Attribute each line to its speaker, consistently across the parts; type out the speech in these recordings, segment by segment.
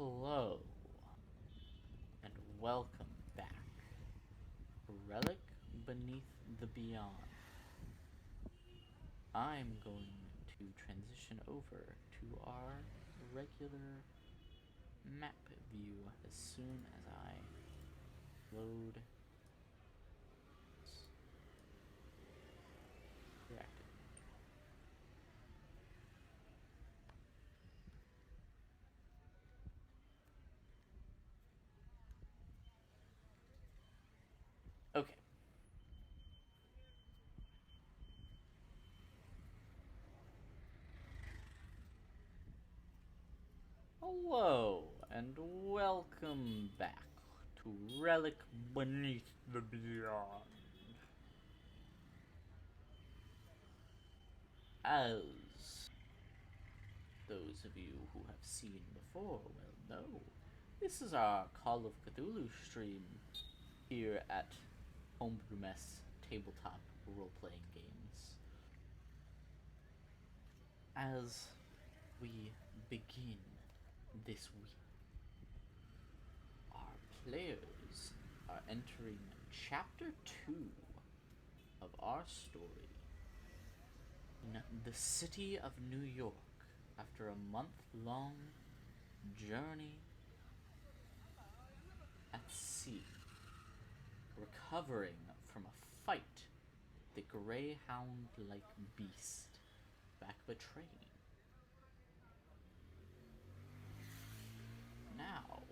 Speaker 1: Hello, and welcome back. Relic Beneath the Beyond. I'm going to transition over to our regular map view as soon as I load correctly. Okay. Hello, and welcome back to Relic Beneath the Beyond. As those of you who have seen before will know, this is our Call of Cthulhu stream here at Homebrew Mess tabletop role playing games. As we begin this week, our players are entering chapter 2 of our story in the city of New York after a month-long journey at sea, recovering from a fight with the greyhound-like beast back of a train. Now,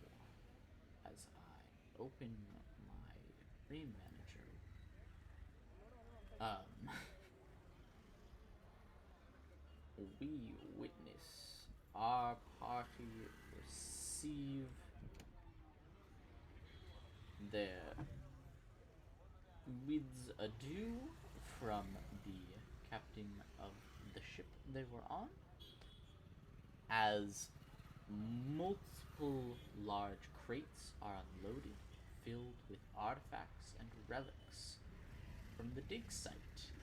Speaker 1: as I open my stream manager, we witness our party receive their bids adieu from the captain of the ship they were on, as multiple large crates are unloaded, filled with artifacts and relics from the dig site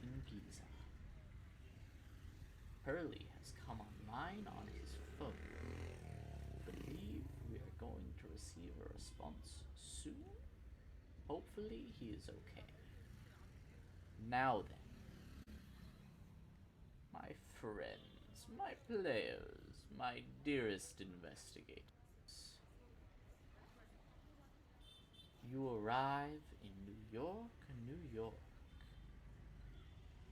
Speaker 1: in Giza. Hurley has come online on his phone. I believe we are going to receive a response soon. Hopefully he is okay. Now then, my friends, my players, my dearest investigators, you arrive in New York, New York.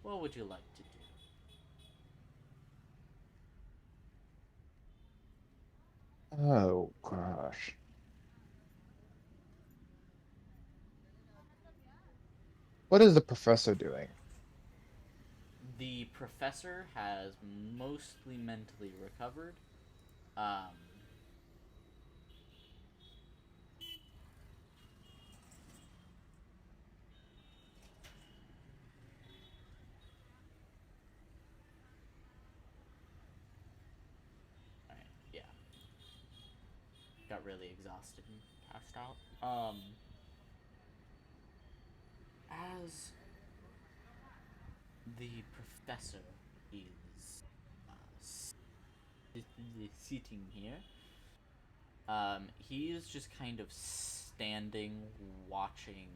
Speaker 1: What would you like to do?
Speaker 2: Oh gosh. What is the professor doing?
Speaker 1: The professor has mostly mentally recovered. Um, Alright, yeah. Got really exhausted and passed out. As the professor is sitting here, he is just kind of standing, watching,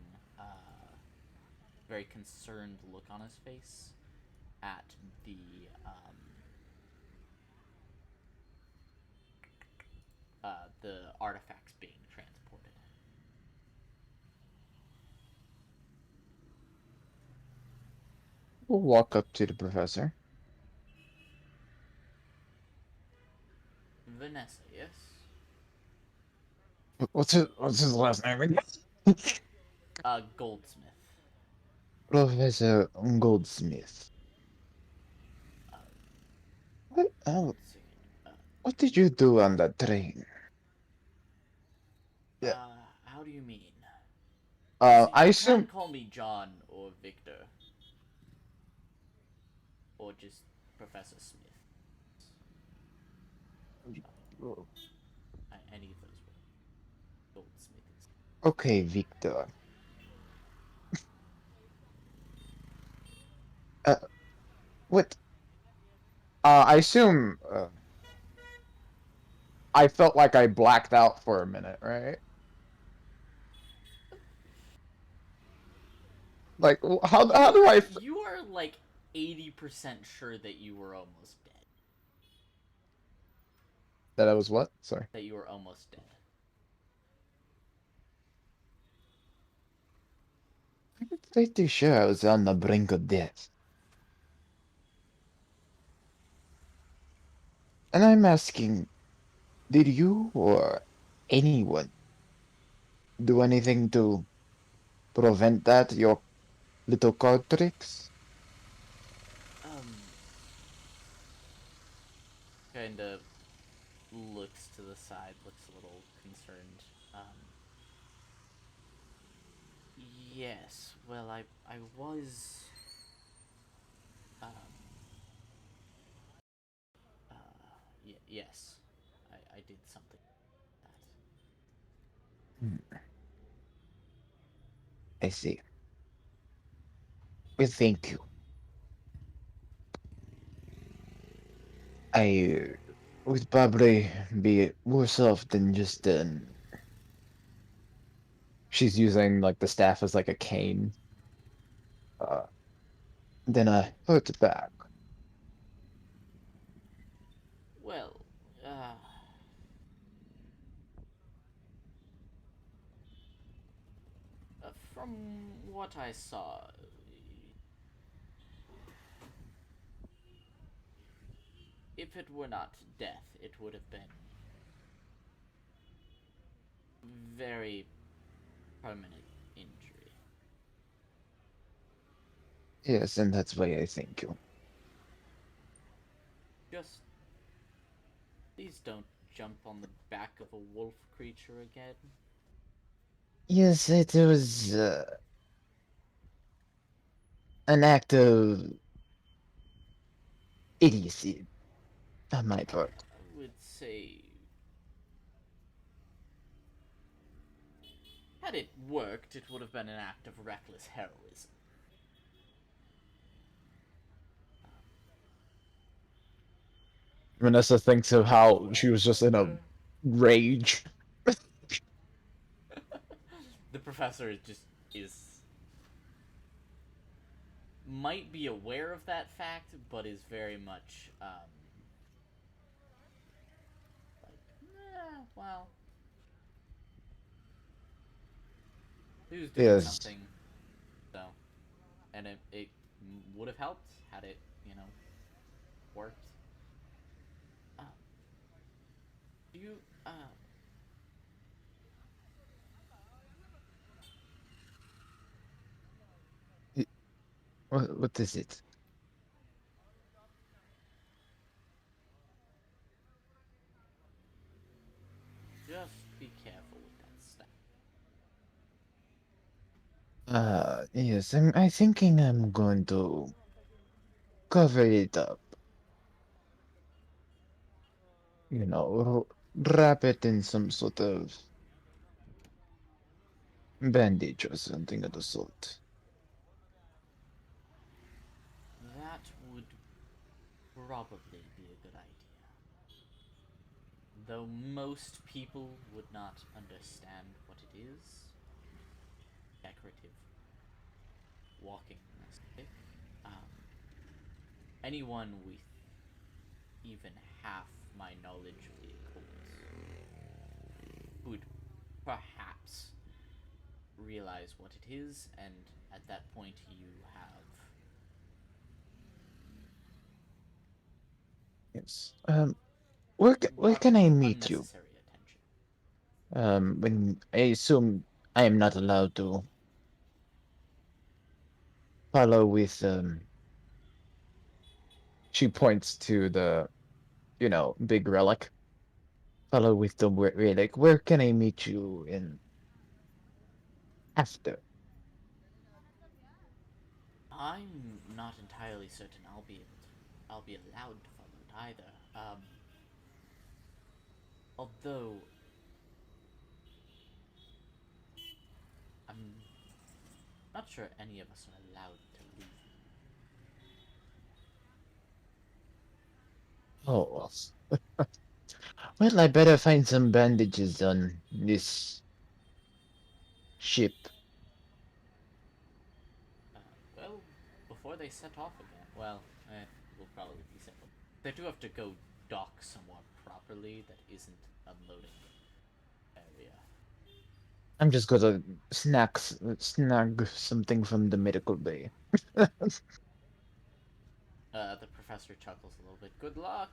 Speaker 1: very concerned look on his face at the artifacts being transported.
Speaker 2: We'll walk up to the professor.
Speaker 1: Vanessa, yes?
Speaker 2: What's his last name again?
Speaker 1: Goldsmith.
Speaker 2: Professor Goldsmith.
Speaker 1: Uh,
Speaker 2: What
Speaker 1: let's see. Uh,
Speaker 2: what did you do on that train? Yeah.
Speaker 1: how do you mean? You
Speaker 2: I
Speaker 1: you can
Speaker 2: assume
Speaker 1: call me John or Victor or just Professor Smith. Any of those work. Goldsmith is.
Speaker 2: okay, Victor. Uh what I assume I felt like I blacked out for a minute, right? Like, how do I?
Speaker 1: You are like 80% sure that you were almost dead.
Speaker 2: That I was what? Sorry.
Speaker 1: That you were almost dead.
Speaker 2: I'm pretty sure I was on the brink of death. And I'm asking, did you or anyone do anything to prevent that? Your little card tricks?
Speaker 1: Um, kind of looks to the side, looks a little concerned. Yes. Well, I was um yes, I did something like that.
Speaker 2: Hmm, I see. Well, thank you. I would probably be worse off than just she's using like the staff as like a cane. Uh, then I hurt back.
Speaker 1: Well, uh, from what I saw, if it were not death, it would have been very permanent injury.
Speaker 2: Yes, and that's why I thank you.
Speaker 1: Just please don't jump on the back of a wolf creature again.
Speaker 2: Yes, it was an act of idiocy on my part.
Speaker 1: I would say, had it worked, it would have been an act of reckless heroism.
Speaker 2: Vanessa thinks of how she was just in a rage.
Speaker 1: The professor just is might be aware of that fact, but is very much like, well, he was doing
Speaker 2: Yes.
Speaker 1: something, so, and it would have helped had it, worked. Uh, do you
Speaker 2: What is it?
Speaker 1: just be careful with that stuff?
Speaker 2: Yes, I thinking I'm going to cover it up. You know, wrap it in some sort of bandage or something of the sort.
Speaker 1: That would probably be a good idea. Though most people would not understand what it is. Decorative walking stick. Um, Anyone with even half my knowledge of the occult would perhaps realize what it is, and at that point you have
Speaker 2: Yes. Where can I meet you?
Speaker 1: unnecessary attention.
Speaker 2: When I assume I am not allowed to follow with she points to the, big relic. Follow with the relic. Where can I meet you in after?
Speaker 1: I'm not entirely certain I'll be allowed to follow it either. Although I'm not sure any of us are allowed to leave.
Speaker 2: Oh, Well, I better find some bandages on this ship.
Speaker 1: Uh, well, before they set off again, well, will probably be simple. They do have to go dock somewhat properly that isn't unloading area.
Speaker 2: I'm just gonna snag something from the medical bay.
Speaker 1: The professor chuckles a little bit. Good luck,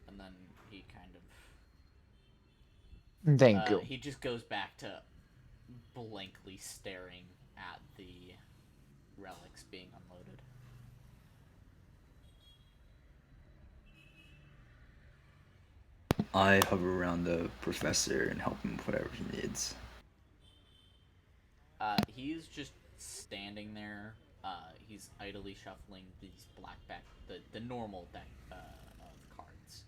Speaker 1: and then he kind of
Speaker 2: Thank you.
Speaker 1: he just goes back to blankly staring at the relics being unloaded.
Speaker 3: I hover around the professor and help him with whatever he needs.
Speaker 1: He's just standing there. He's idly shuffling these the normal deck of cards.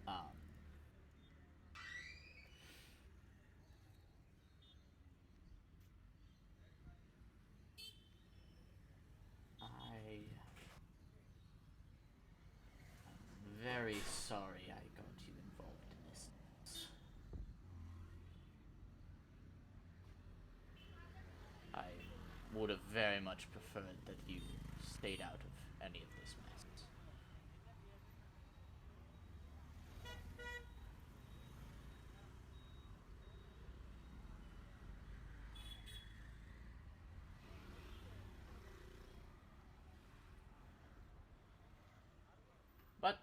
Speaker 1: Um, I am very sorry I got you involved in this. I would have very much preferred that you stayed out of any of this mess. But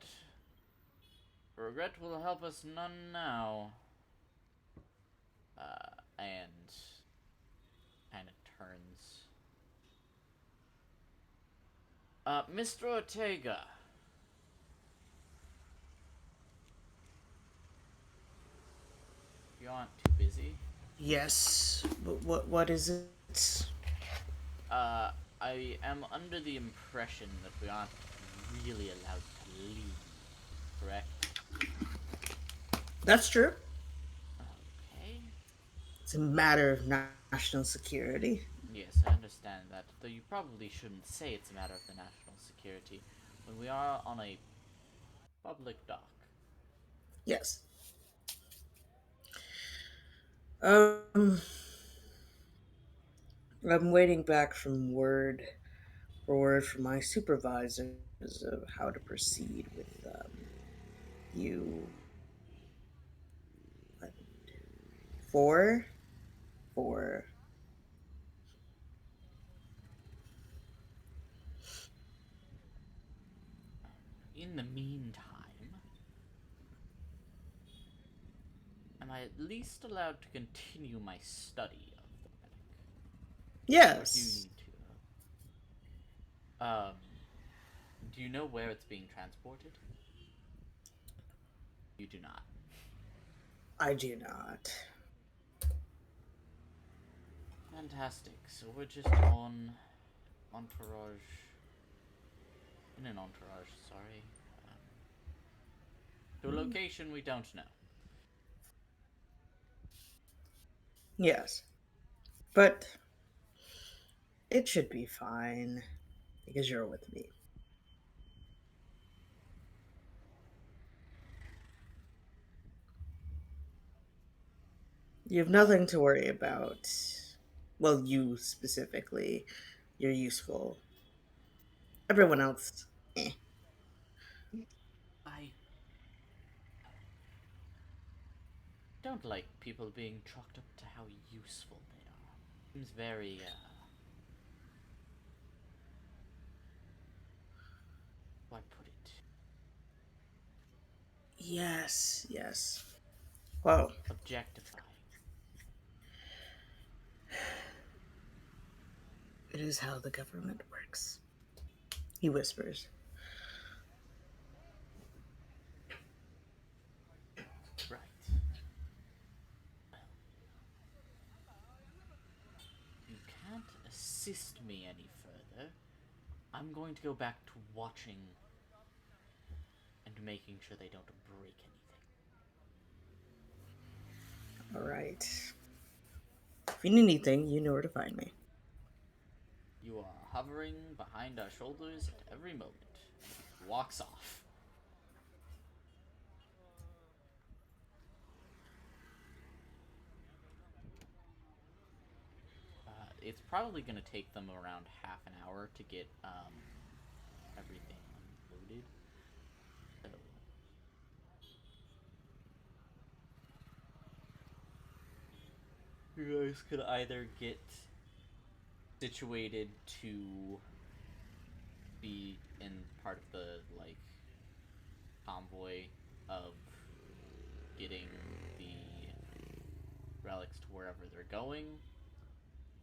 Speaker 1: regret will help us none now. And kind of turns. Mr. Ortega. You aren't too busy.
Speaker 4: Yes, but what is it?
Speaker 1: Uh, I am under the impression that we aren't really allowed to leave, correct?
Speaker 4: That's true.
Speaker 1: Okay.
Speaker 4: It's a matter of national security.
Speaker 1: Yes, I understand that, though you probably shouldn't say it's a matter of the national security when we are on a public dock.
Speaker 4: Yes. Um, I'm waiting back for word from my supervisors of how to proceed with you. What, four, four.
Speaker 1: In the meantime, am I at least allowed to continue my study of the relic? Or do you
Speaker 4: Yes,
Speaker 1: need to? Do you know where it's being transported? You do not.
Speaker 4: I do not.
Speaker 1: Fantastic. So we're just on entourage. In an entourage, sorry. Um, to a location we don't know.
Speaker 4: Yes, but it should be fine because you're with me. You have nothing to worry about. Well, you specifically. You're useful. Everyone else, eh.
Speaker 1: I don't like people being chalked up to how useful they are. Seems very, how do I put it?
Speaker 4: Yes, yes. Well,
Speaker 1: Objectifying.
Speaker 4: it is how the government works. He whispers.
Speaker 1: Right. You can't assist me any further. I'm going to go back to watching and making sure they don't break anything.
Speaker 4: All right. If you need anything, you know where to find me.
Speaker 1: You are hovering behind our shoulders at every moment. And he walks off. it's probably gonna take them around half an hour to get everything unloaded. So you guys could either get situated to be in part of the like convoy of getting the relics to wherever they're going,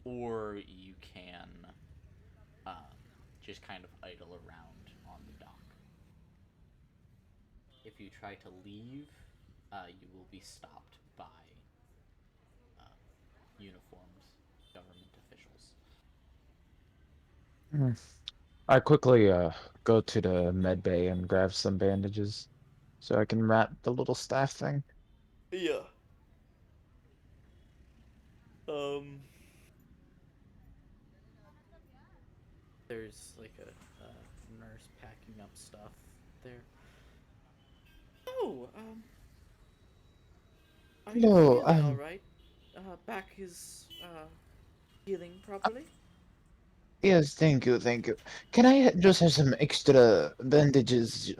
Speaker 1: or you can just kind of idle around on the dock. If you try to leave, you will be stopped by uniformed government officials.
Speaker 2: I quickly go to the med bay and grab some bandages so I can wrap the little staff thing.
Speaker 1: Yeah. Um. There's like a nurse packing up stuff there. Oh, are you
Speaker 2: No,
Speaker 1: feeling all right? Back is healing properly?
Speaker 2: yes, thank you, thank you. Can I just have some extra bandages,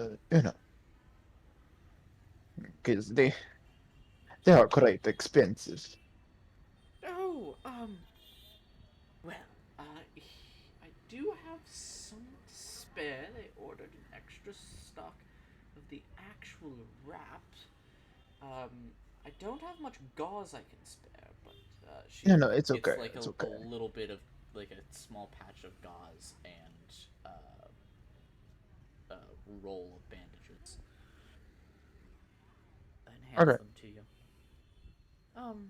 Speaker 2: because they are quite expensive.
Speaker 1: Oh, well, I do have some to spare. They ordered an extra stock of the actual wraps. I don't have much gauze I can spare, but
Speaker 2: No,
Speaker 1: she
Speaker 2: no, it's
Speaker 1: gets
Speaker 2: okay,
Speaker 1: like
Speaker 2: it's
Speaker 1: a
Speaker 2: okay.
Speaker 1: little bit of like a small patch of gauze and a roll of bandages and hands
Speaker 2: Okay,
Speaker 1: them to you. Um,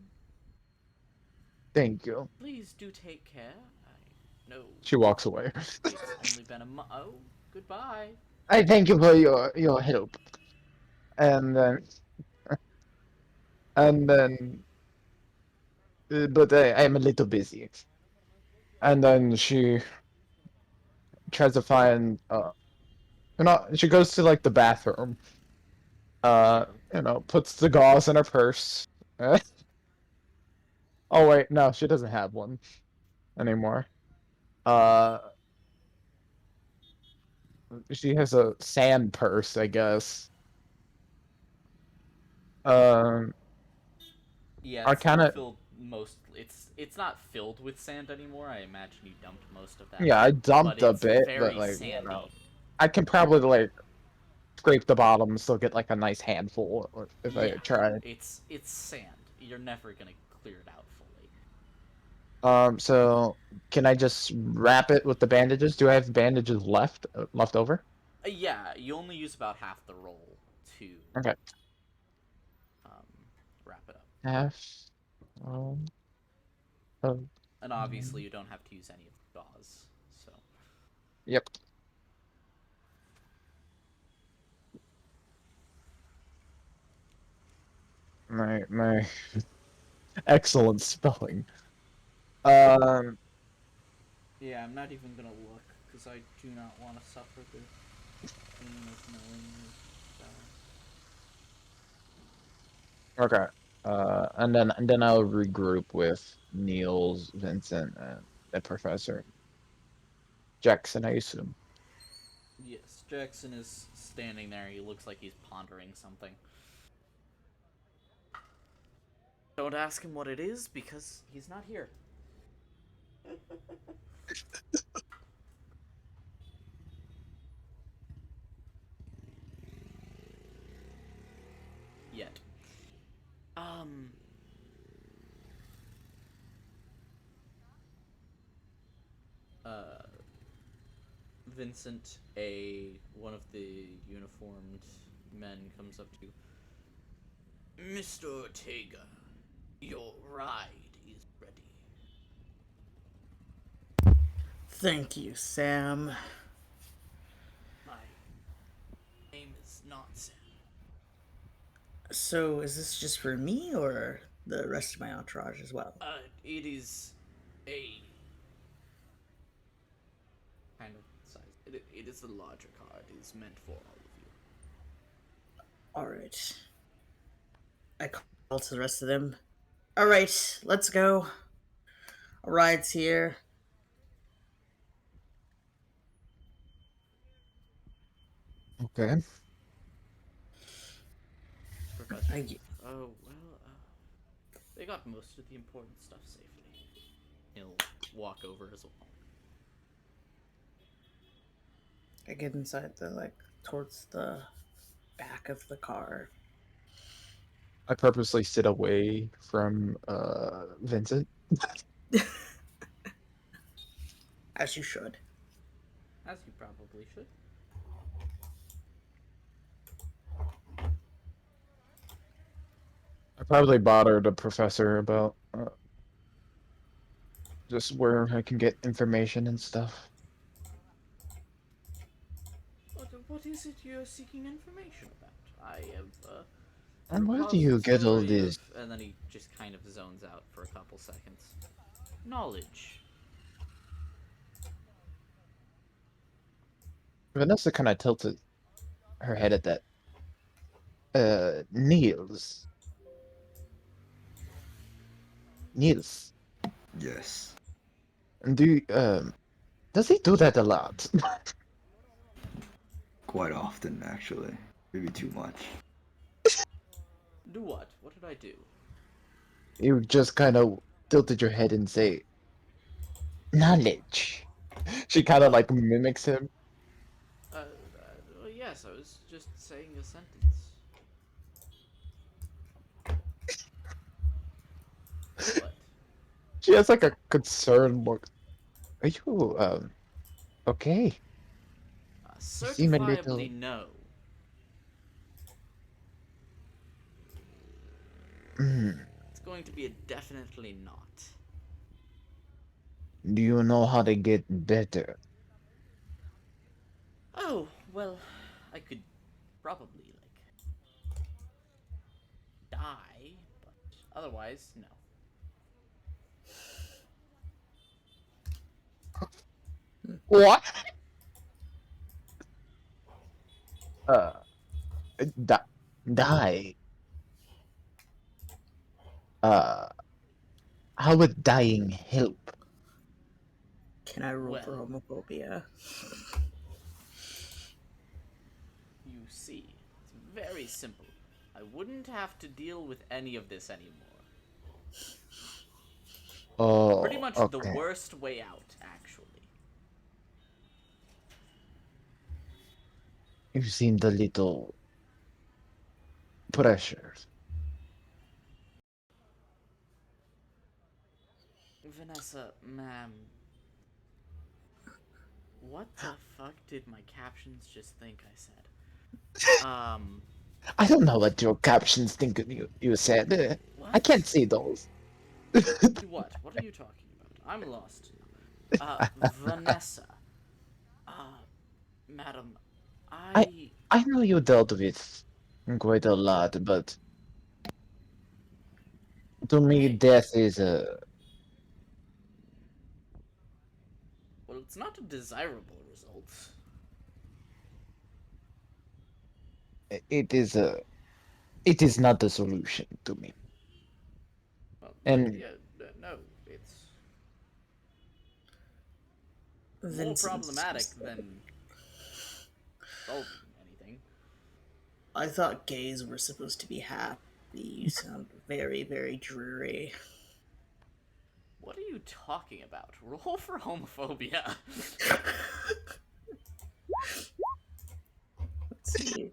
Speaker 2: thank you.
Speaker 1: please do take care. I know
Speaker 2: She walks away.
Speaker 1: it's only been a month. Oh, goodbye.
Speaker 2: I thank you for your help. And then and then, but I am a little busy. And then she tries to find she goes to like the bathroom. Uh,
Speaker 1: Yeah.
Speaker 2: puts the gauze in her purse. Oh wait, no, she doesn't have one anymore. Uh, she has a sand purse, I guess. Um,
Speaker 1: Yeah,
Speaker 2: I
Speaker 1: it's still
Speaker 2: kind of
Speaker 1: filled most. It's not filled with sand anymore. I imagine you dumped most of that
Speaker 2: yeah, I
Speaker 1: out, but
Speaker 2: dumped a
Speaker 1: it's
Speaker 2: bit, but
Speaker 1: very
Speaker 2: like
Speaker 1: sandy.
Speaker 2: I can probably like scrape the bottom and still get like a nice handful if I
Speaker 1: Yeah,
Speaker 2: try.
Speaker 1: it's sand. You're never gonna clear it out fully.
Speaker 2: So can I just wrap it with the bandages? Do I have bandages left over?
Speaker 1: Yeah, you only use about half the roll to
Speaker 2: Okay.
Speaker 1: um, wrap it up,
Speaker 2: Half. Um, of,
Speaker 1: and obviously you don't have to use any of the gauze. So
Speaker 2: yep. My excellent spelling. Um.
Speaker 1: yeah, I'm not even gonna look because I do not want to suffer the pain of knowing your
Speaker 2: Okay. And then I'll regroup with Niels, Vincent, and the professor Jackson, I assume.
Speaker 1: Yes, Jackson is standing there. He looks like he's pondering something. Don't ask him what it is because he's not here. Yet. Um. Uh. Vincent, one of the uniformed men, comes up to you. Mr. Ortega, your ride is ready.
Speaker 4: Thank you, Sam.
Speaker 1: My name is not Sam.
Speaker 4: So, is this just for me or the rest of my entourage as well?
Speaker 1: It is a kind of size. It is a larger car. It is meant for all of you.
Speaker 4: Alright. I call to the rest of them. Alright, let's go. A ride's here.
Speaker 2: Okay.
Speaker 1: Professor.
Speaker 4: I,
Speaker 1: Oh, well, they got most of the important stuff safely. He'll walk over as well.
Speaker 4: I get inside towards the back of the car.
Speaker 2: I purposely sit away from Vincent.
Speaker 4: As you should.
Speaker 1: As you probably should.
Speaker 2: I probably bothered the professor about just where I can get information and stuff.
Speaker 1: What is it you're seeking information about? I have a
Speaker 2: And where do you get all
Speaker 1: repository
Speaker 2: this?
Speaker 1: of... And then he just kind of zones out for a couple seconds. Knowledge.
Speaker 2: Vanessa kind of tilted her head at that. Niels. Niels.
Speaker 3: Yes.
Speaker 2: And does he do that a lot?
Speaker 3: Quite often, actually. Maybe too much.
Speaker 1: Do what? What did I do?
Speaker 2: You just kind of tilted your head and say, knowledge. She kind of like mimics him.
Speaker 1: Yes, I was just saying a sentence. What?
Speaker 2: She has like a concerned look. Are you, okay? You seem a
Speaker 1: Certifiably
Speaker 2: little.
Speaker 1: no.
Speaker 2: Mm.
Speaker 1: It's going to be a definitely not.
Speaker 2: Do you know how to get better?
Speaker 1: Oh, well, I could probably, die, but otherwise, no.
Speaker 2: What? Uh, di die. Uh, how would dying help?
Speaker 4: Can I roll for
Speaker 1: Well,
Speaker 4: homophobia?
Speaker 1: you see, it's very simple. I wouldn't have to deal with any of this anymore. Pretty
Speaker 2: Oh,
Speaker 1: much the
Speaker 2: okay.
Speaker 1: worst way out, actually.
Speaker 2: You seemed a little pressured.
Speaker 1: Vanessa, ma'am, what the fuck did my captions just think I said?
Speaker 2: I don't know what your captions think of you said. I
Speaker 1: What?
Speaker 2: can't see those.
Speaker 1: What? What are you talking about? I'm lost now. Vanessa. Madam,
Speaker 2: I
Speaker 1: I...
Speaker 2: I know you dealt with quite a lot, but to me,
Speaker 1: Hey,
Speaker 2: death is a
Speaker 1: well, it's not a desirable result.
Speaker 2: it is a it is not the solution to me.
Speaker 1: Well,
Speaker 2: And
Speaker 1: yeah, no, it's more
Speaker 4: Vincent's
Speaker 1: problematic
Speaker 4: just
Speaker 1: than solving anything.
Speaker 4: I thought gays were supposed to be happy. You sound very, very dreary.
Speaker 1: What are you talking about? Roll for homophobia.
Speaker 4: Let's see.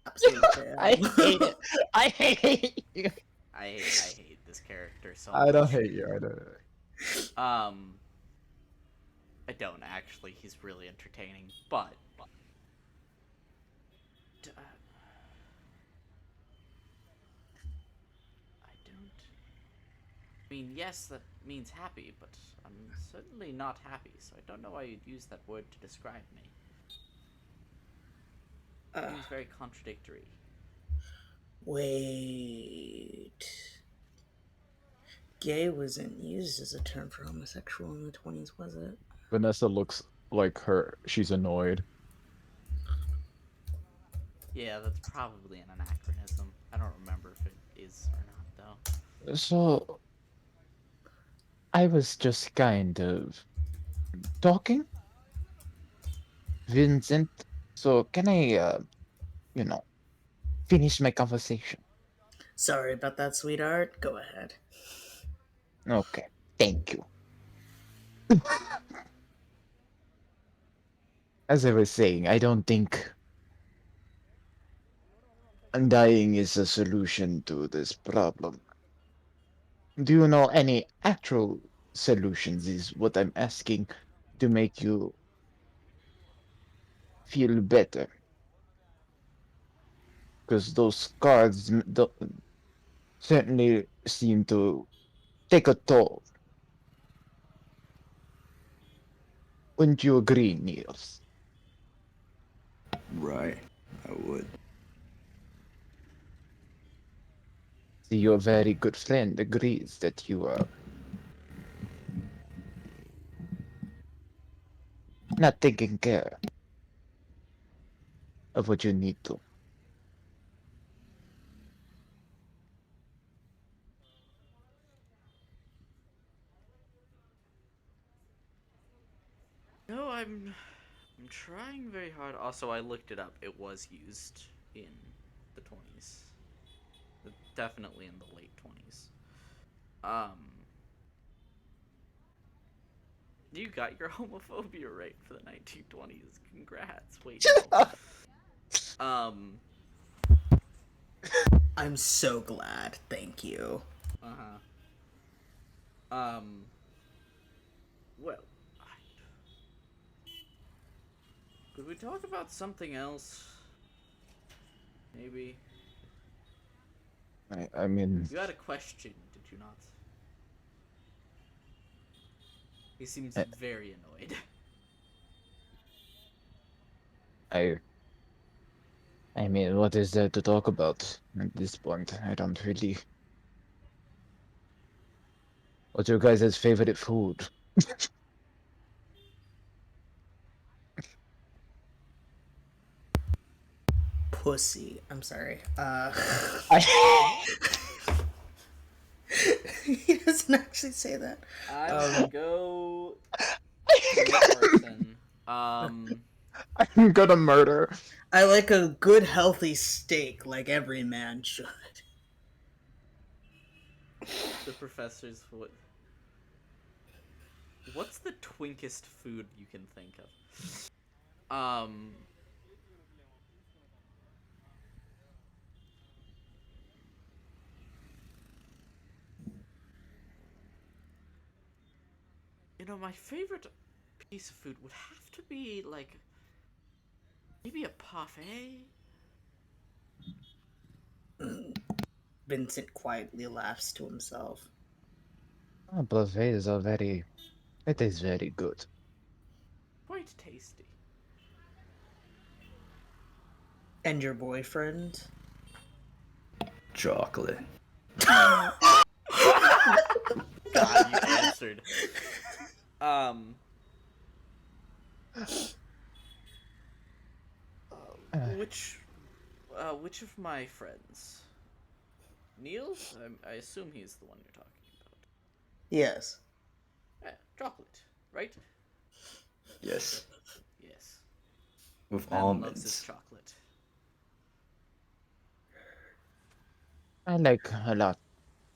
Speaker 4: Absolute
Speaker 2: I
Speaker 4: fail.
Speaker 2: hate it. I hate you.
Speaker 1: I hate this character so
Speaker 2: I don't
Speaker 1: much.
Speaker 2: hate you. I don't.
Speaker 1: I don't actually. He's really entertaining, but I don't. I mean, yes, that means happy, but I'm certainly not happy. So I don't know why you'd use that word to describe me. It seems very contradictory.
Speaker 4: Wait. Gay wasn't used as a term for homosexual in the 20s, was it?
Speaker 2: Vanessa looks like she's annoyed.
Speaker 1: Yeah, that's probably an anachronism. I don't remember if it is or not, though.
Speaker 2: So, I was just kind of talking, Vincent. So can I, you know, finish my conversation?
Speaker 4: Sorry about that, sweetheart. Go ahead.
Speaker 2: Okay, thank you. As I was saying, I don't think undying is a solution to this problem. Do you know any actual solutions? Is what I'm asking to make you feel better. Because those cards certainly seem to take a toll. Wouldn't you agree, Niels?
Speaker 3: Right. I would.
Speaker 2: See, your very good friend agrees that you are not taking care of what you need to.
Speaker 1: No, I'm trying very hard. Also, I looked it up. It was used in the 20s. Definitely in the late 20s. Um, you got your homophobia rate for the 1920s. Congrats. Wait, no.
Speaker 4: I'm so glad. Thank you.
Speaker 1: Uh-huh. Well, could we talk about something else? Maybe.
Speaker 2: I mean,
Speaker 1: You had a question, did you not? He seems
Speaker 2: I,
Speaker 1: very annoyed.
Speaker 2: I, I mean, what is there to talk about at this point? I don't really. What's your guys' favorite food?
Speaker 4: Pussy. I'm sorry.
Speaker 2: I,
Speaker 4: He doesn't actually say that.
Speaker 1: I'm gonna
Speaker 4: Um,
Speaker 1: go commit arson.
Speaker 2: I'm gonna murder.
Speaker 4: I like a good, healthy steak, like every man should.
Speaker 1: The professor's what? What's the twinkest food you can think of? Um, my favorite piece of food would have to be like maybe a parfait.
Speaker 4: Vincent quietly laughs to himself.
Speaker 2: Oh, buffets are very. It is very good.
Speaker 1: Quite tasty.
Speaker 4: And your boyfriend?
Speaker 3: Chocolate.
Speaker 1: God, you answered. Um,
Speaker 2: Uh,
Speaker 1: which of my friends? Niels? I assume he's the one you're talking about.
Speaker 4: Yes.
Speaker 1: Chocolate, right?
Speaker 3: Yes.
Speaker 1: Yes.
Speaker 3: With
Speaker 1: Man loves his
Speaker 3: almonds.
Speaker 1: chocolate.
Speaker 2: I like a lot.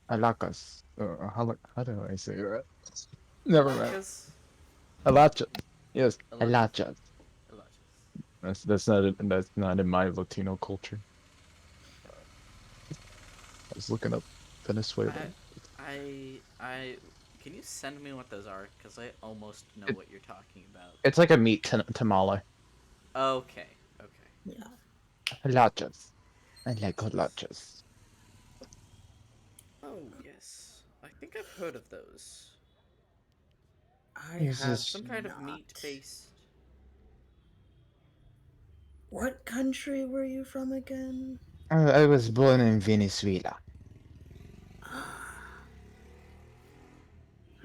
Speaker 2: Alacas. How do I say that? Never mind.
Speaker 1: Latkes?
Speaker 2: Alachas. Yes,
Speaker 1: Elachis.
Speaker 2: alachas.
Speaker 1: Elachis.
Speaker 2: That's not in my Latino culture. I was looking up
Speaker 1: I,
Speaker 2: Venezuelan.
Speaker 1: I, can you send me what those are? Because I almost know
Speaker 2: It,
Speaker 1: what you're talking about.
Speaker 2: it's like a meat tamale.
Speaker 1: Okay, okay.
Speaker 4: Yeah.
Speaker 2: Alachas. I like
Speaker 1: Yes.
Speaker 2: alachas.
Speaker 1: Oh, yes. I think I've heard of those.
Speaker 4: I
Speaker 2: This
Speaker 4: have
Speaker 2: is.
Speaker 1: Some kind of
Speaker 4: not.
Speaker 1: meat based.
Speaker 4: What country were you from again?
Speaker 2: I was born in Venezuela.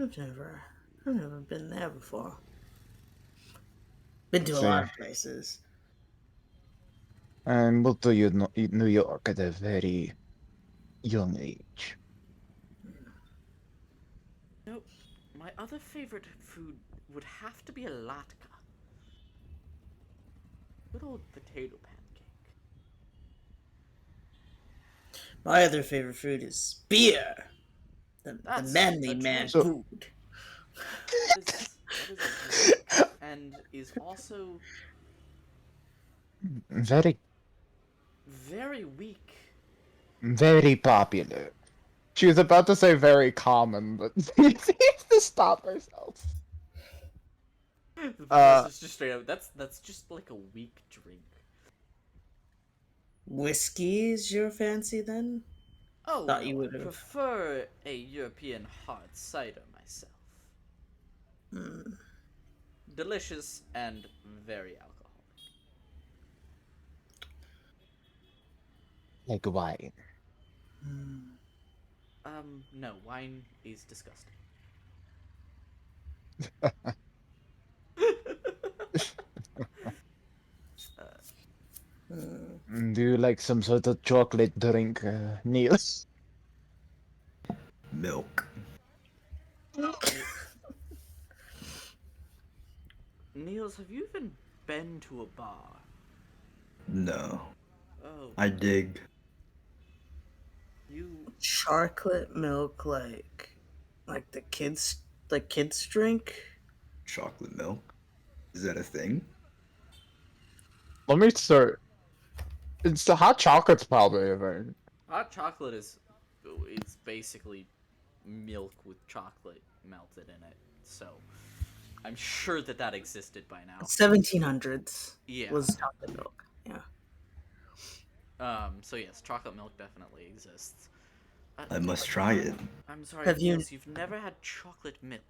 Speaker 4: I've never been there before. Been to a
Speaker 2: See,
Speaker 4: lot of places.
Speaker 2: I moved to New York at a very young age.
Speaker 1: Nope. My other favorite food would have to be a latke. Good old potato pancake.
Speaker 4: My other favorite food is beer. The
Speaker 1: That's
Speaker 4: manly
Speaker 1: a
Speaker 4: man
Speaker 1: drink.
Speaker 2: So-
Speaker 4: food.
Speaker 1: That is a drink, and is also
Speaker 2: Very,
Speaker 1: very weak.
Speaker 2: very popular. She was about to say very common, but she needs to stop herself.
Speaker 1: The
Speaker 2: Uh,
Speaker 1: professor's just straight up. That's just like a weak drink.
Speaker 4: Whiskey is your fancy then?
Speaker 1: Oh
Speaker 4: Thought
Speaker 1: no,
Speaker 4: you
Speaker 1: I
Speaker 4: would have.
Speaker 1: prefer a European hard cider myself.
Speaker 4: Hmm.
Speaker 1: Delicious and very alcoholic.
Speaker 2: like wine.
Speaker 1: No, wine is disgusting.
Speaker 2: Do you like some sort of chocolate drink, Niels?
Speaker 3: Milk.
Speaker 1: Niels, have you even been to a bar?
Speaker 3: No.
Speaker 1: Oh,
Speaker 3: I dig.
Speaker 1: you.
Speaker 4: Chocolate milk, like kids drink.
Speaker 3: Chocolate milk. Is that a thing?
Speaker 2: Let me start. It's the hot chocolate's probably a thing.
Speaker 1: Hot chocolate is basically milk with chocolate melted in it. So I'm sure that existed by now.
Speaker 4: 1700s
Speaker 1: Yeah.
Speaker 4: was chocolate milk. Yeah.
Speaker 1: So yes, chocolate milk definitely exists.
Speaker 3: I must try it.
Speaker 1: I'm sorry,
Speaker 4: Have you-
Speaker 1: Niels, you've never had chocolate milk.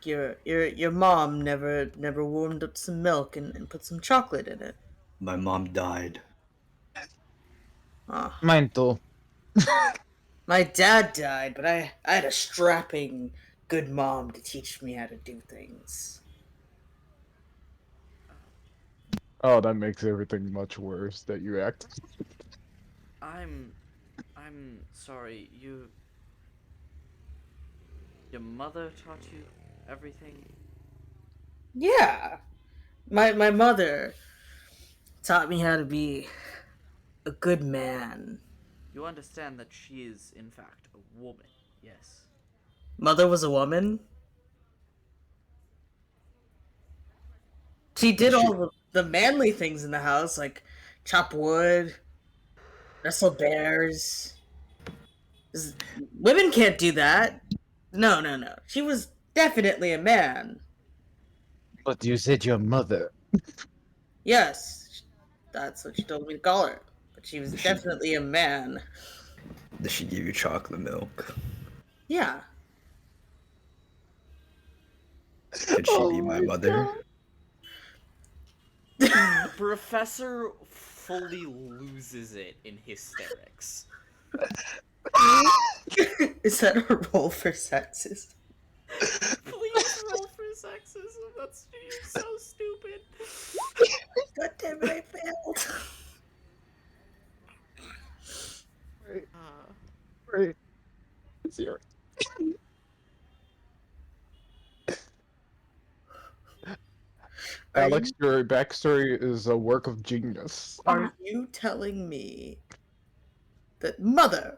Speaker 4: Your mom never warmed up some milk and put some chocolate in it.
Speaker 3: My mom died.
Speaker 4: Ah.
Speaker 2: Mine too.
Speaker 4: My dad died, but I had a strapping good mom to teach me how to do things.
Speaker 2: Oh, that makes everything much worse that you act.
Speaker 1: I'm sorry, your mother taught you everything?
Speaker 4: Yeah. My mother taught me how to be a good man.
Speaker 1: You understand that she is, in fact, a woman, yes?
Speaker 4: Mother was a woman. She did all the manly things in the house, like chop wood, wrestle bears. Women can't do that. No, no, no. She was definitely a man.
Speaker 2: But you said your mother.
Speaker 4: Yes, that's what she told me to call her. But she was
Speaker 3: Does she,
Speaker 4: definitely a man.
Speaker 3: does she give you chocolate milk?
Speaker 4: Yeah.
Speaker 3: Could she be my mother?
Speaker 1: The professor fully loses it in hysterics.
Speaker 4: Is that a roll for sexism?
Speaker 1: Please roll for sexism. That's you're so stupid.
Speaker 4: God damn it, I failed.
Speaker 2: Wait,
Speaker 1: Uh,
Speaker 2: wait. Zero.
Speaker 4: Are
Speaker 2: Alex,
Speaker 4: you,
Speaker 2: your backstory is a work of genius.
Speaker 4: are you telling me that mother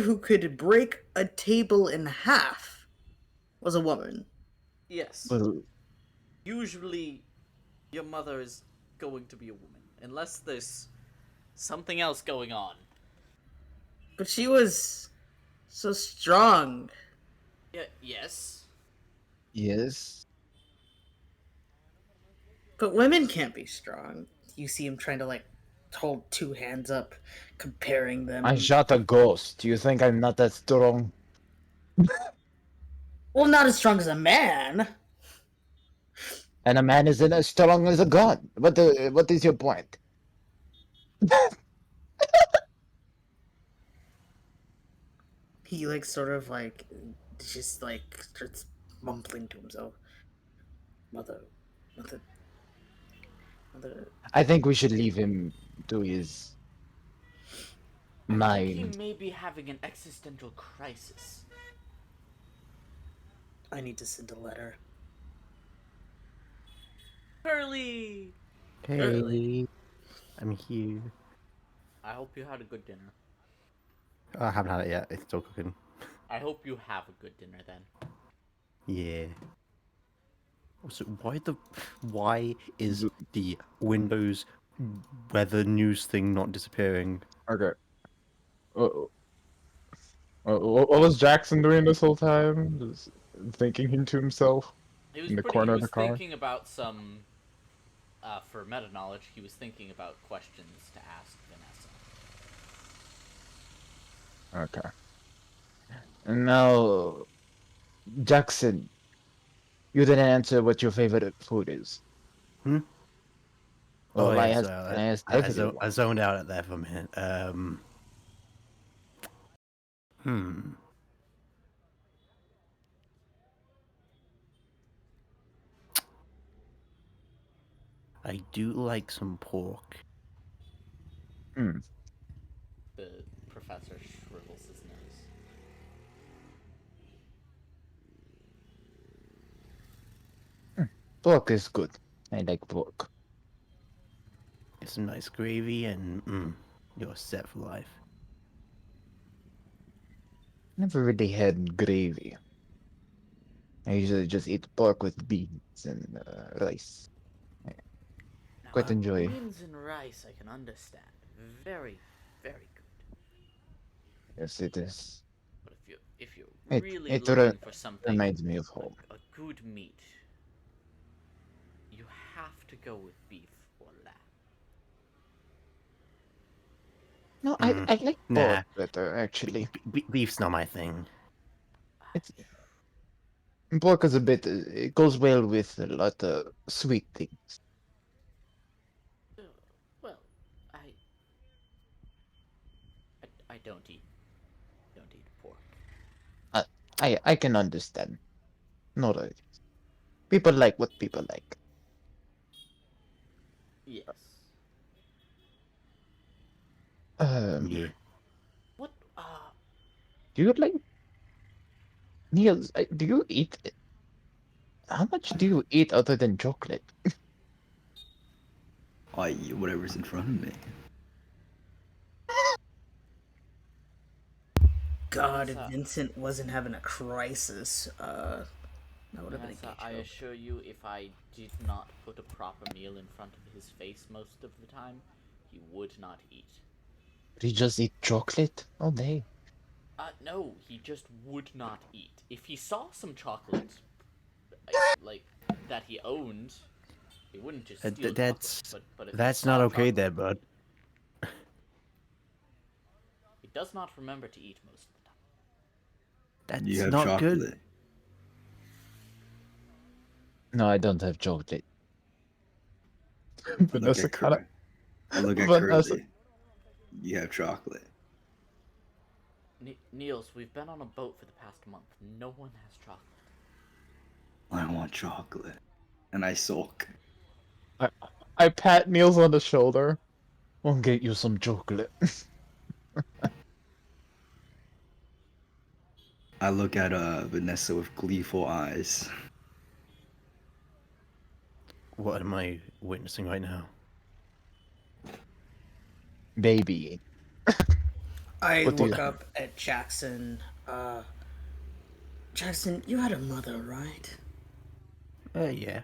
Speaker 4: who could break a table in half, was a woman?
Speaker 1: yes.
Speaker 2: Well,
Speaker 1: Usually, your mother is going to be a woman, unless there's something else going on.
Speaker 4: But she was so strong.
Speaker 1: Yeah. Yes.
Speaker 2: yes.
Speaker 4: But women can't be strong. You see him trying to hold two hands up, comparing them.
Speaker 2: I shot a ghost. Do you think I'm not that strong?
Speaker 4: Well, not as strong as a man.
Speaker 2: And a man isn't as strong as a gun. What is your point?
Speaker 4: He just starts mumbling to himself. Mother, mother, mother.
Speaker 2: I think we should leave him to his
Speaker 1: I think he
Speaker 2: mind.
Speaker 1: may be having an existential crisis.
Speaker 4: I need to send a letter.
Speaker 1: Curly!
Speaker 4: Curly.
Speaker 5: Hey, I'm here.
Speaker 1: I hope you had a good dinner.
Speaker 5: I haven't had it yet. It's still cooking.
Speaker 1: I hope you have a good dinner then.
Speaker 5: Yeah. Also, why is the Windows weather news thing not disappearing?
Speaker 2: Okay. What was Jackson doing this whole time? Just thinking to himself in the
Speaker 1: He
Speaker 2: corner of the
Speaker 1: was
Speaker 2: car.
Speaker 1: thinking about some, for meta knowledge, he was thinking about questions to ask Vanessa.
Speaker 2: Okay. And now, Jackson, you didn't answer what your favorite food is.
Speaker 5: Hmm?
Speaker 2: Well,
Speaker 5: Yeah,
Speaker 2: I
Speaker 5: so
Speaker 2: asked
Speaker 5: I
Speaker 2: everyone.
Speaker 5: zoned out at there for a minute. Hmm. I do like some pork.
Speaker 2: Hmm.
Speaker 1: The professor shrivels his nose.
Speaker 2: Pork is good. I like pork.
Speaker 5: Get some nice gravy, and you're set for life.
Speaker 2: Never really had gravy. I usually just eat pork with beans and rice. I quite
Speaker 1: Now,
Speaker 2: enjoy.
Speaker 1: beans and rice I can understand. Very, very good.
Speaker 2: Yes, it is.
Speaker 1: But if you're
Speaker 2: It
Speaker 1: really
Speaker 2: it
Speaker 1: looking for something
Speaker 2: reminds me of home.
Speaker 1: like a good meat, you have to go with beef or lamb.
Speaker 2: No,
Speaker 5: Mm,
Speaker 2: I like pork
Speaker 5: nah,
Speaker 2: better actually.
Speaker 5: beef's not my thing.
Speaker 2: It's pork is a bit. It goes well with a lot of sweet things.
Speaker 1: Uh, well, I, I don't eat pork.
Speaker 2: I I can understand. Not really. People like what people like.
Speaker 1: Yes.
Speaker 5: Yeah.
Speaker 1: What?
Speaker 2: Do you like Niels? Do you eat? How much do you eat other than chocolate?
Speaker 3: I eat whatever's in front of me.
Speaker 4: God, if
Speaker 1: Vanessa,
Speaker 4: Vincent wasn't having a crisis, that would have been a
Speaker 1: Vanessa,
Speaker 4: good
Speaker 1: I
Speaker 4: joke.
Speaker 1: assure you, if I did not put a proper meal in front of his face most of the time, he would not eat.
Speaker 2: Do you just eat chocolate all day?
Speaker 1: No, he just would not eat. If he saw some chocolate, like, that he owned, he wouldn't just steal chocolate.
Speaker 5: That's
Speaker 1: But if he
Speaker 5: that's not
Speaker 1: saw
Speaker 5: okay
Speaker 1: chocolate,
Speaker 5: there, bud.
Speaker 1: he does not remember to eat most of the time.
Speaker 3: You
Speaker 5: That's
Speaker 3: have
Speaker 5: not good.
Speaker 3: chocolate.
Speaker 2: No, I don't have chocolate.
Speaker 3: I look
Speaker 2: Vanessa
Speaker 3: at
Speaker 2: kind of.
Speaker 3: I look at
Speaker 2: Vanessa.
Speaker 3: Curly. You have chocolate.
Speaker 1: Niels, we've been on a boat for the past month. No one has chocolate.
Speaker 3: I want chocolate. And I sulk.
Speaker 2: I pat Niels on the shoulder. I'll get you some chocolate.
Speaker 3: I look at Vanessa with gleeful eyes.
Speaker 5: What am I witnessing right now?
Speaker 2: Baby.
Speaker 4: I
Speaker 2: What do you?
Speaker 4: look up at Jackson. Jackson, you had a mother, right?
Speaker 5: Yeah.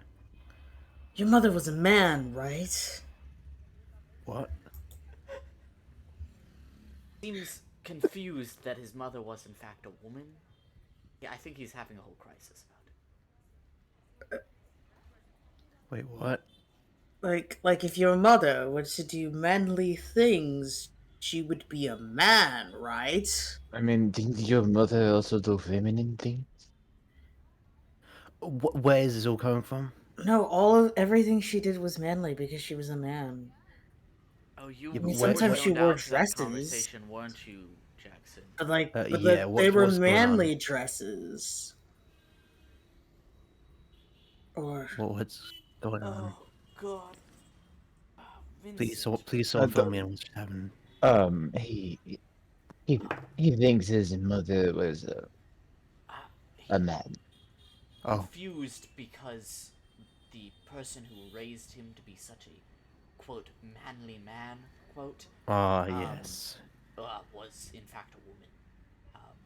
Speaker 4: Your mother was a man, right?
Speaker 5: What?
Speaker 1: Seems confused that his mother was in fact a woman. Yeah, I think he's having a whole crisis about it.
Speaker 5: Wait, what?
Speaker 4: Like if your mother were to do manly things, she would be a man, right?
Speaker 2: I mean, didn't your mother also do feminine things?
Speaker 5: Where is this all coming from?
Speaker 4: No, everything she did was manly because she was a man.
Speaker 1: Oh,
Speaker 5: Yeah,
Speaker 4: I
Speaker 1: you
Speaker 5: but
Speaker 4: mean,
Speaker 5: where?
Speaker 1: were
Speaker 4: sometimes she
Speaker 1: zoned
Speaker 4: wore
Speaker 1: out to that
Speaker 4: dresses,
Speaker 1: conversation, weren't you, Jackson?
Speaker 5: Yeah.
Speaker 4: they were
Speaker 5: What's going on?
Speaker 4: manly dresses. Or
Speaker 5: What's going on?
Speaker 1: Oh God,
Speaker 5: Please,
Speaker 1: Vincent.
Speaker 5: please,
Speaker 2: Uh,
Speaker 5: someone fill me in what's happening.
Speaker 2: um, he he thinks his mother was
Speaker 1: Uh,
Speaker 2: a
Speaker 1: he,
Speaker 2: man.
Speaker 5: Oh.
Speaker 1: confused because the person who raised him to be such a quote manly man quote
Speaker 5: Ah,
Speaker 1: um,
Speaker 5: yes.
Speaker 1: was in fact a woman. Um,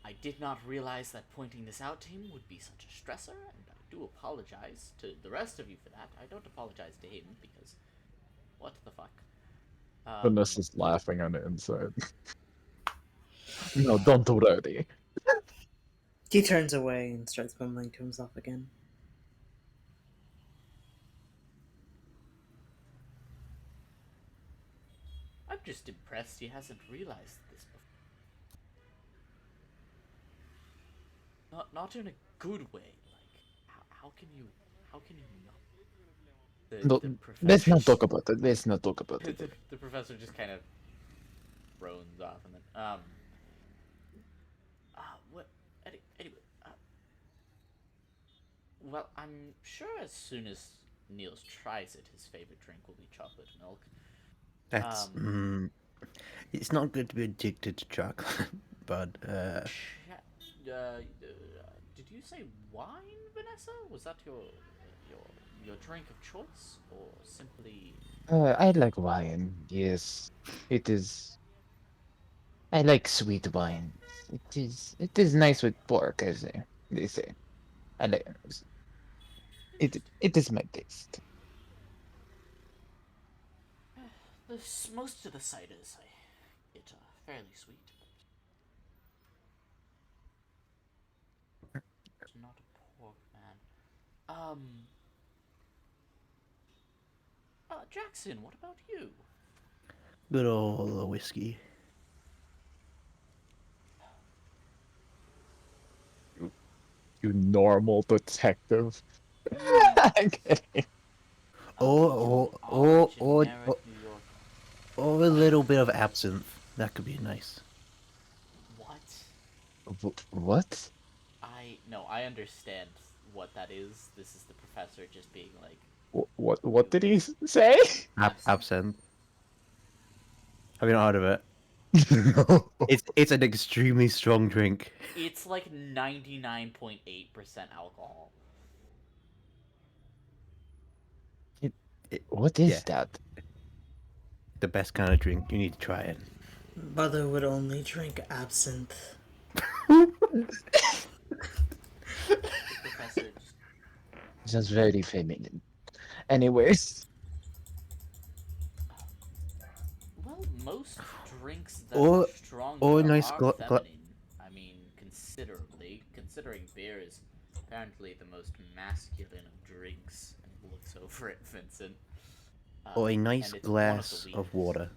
Speaker 1: I did not realize that pointing this out to him would be such a stressor, and I do apologize to the rest of you for that. I don't apologize to him because what the fuck?
Speaker 2: Vanessa's laughing on the inside. No, don't worry.
Speaker 4: He turns away and starts mumbling to himself again.
Speaker 1: I'm just impressed he hasn't realized this before. Not in a good way. Like, how can you not?
Speaker 2: No,
Speaker 1: The
Speaker 2: let's
Speaker 1: professor
Speaker 2: not talk about it. Let's not talk about it.
Speaker 1: the professor just kind of groans off and then what anyway well, I'm sure as soon as Niels tries it, his favorite drink will be chocolate milk.
Speaker 5: That's it's not good to be addicted to chocolate, but
Speaker 1: Did you say wine, Vanessa? Was that your your drink of choice, or simply?
Speaker 2: I like wine. Yes, it is. I like sweet wine. It is nice with pork, as they say. I like it.
Speaker 1: Interesting.
Speaker 2: It is my taste.
Speaker 1: Most of the ciders I get are fairly sweet, but not a pork man. Jackson, what about you?
Speaker 5: good old whiskey.
Speaker 2: You normal detective. I'm kidding.
Speaker 1: Our generic New Yorker.
Speaker 5: or a little bit of absinthe. That could be nice.
Speaker 1: What?
Speaker 2: What?
Speaker 1: I understand what that is. This is the professor just being like
Speaker 2: What did he say?
Speaker 5: Absinthe. Have you not heard of it?
Speaker 2: No.
Speaker 5: It's an extremely strong drink.
Speaker 1: It's like 99.8% alcohol.
Speaker 2: What is
Speaker 5: Yeah,
Speaker 2: that?
Speaker 5: the best kind of drink. You need to try it.
Speaker 4: Mother would only drink absinthe.
Speaker 1: The professor just
Speaker 2: Sounds very feminine. Anyways,
Speaker 1: well, most drinks that
Speaker 5: Or
Speaker 1: are
Speaker 5: or
Speaker 1: stronger
Speaker 5: a nice
Speaker 1: are feminine. I mean, considerably. Considering beer is apparently the most masculine of drinks. And he looks over at Vincent.
Speaker 5: or a nice
Speaker 1: And it's one of the
Speaker 5: glass of
Speaker 1: weakest.
Speaker 5: water.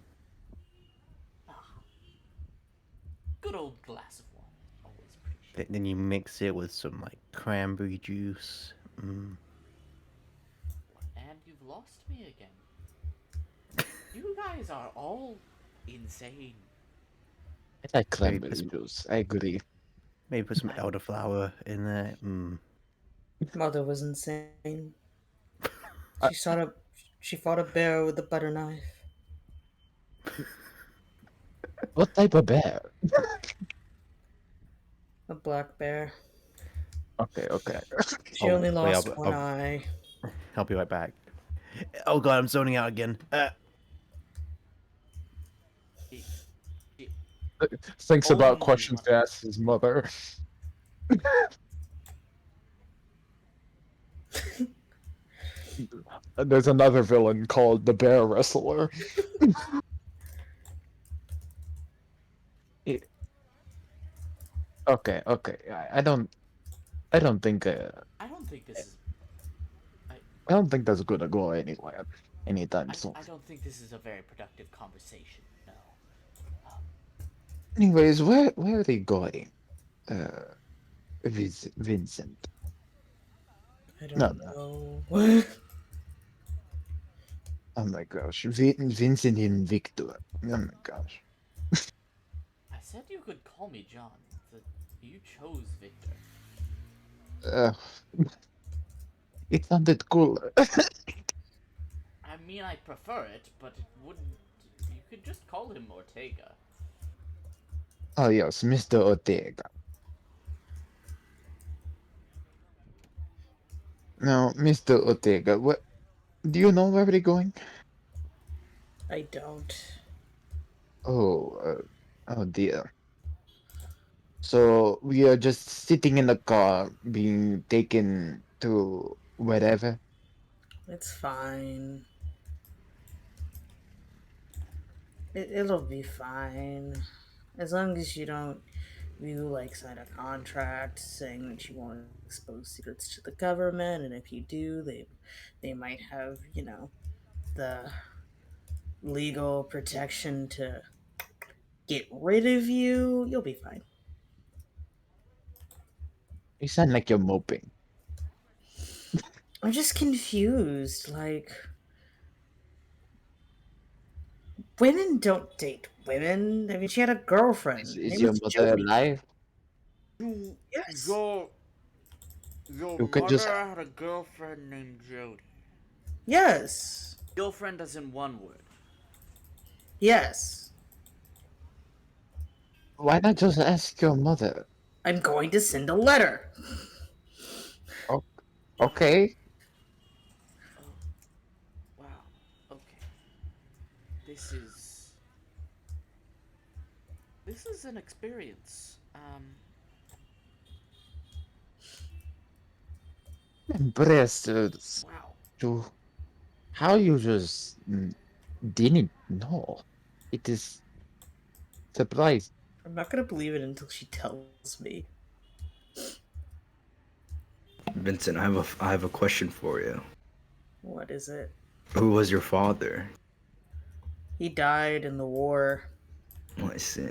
Speaker 1: Good old glass of wine. Always appreciate.
Speaker 5: Then you mix it with some like cranberry juice. Mm.
Speaker 1: And you've lost me again. You guys are all insane.
Speaker 2: I like
Speaker 5: Maybe
Speaker 2: cranberry juice. I agree.
Speaker 5: maybe put some elderflower in there. Mm.
Speaker 4: Mother was insane.
Speaker 2: I-
Speaker 4: She fought a bear with a butter knife.
Speaker 2: What type of bear?
Speaker 4: A black bear.
Speaker 2: Okay.
Speaker 4: She
Speaker 5: Oh
Speaker 4: only
Speaker 5: wait,
Speaker 4: lost one eye.
Speaker 5: I'll be right back. Oh god, I'm zoning out again.
Speaker 1: He, he
Speaker 2: Thinks about
Speaker 1: only
Speaker 2: questions
Speaker 1: one.
Speaker 2: to ask his mother. There's another villain called the Bear Wrestler. It- okay. I don't think.
Speaker 1: I don't think this is.
Speaker 2: I don't think that's gonna go anywhere anytime soon.
Speaker 1: I don't think this is a very productive conversation. No.
Speaker 2: Anyways, where are they going? Uh, Vincent.
Speaker 4: I
Speaker 2: No,
Speaker 4: don't
Speaker 2: no.
Speaker 4: know.
Speaker 2: Oh my gosh, Vincent and Victor. Oh my gosh.
Speaker 1: I said you could call me John. You chose Victor.
Speaker 2: Uh, it sounded cool.
Speaker 1: I mean, I prefer it, but it wouldn't. You could just call him Ortega.
Speaker 2: Oh yes, Mr. Ortega. Now, Mr. Ortega, what do you know where we're going?
Speaker 4: I don't.
Speaker 2: Oh, oh dear. So we are just sitting in the car, being taken to wherever.
Speaker 4: It's fine. It'll be fine. As long as you like sign a contract saying that you won't expose secrets to the government, and if you do, they might have, the legal protection to get rid of you. You'll be fine.
Speaker 2: You sound like you're moping.
Speaker 4: I'm just confused. Like, women don't date women. I mean, she had a girlfriend. Her
Speaker 2: Is
Speaker 4: name
Speaker 2: your
Speaker 4: was
Speaker 2: mother
Speaker 4: Jody.
Speaker 2: alive?
Speaker 1: You,
Speaker 4: Yes.
Speaker 1: your
Speaker 2: You could just.
Speaker 1: mother had a girlfriend named Jody.
Speaker 4: Yes.
Speaker 1: Girlfriend as in one word.
Speaker 4: Yes.
Speaker 2: Why not just ask your mother?
Speaker 4: I'm going to send a letter.
Speaker 2: O- Okay.
Speaker 1: Oh, wow. Okay. This is this is an experience.
Speaker 2: Impressed.
Speaker 1: Wow.
Speaker 2: To how you just didn't know. It is surprise.
Speaker 4: I'm not gonna believe it until she tells me.
Speaker 3: Vincent, I have a question for you.
Speaker 4: What is it?
Speaker 3: Who was your father?
Speaker 4: He died in the war.
Speaker 3: Oh, I see.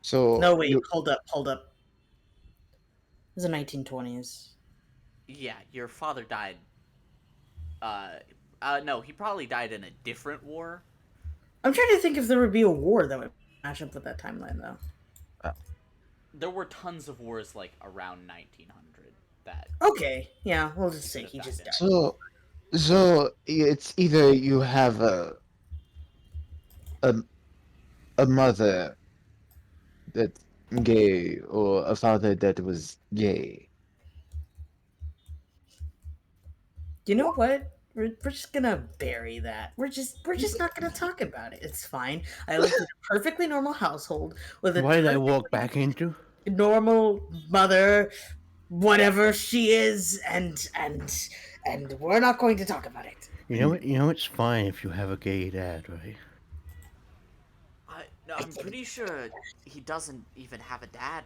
Speaker 2: So
Speaker 4: No, wait,
Speaker 2: you.
Speaker 4: hold up, hold up. It was the 1920s.
Speaker 1: Yeah, your father died. Uh, no, he probably died in a different war.
Speaker 4: I'm trying to think if there would be a war that would match up with that timeline, though.
Speaker 1: There were tons of wars like around 1900 that
Speaker 4: Okay, yeah, we'll just
Speaker 1: he
Speaker 4: say
Speaker 1: could have
Speaker 4: he
Speaker 1: died
Speaker 4: just
Speaker 1: in.
Speaker 4: died.
Speaker 2: So it's either you have a a mother that's gay or a father that was gay.
Speaker 4: You know what? We're just gonna bury that. We're just not gonna talk about it. It's fine. I lived in a perfectly normal household with a
Speaker 5: What did I
Speaker 4: perfectly
Speaker 5: walk back into?
Speaker 4: normal mother, whatever she is, and we're not going to talk about it.
Speaker 5: You know what? You know it's fine if you have a gay dad, right?
Speaker 1: No,
Speaker 4: I
Speaker 1: I'm
Speaker 4: didn't.
Speaker 1: pretty sure he doesn't even have a dad.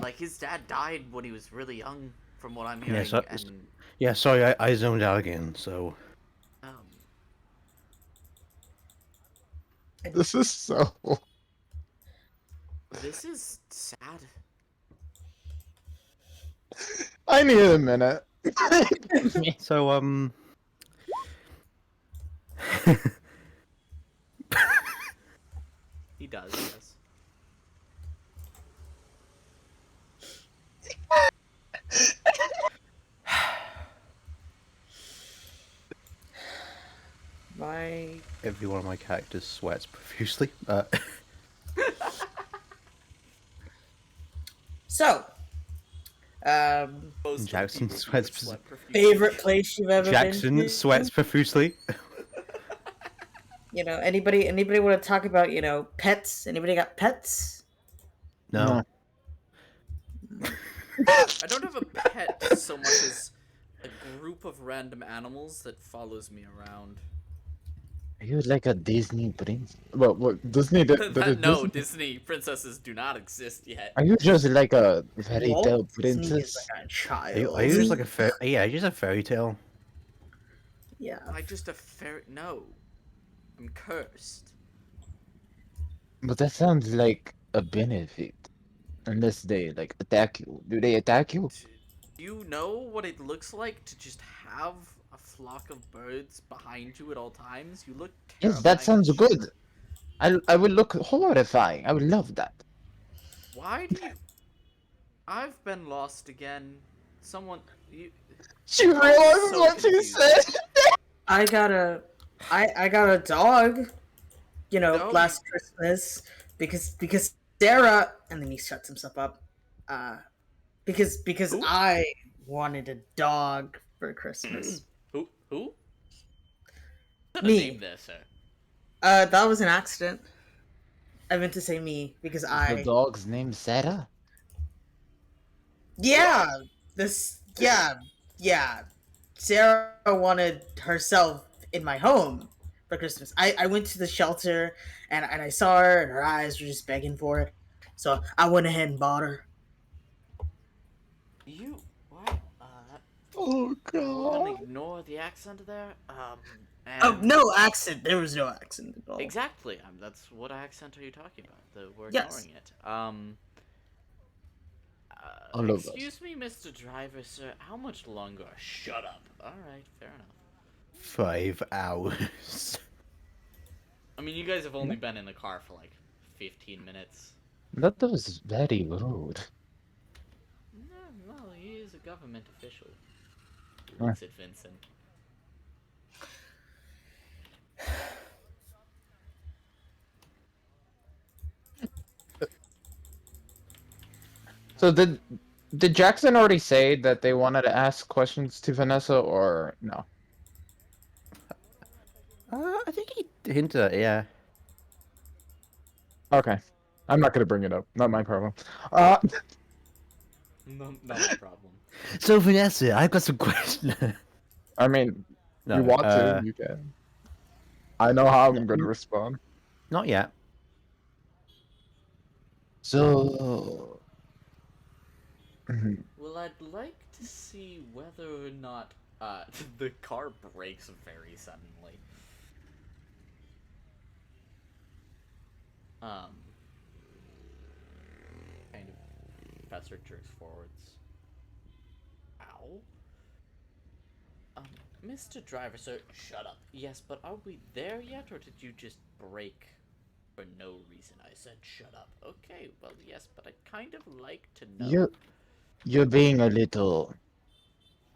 Speaker 1: Like his dad died when he was really young, from what I'm
Speaker 5: Yeah,
Speaker 1: hearing,
Speaker 5: so,
Speaker 1: and
Speaker 5: yeah. Sorry, I zoned out again. So
Speaker 1: um,
Speaker 2: This is so.
Speaker 1: this is sad.
Speaker 2: I need a minute.
Speaker 5: so
Speaker 1: He does, yes.
Speaker 4: My
Speaker 5: every one of my characters sweats profusely.
Speaker 4: so,
Speaker 1: Most of the
Speaker 5: Jackson
Speaker 1: people
Speaker 5: sweats.
Speaker 1: here sweat profusely.
Speaker 4: favorite place you've ever been
Speaker 5: Jackson
Speaker 4: to?
Speaker 5: sweats profusely.
Speaker 4: Anybody want to talk about pets? Anybody got pets?
Speaker 5: No.
Speaker 1: I don't have a pet so much as a group of random animals that follows me around.
Speaker 2: Are you like a Disney prince? Well, what Disney?
Speaker 1: No,
Speaker 2: Disney?
Speaker 1: Disney princesses do not exist yet.
Speaker 2: Are you just like a fairy
Speaker 4: Walt
Speaker 2: tale
Speaker 4: Disney is
Speaker 2: princess?
Speaker 4: like a
Speaker 5: Are you just
Speaker 4: child.
Speaker 5: like a yeah, just a fairy tale?
Speaker 4: Yeah.
Speaker 1: I just a fairy. No, I'm cursed.
Speaker 2: But that sounds like a benefit. Unless they like attack you. Do they attack you?
Speaker 1: Do you know what it looks like to just have a flock of birds behind you at all times? You look
Speaker 2: Yes, that
Speaker 1: terrifying
Speaker 2: sounds
Speaker 1: as shit.
Speaker 2: good. I will look horrifying. I would love that.
Speaker 1: Why do you? I've been lost again. Someone, you.
Speaker 2: She
Speaker 1: I'm
Speaker 2: realized
Speaker 1: so
Speaker 2: what she
Speaker 1: confused.
Speaker 2: said.
Speaker 4: I got a dog,
Speaker 1: No,
Speaker 4: last Christmas because Sarah, and then he shuts himself up. because
Speaker 1: Who?
Speaker 4: I wanted a dog for Christmas.
Speaker 1: Who? Who? Put a name
Speaker 4: Me.
Speaker 1: there, sir.
Speaker 4: That was an accident. I meant to say me because
Speaker 2: Is the
Speaker 4: I.
Speaker 2: dog's name Sarah?
Speaker 4: Yeah, this. Yeah. Sarah wanted herself in my home for Christmas. I went to the shelter and I saw her and her eyes were just begging for it. So I went ahead and bought her.
Speaker 1: You what?
Speaker 2: Oh
Speaker 1: We're gonna
Speaker 2: god.
Speaker 1: ignore the accent there.
Speaker 4: Oh,
Speaker 1: And
Speaker 4: no accent. There was no accent at all.
Speaker 1: exactly. That's what accent are you talking about? We're
Speaker 4: Yes.
Speaker 1: ignoring it.
Speaker 2: All of us.
Speaker 1: Excuse me, Mr. Driver, sir. How much longer? Shut up. All right, fair enough.
Speaker 5: 5 hours.
Speaker 1: I mean, you guys have only been in the car for like 15 minutes.
Speaker 2: That was very rude.
Speaker 1: No, well, he is a government official. He
Speaker 2: Huh.
Speaker 1: looks at Vincent.
Speaker 2: So did Jackson already say that they wanted to ask questions to Vanessa or no?
Speaker 5: I think he hinted at it, yeah.
Speaker 2: Okay. I'm not gonna bring it up. Not my problem. Uh
Speaker 1: No, not my problem.
Speaker 5: So, Vanessa, I've got some questions.
Speaker 2: I mean,
Speaker 5: No,
Speaker 2: you want to, you can. I know how I'm gonna respond.
Speaker 5: not yet.
Speaker 2: So Mhm.
Speaker 1: Well, I'd like to see whether or not the car brakes very suddenly. Um, kind of, Professor jerks forwards. Ow. Mr. Driver, sir, shut up. Yes, but are we there yet, or did you just brake for no reason? I said shut up. Okay, well, yes, but I'd kind of like to know.
Speaker 2: you're being a little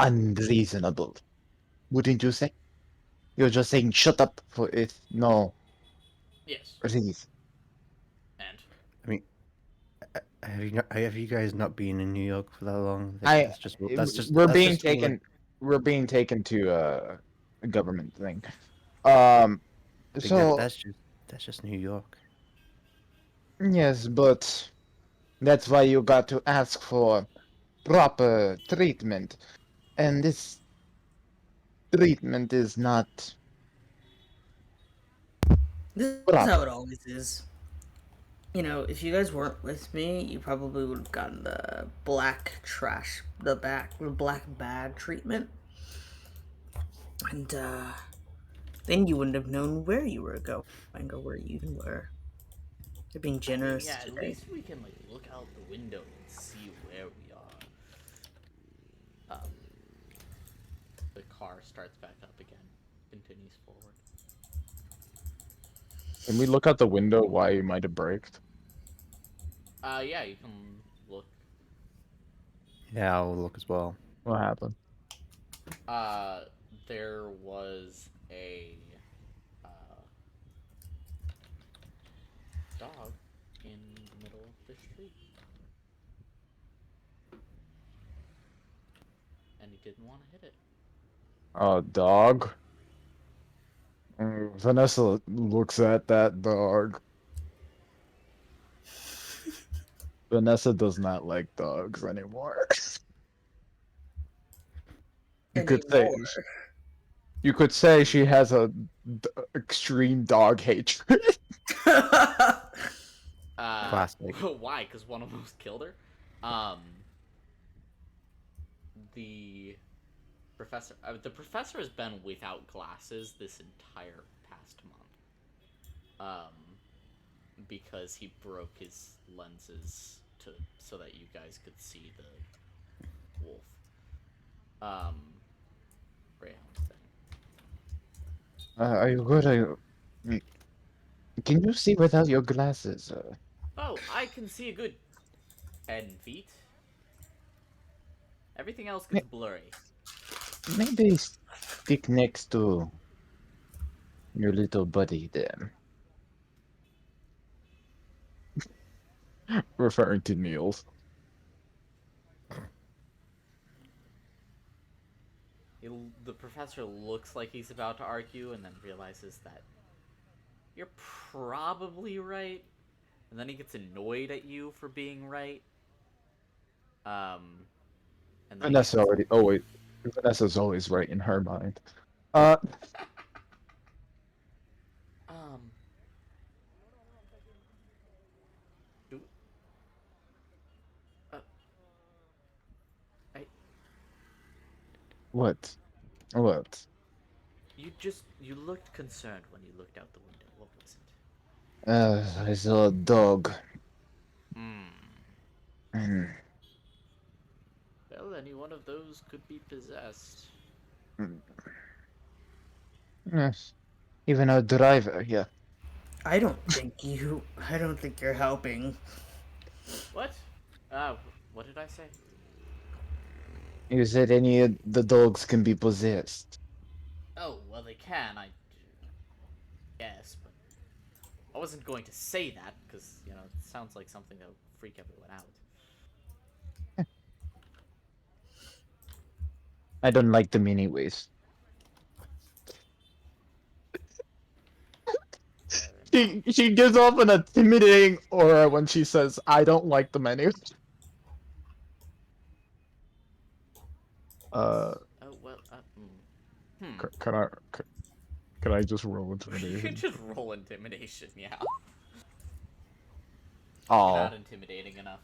Speaker 2: unreasonable, wouldn't you say? You're just saying shut up for it. No
Speaker 1: Yes,
Speaker 2: reason.
Speaker 1: and
Speaker 5: I mean, have you guys not been in New York for that long?
Speaker 2: I
Speaker 5: That's just
Speaker 2: we're
Speaker 5: that's
Speaker 2: being
Speaker 5: just all
Speaker 2: taken we're being taken to a government thing. Um
Speaker 5: I think
Speaker 2: so
Speaker 5: that's just New York.
Speaker 2: yes, but that's why you got to ask for proper treatment. And this treatment is not
Speaker 4: This is how
Speaker 2: proper.
Speaker 4: it always is. You know, if you guys weren't with me, you probably would have gotten the the black bag treatment. And then you wouldn't have known where you were going or where you even were. You're being
Speaker 1: I mean,
Speaker 4: generous
Speaker 1: yeah, at
Speaker 4: today.
Speaker 1: least we can like look out the window and see where we are. The car starts back up again, continues forward.
Speaker 2: Can we look out the window why you might have braked?
Speaker 1: Yeah, you can look.
Speaker 5: Yeah, I'll look as well.
Speaker 2: What happened?
Speaker 1: Uh, there was a uh, dog in the middle of the street, and he didn't want to hit it.
Speaker 2: Dog? Vanessa looks at that dog. Vanessa does not like dogs anymore. You could say
Speaker 4: Anymore.
Speaker 2: you could say she has a extreme dog hatred.
Speaker 5: Classic.
Speaker 1: Why? Because one almost killed her. Um, the the professor has been without glasses this entire past month. Because he broke his lenses to so that you guys could see the wolf. Um, Greyhound thing.
Speaker 2: Are you good? Can you see without your glasses?
Speaker 1: Oh, I can see a good 10 feet. Everything else gets blurry.
Speaker 2: Maybe stick next to your little buddy then. Referring to Niels.
Speaker 1: The professor looks like he's about to argue, and then realizes that you're probably right, and then he gets annoyed at you for being right. Um, and then he
Speaker 2: Vanessa
Speaker 1: gets
Speaker 2: already. Oh wait, Vanessa's always right in her mind. Uh,
Speaker 1: um. Do, uh, I
Speaker 2: what? What?
Speaker 1: you looked concerned when you looked out the window. What was it?
Speaker 2: I saw a dog.
Speaker 1: Hmm.
Speaker 2: Mm,
Speaker 1: Well, any one of those could be possessed.
Speaker 2: mm. Yes. Even a driver. Yeah.
Speaker 4: I don't think you. I don't think you're helping.
Speaker 1: What? What did I say?
Speaker 2: You said any of the dogs can be possessed.
Speaker 1: Oh, well, they can, I guess, but I wasn't going to say that because, it sounds like something that would freak everyone out.
Speaker 2: I don't like them anyways.
Speaker 1: Fair enough.
Speaker 2: She gives off an intimidating aura when she says, "I don't like the menu." Uh,
Speaker 1: Oh, well, Hmm.
Speaker 2: can I can I just roll
Speaker 1: You can
Speaker 2: intimidation?
Speaker 1: just roll intimidation, yeah. You're
Speaker 2: Oh,
Speaker 1: not intimidating enough.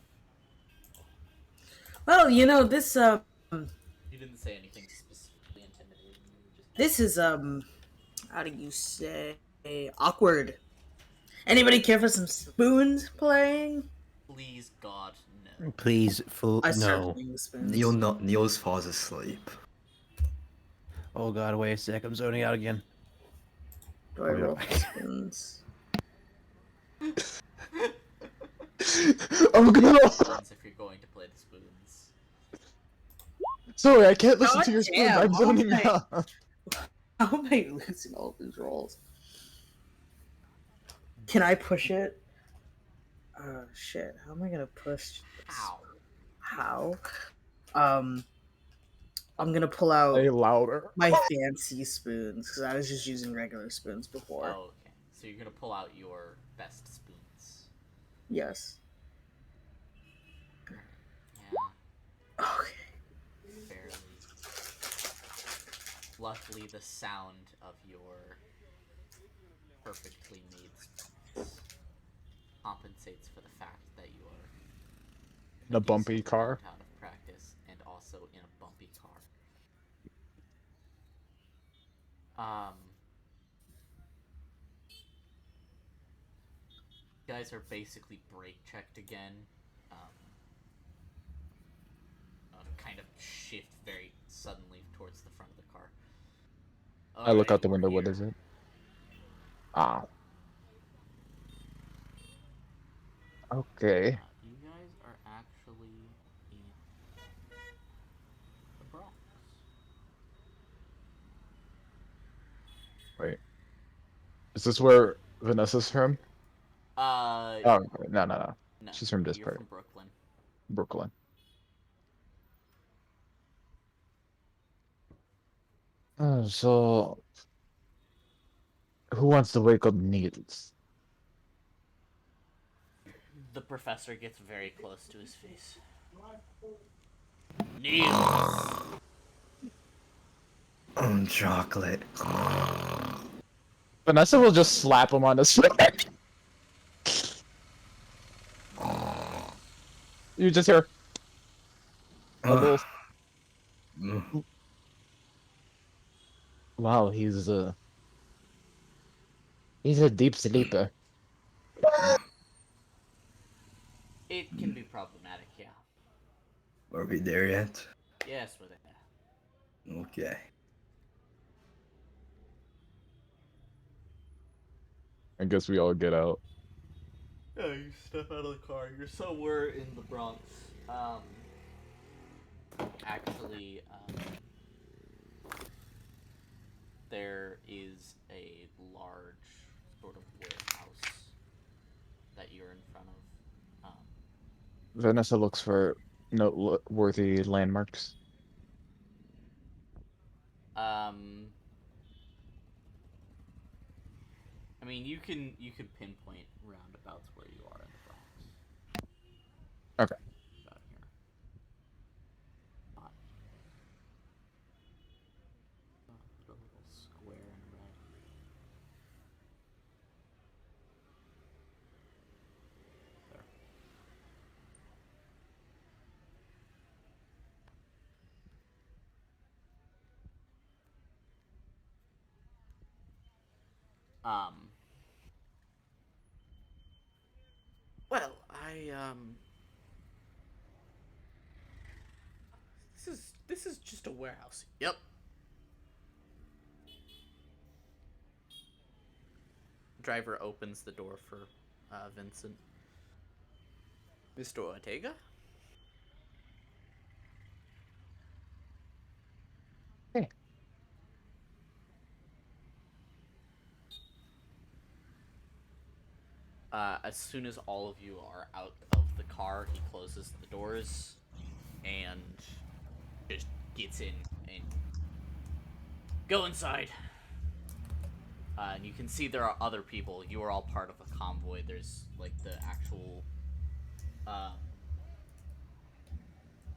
Speaker 4: Well, this
Speaker 1: You didn't say anything specifically intimidating. You were just
Speaker 4: this is how do you say awkward? Anybody care for some spoons playing?
Speaker 1: please, God, no.
Speaker 5: Please, full
Speaker 4: I start
Speaker 5: no.
Speaker 4: playing the spoons.
Speaker 3: Neil's falls asleep.
Speaker 5: Oh god, wait a sec. I'm zoning out again.
Speaker 4: Do I
Speaker 5: I'll be
Speaker 4: roll
Speaker 5: right
Speaker 4: for
Speaker 5: back.
Speaker 4: spoons?
Speaker 2: oh no!
Speaker 1: Spoons if you're going to play the spoons.
Speaker 2: Sorry, I can't listen
Speaker 4: God
Speaker 2: to your spoons.
Speaker 4: damn!
Speaker 2: I'm zoning out.
Speaker 4: How am I losing all these rolls? Can I push it? Shit. How am I gonna push this?
Speaker 1: How?
Speaker 4: How? Um, I'm gonna pull out
Speaker 2: Say louder.
Speaker 4: my fancy spoons because I was just using regular spoons before.
Speaker 1: Oh, okay. So you're gonna pull out your best spoons.
Speaker 4: Yes.
Speaker 1: Yeah,
Speaker 4: Okay.
Speaker 1: barely. Luckily, the sound of your perfectly made spoons compensates for the fact that you are
Speaker 2: In a bumpy
Speaker 1: decent
Speaker 2: car.
Speaker 1: amount out of practice and also in a bumpy car. You guys are basically brake checked again. Um, kind of shift very suddenly towards the front of the car.
Speaker 2: I look out
Speaker 1: Alright,
Speaker 2: the
Speaker 1: we're
Speaker 2: window. What
Speaker 1: here.
Speaker 2: is it? Ah. Okay.
Speaker 1: You guys are actually in the Bronx.
Speaker 2: Wait. Is this where Vanessa's from?
Speaker 1: Uh,
Speaker 2: Oh, no.
Speaker 1: no,
Speaker 2: She's from this
Speaker 1: you're
Speaker 2: part.
Speaker 1: from Brooklyn.
Speaker 2: Brooklyn. So, who wants to wake up Needles?
Speaker 1: The professor gets very close to his face. Niels!
Speaker 3: Chocolate.
Speaker 2: Vanessa will just slap him on his foot. You just hear a little. Wow, he's a deep sleeper.
Speaker 1: It can be problematic, yeah.
Speaker 3: Are we there yet?
Speaker 1: Yes, we're there.
Speaker 3: Okay.
Speaker 2: I guess we all get out.
Speaker 1: Yeah, you step out of the car. You're somewhere in the Bronx. Actually, there is a large sort of warehouse that you're in front of.
Speaker 2: Vanessa looks for noteworthy landmarks.
Speaker 1: Um, I mean, you can pinpoint roundabouts where you are in the Bronx.
Speaker 2: Okay.
Speaker 1: About here. Not, put a little square in red. There. Um. Well, this is just a warehouse. Yep. Driver opens the door for Vincent. Mr. Ortega?
Speaker 2: Hey.
Speaker 1: As soon as all of you are out of the car, he closes the doors and just gets in and go inside. And you can see there are other people. You are all part of a convoy. There's like uh,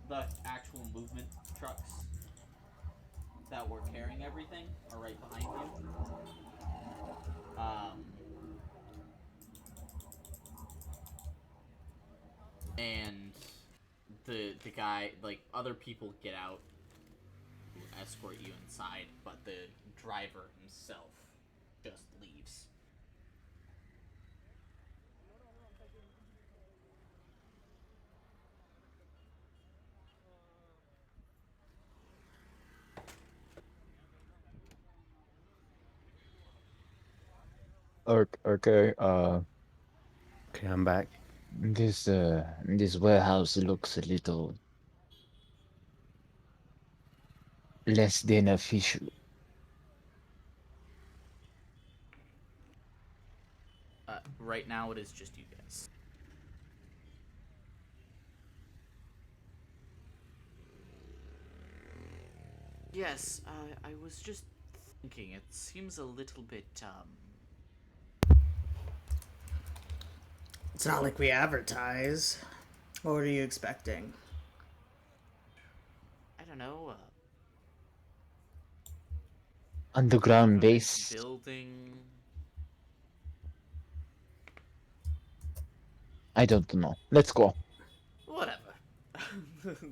Speaker 1: the actual movement trucks that were carrying everything are right behind you. And the guy, like, other people get out to escort you inside, but the driver himself just leaves.
Speaker 2: Okay.
Speaker 5: Okay, I'm back.
Speaker 2: This warehouse looks a little less than official.
Speaker 1: Right now, it is just you guys. Yes, I was just thinking. It seems a little bit
Speaker 4: It's not like we advertise. What are you expecting?
Speaker 1: I don't know,
Speaker 2: Underground
Speaker 1: government
Speaker 2: base.
Speaker 1: building.
Speaker 2: I don't know. Let's go.
Speaker 1: Whatever.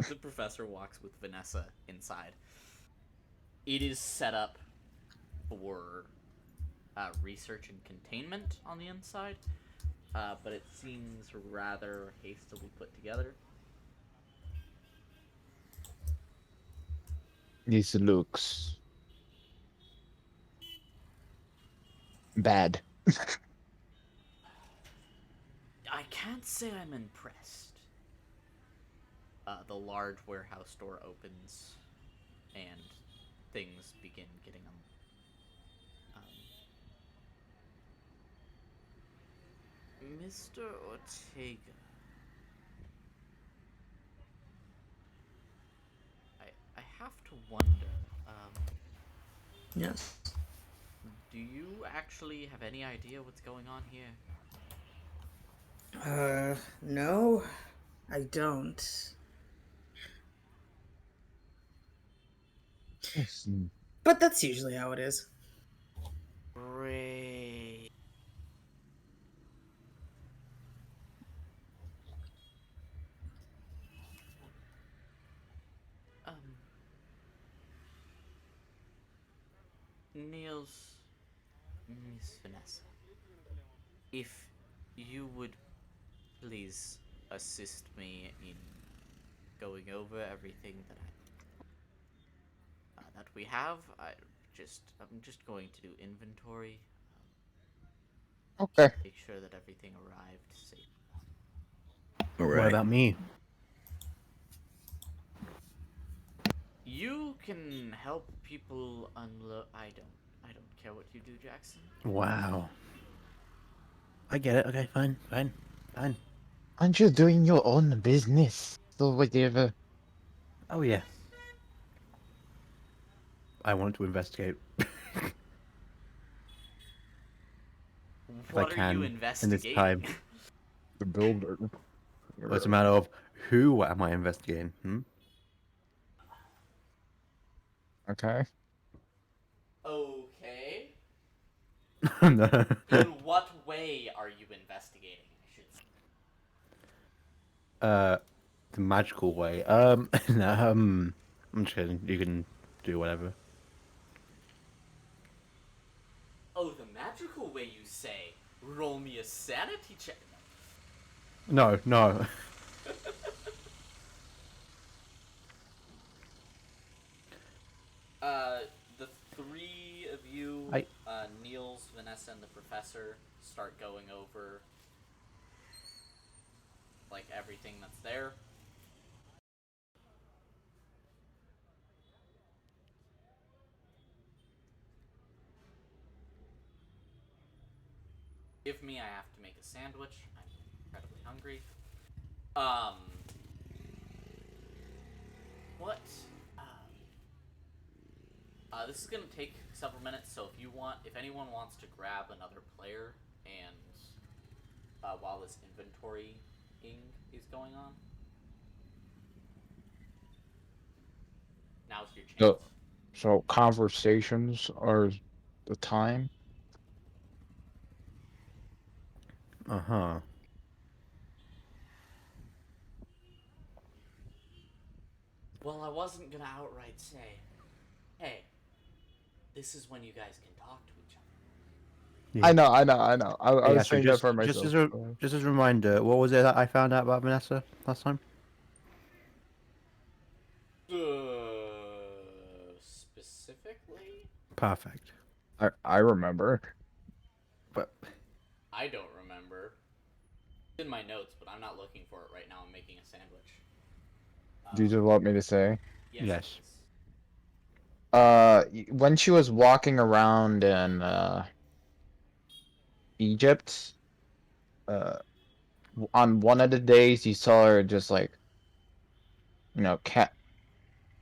Speaker 1: The professor walks with Vanessa inside. It is set up for research and containment on the inside, but it seems rather hastily put together.
Speaker 2: This looks bad.
Speaker 1: I can't say I'm impressed. The large warehouse door opens, and things begin getting Mr. Ortega. I have to wonder.
Speaker 4: Yes.
Speaker 1: Do you actually have any idea what's going on here?
Speaker 4: No, I don't.
Speaker 2: Yes.
Speaker 4: But that's usually how it is.
Speaker 1: Great. Um, Niels, Miss Vanessa, if you would please assist me in going over everything that we have. I'm just going to do inventory.
Speaker 2: Okay.
Speaker 1: Make sure that everything arrived safe.
Speaker 3: All
Speaker 5: What
Speaker 3: right.
Speaker 5: about me?
Speaker 1: You can help people unload. I don't care what you do, Jackson.
Speaker 5: Wow. I get it. Okay, fine, fine, fine.
Speaker 2: Aren't you doing your own business? So whatever.
Speaker 5: Oh yeah. I want to investigate if I
Speaker 1: What are you
Speaker 5: can in this
Speaker 1: investigating?
Speaker 5: time.
Speaker 2: The builder.
Speaker 5: Well, it's a matter of who am I investigating? Hmm?
Speaker 2: Okay.
Speaker 1: Okay.
Speaker 5: No.
Speaker 1: In what way are you investigating? I should say.
Speaker 5: The magical way. No, I'm just kidding. You can do whatever.
Speaker 1: Oh, the magical way you say. Roll me a sanity check.
Speaker 5: No, no.
Speaker 1: The three of you,
Speaker 5: I-
Speaker 1: Niels, Vanessa, and the professor, start going over like everything that's there. Give me, I have to make a sandwich. I'm incredibly hungry. What? This is gonna take several minutes, so if anyone wants to grab another player, and while this inventorying is going on, now's your chance.
Speaker 2: So conversations are the time.
Speaker 5: Uh-huh.
Speaker 1: Well, I wasn't gonna outright say, hey, this is when you guys can talk to each other.
Speaker 2: I know. I
Speaker 5: Yeah,
Speaker 2: was
Speaker 5: so
Speaker 2: saying that
Speaker 5: just
Speaker 2: for
Speaker 5: just
Speaker 2: myself.
Speaker 5: as a just as a reminder, what was it that I found out about Vanessa last time?
Speaker 1: Specifically?
Speaker 5: Perfect.
Speaker 2: I remember.
Speaker 5: But
Speaker 1: I don't remember. It's in my notes, but I'm not looking for it right now. I'm making a sandwich.
Speaker 2: Do you just want me to say?
Speaker 1: Yes,
Speaker 5: Yes.
Speaker 1: please.
Speaker 2: When she was walking around in Egypt, uh, on one of the days you saw her just like, cat,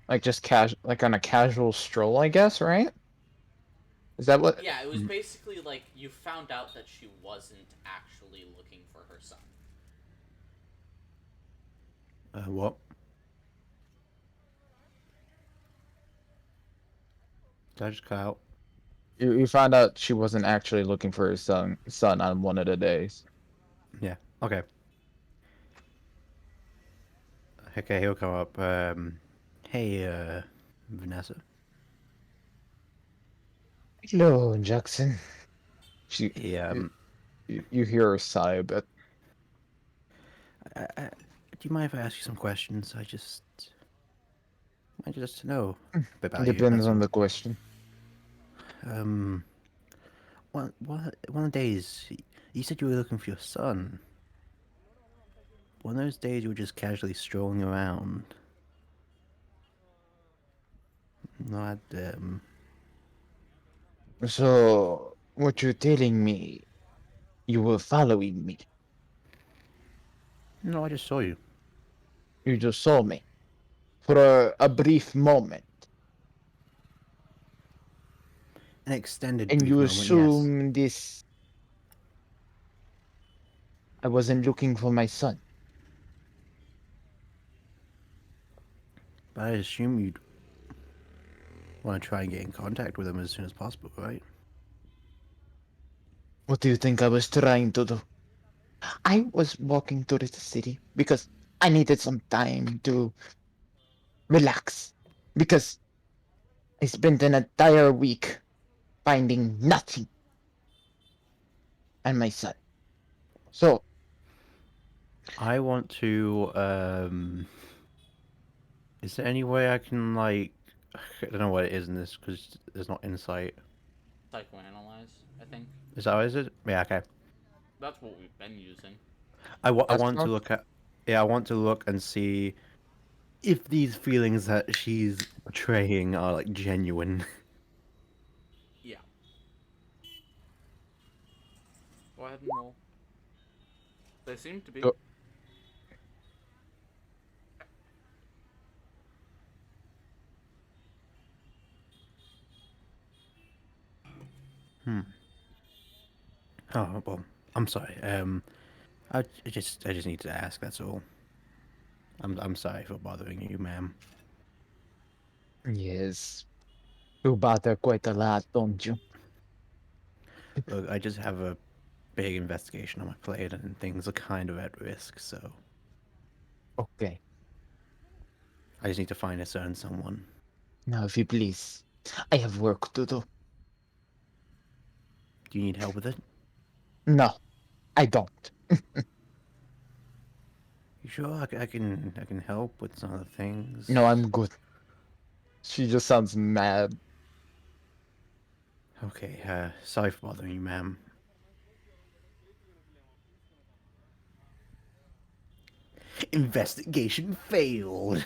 Speaker 2: like just like on a casual stroll, I guess, right? Is that what?
Speaker 1: Yeah, it was basically like you found out that she wasn't actually looking for her son.
Speaker 5: what? Did I just cut out?
Speaker 2: You found out she wasn't actually looking for her son on one of the days.
Speaker 5: Yeah. Okay. Okay, he'll come up. Hey, Vanessa.
Speaker 2: Hello, Jackson. She,
Speaker 5: Hey,
Speaker 2: you hear her sigh a bit.
Speaker 5: do you mind if I ask you some questions? I just to know a bit about you.
Speaker 2: Depends
Speaker 5: That's
Speaker 2: on
Speaker 5: all.
Speaker 2: the question.
Speaker 5: Um, one of the days you said you were looking for your son. One of those days you were just casually strolling around. Not
Speaker 2: So, what you're telling me, you were following me.
Speaker 5: No, I just saw you.
Speaker 2: You just saw me for a brief moment,
Speaker 5: An extended
Speaker 2: and
Speaker 5: brief
Speaker 2: you
Speaker 5: moment, yes.
Speaker 2: assume this. I wasn't looking for my son.
Speaker 5: But I assume you'd want to try and get in contact with him as soon as possible, right?
Speaker 2: What do you think I was trying to do? I was walking through the city because I needed some time to relax. Because I spent an entire week finding nothing and my son. So,
Speaker 5: I want to. Is there any way I can like? I don't know what it is in this because there's not insight.
Speaker 1: Psychoanalyze, I think.
Speaker 5: Is that what is it? Yeah. Okay.
Speaker 1: That's what we've been using.
Speaker 5: I
Speaker 2: that's
Speaker 5: want to
Speaker 2: not.
Speaker 5: look at. Yeah, I want to look and see if these feelings that she's portraying are like genuine.
Speaker 1: Yeah. Go ahead and roll. They seem to be.
Speaker 2: So,
Speaker 5: Oh well, I'm sorry. I just need to ask. That's all. I'm sorry for bothering you, ma'am.
Speaker 2: Yes. You bother quite a lot, don't you?
Speaker 5: Look, I just have a big investigation on my plate, and things are kind of at risk. So
Speaker 2: Okay.
Speaker 5: I just need to find a certain someone.
Speaker 2: Now, if you please, I have work to do.
Speaker 5: Do you need help with it?
Speaker 2: No, I don't.
Speaker 5: You sure? I can help with some of the things.
Speaker 2: No, I'm good. She just sounds mad.
Speaker 5: Okay. Sorry for bothering you, ma'am. Investigation failed.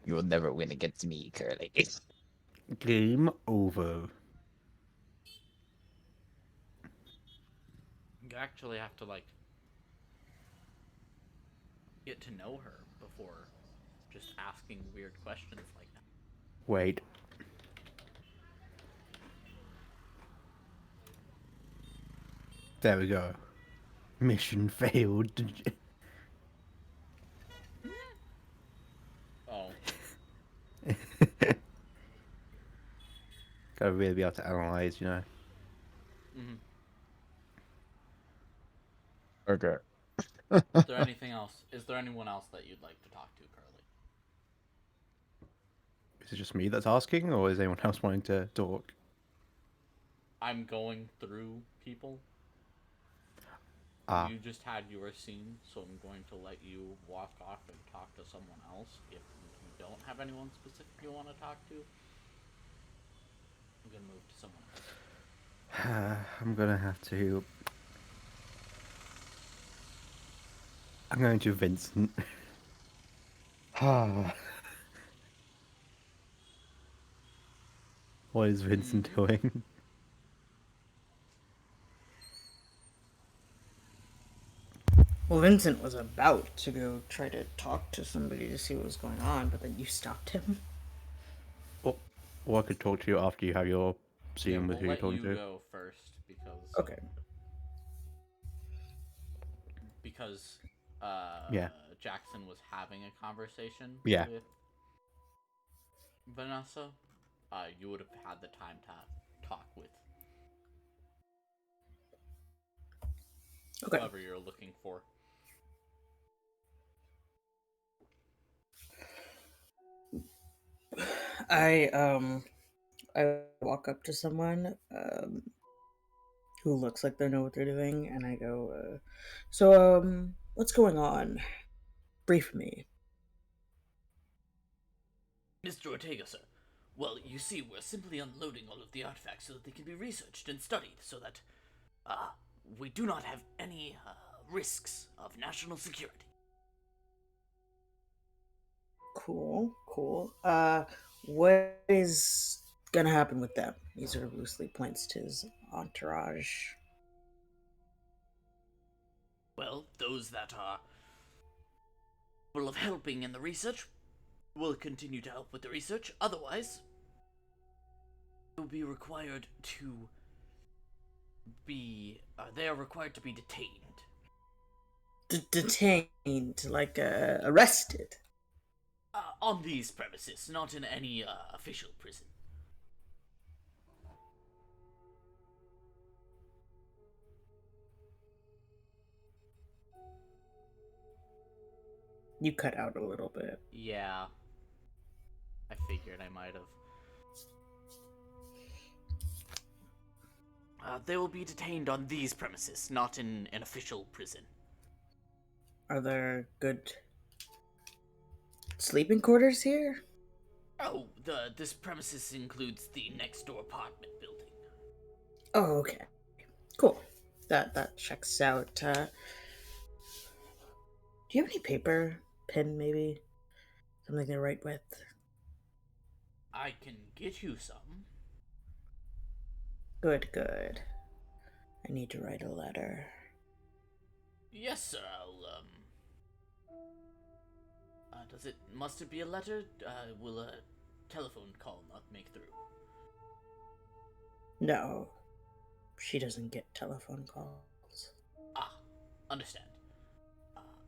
Speaker 2: You will never win against me, Curly.
Speaker 5: Game over.
Speaker 1: You actually have to get to know her before just asking weird questions like that.
Speaker 5: Wait. There we go. Mission failed.
Speaker 1: Oh.
Speaker 5: Gotta really be able to analyze, you know.
Speaker 1: Mm-hmm.
Speaker 2: Okay.
Speaker 1: Is there anything else? Is there anyone else that you'd like to talk to, Curly?
Speaker 5: Is it just me that's asking, or is anyone else wanting to talk?
Speaker 1: I'm going through people.
Speaker 5: Ah,
Speaker 1: You just had your scene, so I'm going to let you walk off and talk to someone else. If you don't have anyone specific you want to talk to, I'm going to move to someone else.
Speaker 5: I'm gonna have to. I'm going to Vincent. Ah, what is Vincent doing?
Speaker 4: Well, Vincent was about to go try to talk to somebody to see what was going on, but then you stopped him.
Speaker 5: Or I could talk to you after you have your
Speaker 1: Yeah,
Speaker 5: scene with
Speaker 1: we'll
Speaker 5: who you're
Speaker 1: let
Speaker 5: talking
Speaker 1: you
Speaker 5: to.
Speaker 1: go first
Speaker 4: Okay.
Speaker 1: because
Speaker 5: Yeah.
Speaker 1: Jackson was having a conversation
Speaker 5: Yeah.
Speaker 1: with Vanessa. You would have had the time to talk with
Speaker 4: Okay.
Speaker 1: whoever you're looking for.
Speaker 4: I walk up to someone who looks like they know what they're doing, and I go, what's going on? Brief me.
Speaker 1: Mr. Ortega, sir. Well, you see, we're simply unloading all of the artifacts so that they can be researched and studied, so that we do not have any risks of national security.
Speaker 4: Cool, cool. What is gonna happen with them? He sort of loosely points to his entourage.
Speaker 1: Well, those that are capable of helping in the research will continue to help with the research. Otherwise, they will be required to be. They are required to be detained.
Speaker 4: Detained, like arrested.
Speaker 1: On these premises, not in any official prison.
Speaker 4: You cut out a little bit.
Speaker 1: Yeah, I figured I might have. They will be detained on these premises, not in an official prison.
Speaker 4: Are there good sleeping quarters here?
Speaker 1: Oh, this premises includes the next door apartment building.
Speaker 4: Oh, okay. Cool. That checks out. Do you have any paper, pen, maybe something to write with?
Speaker 1: I can get you some.
Speaker 4: Good, good. I need to write a letter.
Speaker 1: Yes, sir. Must it be a letter? Will telephone call not make through?
Speaker 4: No, she doesn't get telephone calls.
Speaker 1: Ah, understand.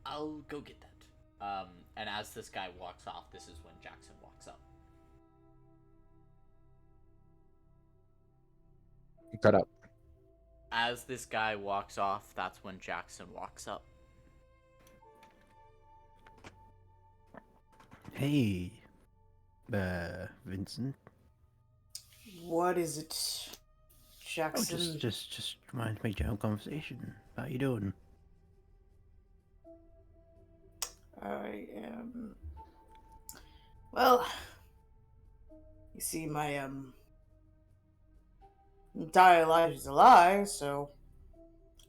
Speaker 1: I'll go get that. And as this guy walks off, this is when Jackson walks up.
Speaker 2: Cut up.
Speaker 1: As this guy walks off, that's when Jackson walks up.
Speaker 5: Hey, Vincent.
Speaker 4: What is it,
Speaker 5: Oh,
Speaker 4: Jackson?
Speaker 5: just wanted to make general conversation. How you doing?
Speaker 4: I am. Well, you see, my entire life is a lie, so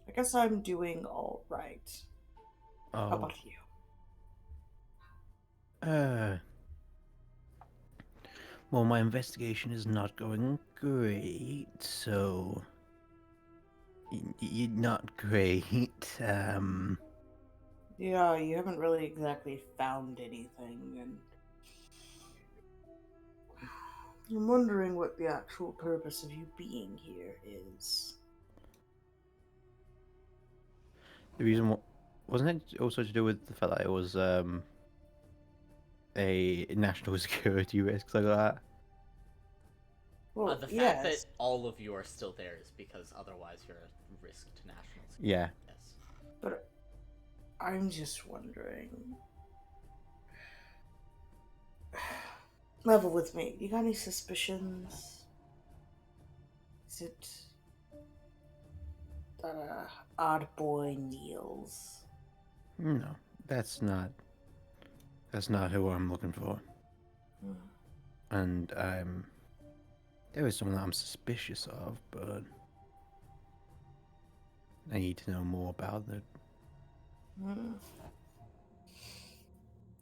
Speaker 4: I guess I'm doing all right. How
Speaker 5: Oh,
Speaker 4: about you?
Speaker 5: Well, my investigation is not going great, so not great.
Speaker 4: Yeah, you haven't really exactly found anything, and I'm wondering what the actual purpose of you being here is.
Speaker 5: The reason wasn't it also to do with the fact that it was a national security risk like that.
Speaker 4: Well,
Speaker 1: The fact
Speaker 4: yes,
Speaker 1: that all of you are still there is because otherwise you're a risk to national security.
Speaker 5: Yeah.
Speaker 1: Yes.
Speaker 4: but I'm just wondering. Level with me. You got any suspicions? Is it that odd boy Niels?
Speaker 5: No, that's not who I'm looking for.
Speaker 4: Hmm.
Speaker 5: And there is someone that I'm suspicious of, but I need to know more about it.
Speaker 4: Hmm.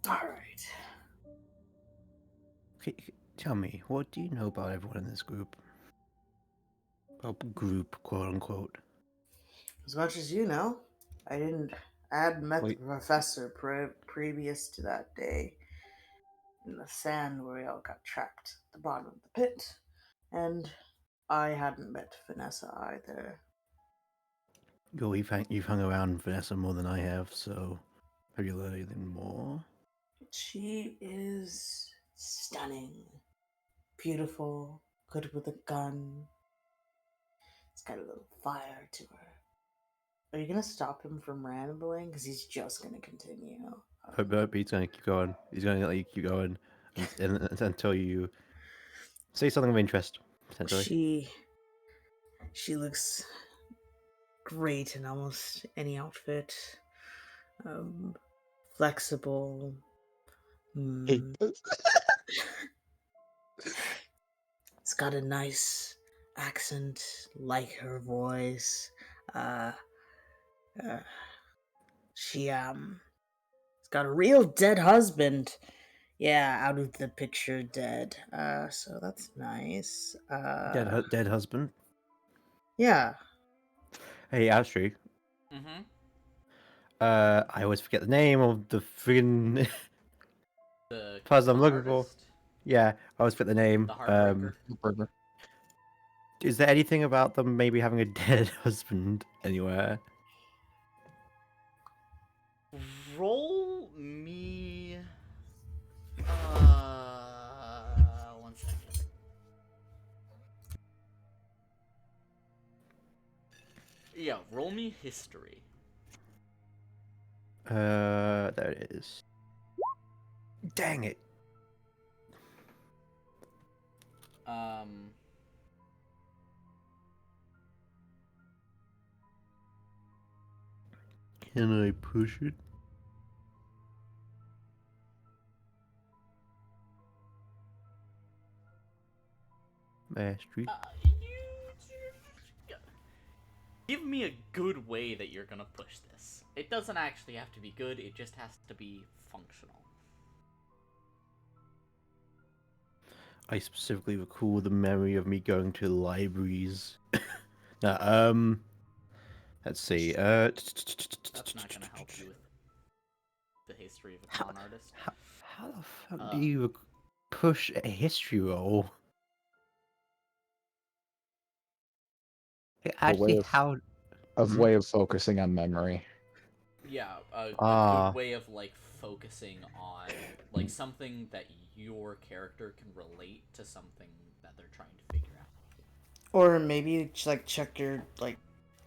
Speaker 4: All right.
Speaker 5: Okay, tell me, what do you know about everyone in this group? Group, quote unquote.
Speaker 4: As much as you know, I didn't. I had met
Speaker 5: Wait.
Speaker 4: the professor previous to that day in the sand where we all got trapped at the bottom of the pit, and I hadn't met Vanessa either.
Speaker 5: Yo, you've hung around Vanessa more than I have, so have you learned anything more?
Speaker 4: She is stunning, beautiful, good with a gun. It's got a little fire to her. Are you gonna stop him from rambling? Because he's just gonna continue.
Speaker 5: Hope he's gonna keep going. He's gonna let you keep going until you say something of interest, potentially.
Speaker 4: She looks great in almost any outfit. Um, flexible.
Speaker 2: Hate this.
Speaker 4: It's got a nice accent, like her voice. Uh, she's got a real dead husband. Yeah, out of the picture, dead. So that's nice.
Speaker 5: Dead husband.
Speaker 4: Yeah.
Speaker 5: Hey, Astrid.
Speaker 1: Mm-hmm.
Speaker 5: I always forget the name of the friggin'
Speaker 1: The
Speaker 5: puzzle I'm
Speaker 1: con
Speaker 5: looking for.
Speaker 1: artist?
Speaker 5: Yeah, I always forget the name.
Speaker 1: The Heartbreaker?
Speaker 2: Burger.
Speaker 5: Is there anything about them maybe having a dead husband anywhere?
Speaker 1: Roll me. 1 second. Yeah, roll me history.
Speaker 5: There it is. Dang it. Can I push it? Astrid.
Speaker 1: Give me a good way that you're gonna push this. It doesn't actually have to be good, it just has to be functional.
Speaker 5: I specifically recall the memory of me going to libraries. Let's see.
Speaker 1: That's not gonna help you with the history of a con artist.
Speaker 5: How the fuck do you push a history roll. Actually,
Speaker 2: of-
Speaker 5: how?
Speaker 2: Of
Speaker 5: Hmm?
Speaker 2: way of focusing on memory.
Speaker 1: Yeah, a
Speaker 5: Ah.
Speaker 1: good way of like focusing on like something that your character can relate to something that they're trying to figure out.
Speaker 4: Or maybe just, like check your like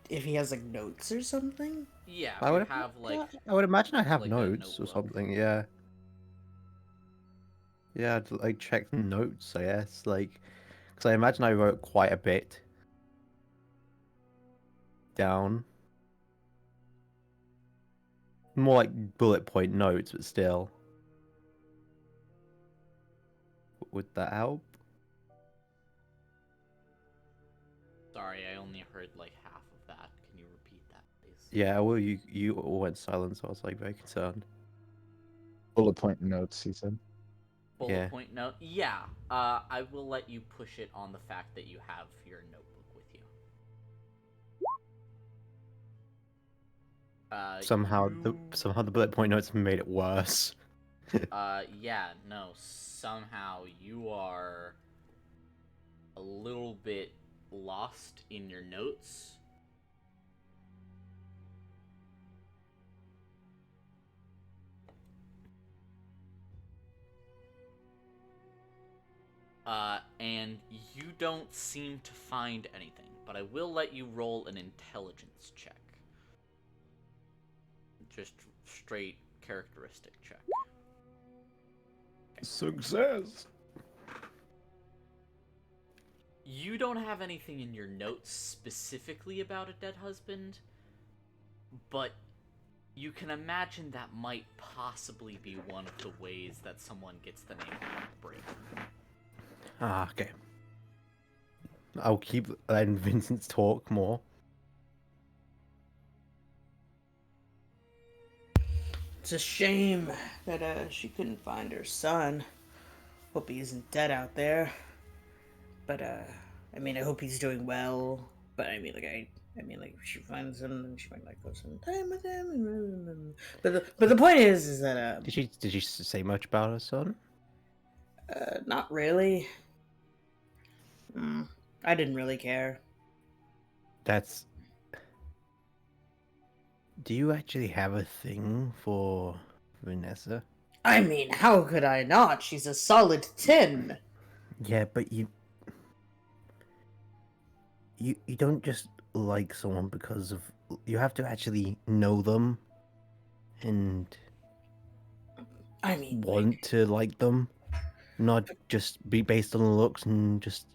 Speaker 4: if he has like notes or something.
Speaker 1: Yeah,
Speaker 5: I
Speaker 1: if you
Speaker 5: would,
Speaker 1: have like
Speaker 5: I would imagine I have
Speaker 1: like a
Speaker 5: notes or
Speaker 1: notebook.
Speaker 5: something. Yeah. Yeah, I'd like check the notes, I guess. Like, because I imagine I wrote quite a bit down. More like bullet point notes, but still. Would that help?
Speaker 1: Sorry, I only heard like half of that. Can you repeat that, please?
Speaker 5: Yeah, well, you all went silent, so I was like very concerned.
Speaker 2: Bullet point notes, he said.
Speaker 1: Bullet
Speaker 5: Yeah.
Speaker 1: point note. Yeah. I will let you push it on the fact that you have your notebook with you.
Speaker 5: Somehow
Speaker 1: You...
Speaker 5: the bullet point notes made it worse.
Speaker 1: Yeah, no. Somehow you are a little bit lost in your notes. And you don't seem to find anything, but I will let you roll an intelligence check. Just straight characteristic check.
Speaker 2: Success.
Speaker 1: You don't have anything in your notes specifically about a dead husband, but you can imagine that might possibly be one of the ways that someone gets the name Break.
Speaker 5: Ah, okay. I'll keep letting Vincent talk more.
Speaker 4: It's a shame that she couldn't find her son. Hope he isn't dead out there. But I mean, I hope he's doing well. But I mean, like, if she finds him, then she might like go some time with him. But the point is that
Speaker 5: Did she say much about her son?
Speaker 4: not really. I didn't really care.
Speaker 5: That's. Do you actually have a thing for Vanessa?
Speaker 4: I mean, how could I not? She's a solid 10.
Speaker 5: Yeah, but you don't just like someone because of, you have to actually know them and
Speaker 4: I mean,
Speaker 5: want to like them, not just be based on the looks and just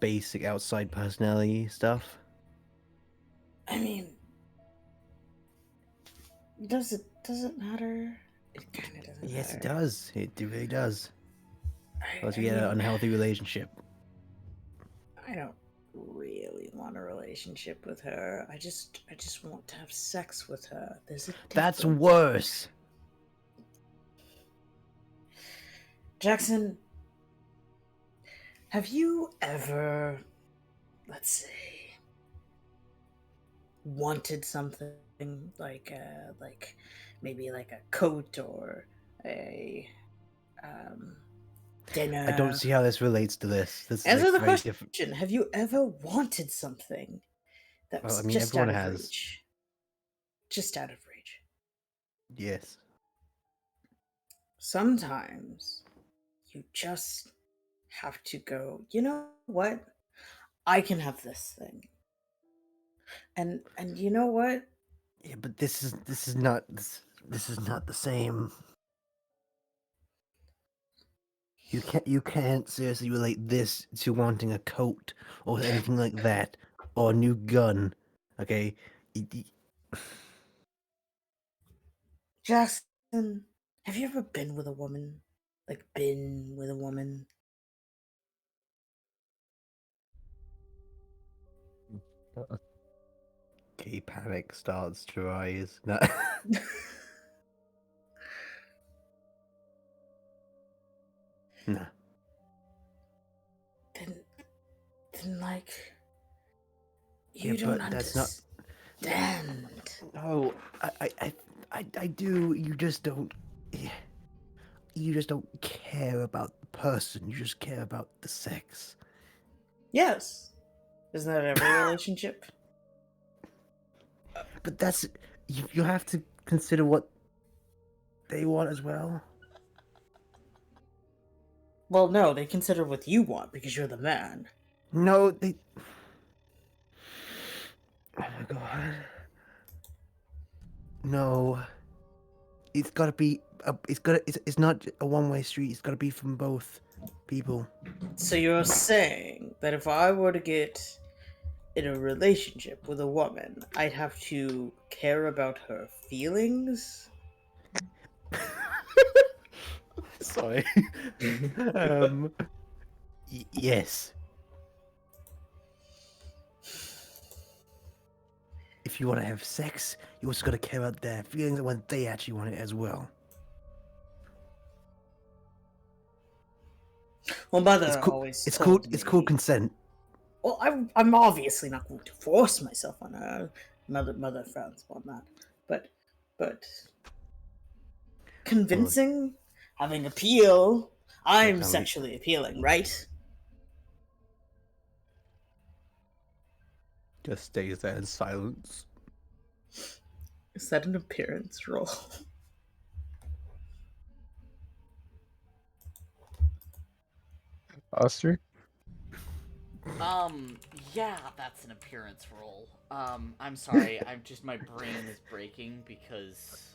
Speaker 5: basic outside personality stuff.
Speaker 4: I mean, does it matter? It kind of doesn't
Speaker 5: Yes, it
Speaker 4: matter.
Speaker 5: does. It really does. Unless
Speaker 4: I
Speaker 5: you get an
Speaker 4: mean,
Speaker 5: unhealthy relationship.
Speaker 4: I don't really want a relationship with her. I just want to have sex with her. There's a
Speaker 5: That's
Speaker 4: difference.
Speaker 5: worse.
Speaker 4: Jackson, have you ever, let's say, wanted something like maybe like a coat or a dinner?
Speaker 5: I don't see how this relates to this. This is
Speaker 4: Answer
Speaker 5: like
Speaker 4: the
Speaker 5: very
Speaker 4: question.
Speaker 5: different.
Speaker 4: Have you ever wanted something that
Speaker 5: Well,
Speaker 4: was
Speaker 5: I mean,
Speaker 4: just
Speaker 5: everyone
Speaker 4: out of
Speaker 5: has.
Speaker 4: reach? Just out of reach.
Speaker 5: Yes.
Speaker 4: Sometimes you just have to go, you know what? I can have this thing. And you know what?
Speaker 5: Yeah, but this is not this is not the same. You can't seriously relate this to wanting a coat or anything like that or a new gun. Okay?
Speaker 4: Jackson, have you ever been with a woman? Like been with a woman?
Speaker 5: Okay, panic starts to rise. No. No.
Speaker 4: Then like
Speaker 5: Yeah,
Speaker 4: you don't
Speaker 5: but that's not.
Speaker 4: understand.
Speaker 5: No, I do. You just don't. You just don't care about person. You just care about the sex.
Speaker 4: Yes. Isn't that every relationship?
Speaker 5: But that's you have to consider what they want as well.
Speaker 4: Well, no, they consider what you want because you're the man.
Speaker 5: No, they. Oh my god. No. It's gotta be. It's not a one-way street. It's gotta be from both people.
Speaker 4: So you're saying that if I were to get in a relationship with a woman, I'd have to care about her feelings?
Speaker 5: Sorry. Yes. If you want to have sex, you also got to care about their feelings and when they actually want it as well.
Speaker 4: Well, mother
Speaker 5: It's cool.
Speaker 4: always
Speaker 5: It's
Speaker 4: told
Speaker 5: called. It's
Speaker 4: me-
Speaker 5: called consent.
Speaker 4: Well, I'm obviously not going to force myself on her. Mother frowns upon that, but convincing, having appeal. I'm
Speaker 5: Okay.
Speaker 4: sexually appealing, right?
Speaker 5: Just stays there in silence.
Speaker 4: Is that an appearance role?
Speaker 2: Oster?
Speaker 1: Yeah, that's an appearance roll. I'm sorry, my brain is breaking because...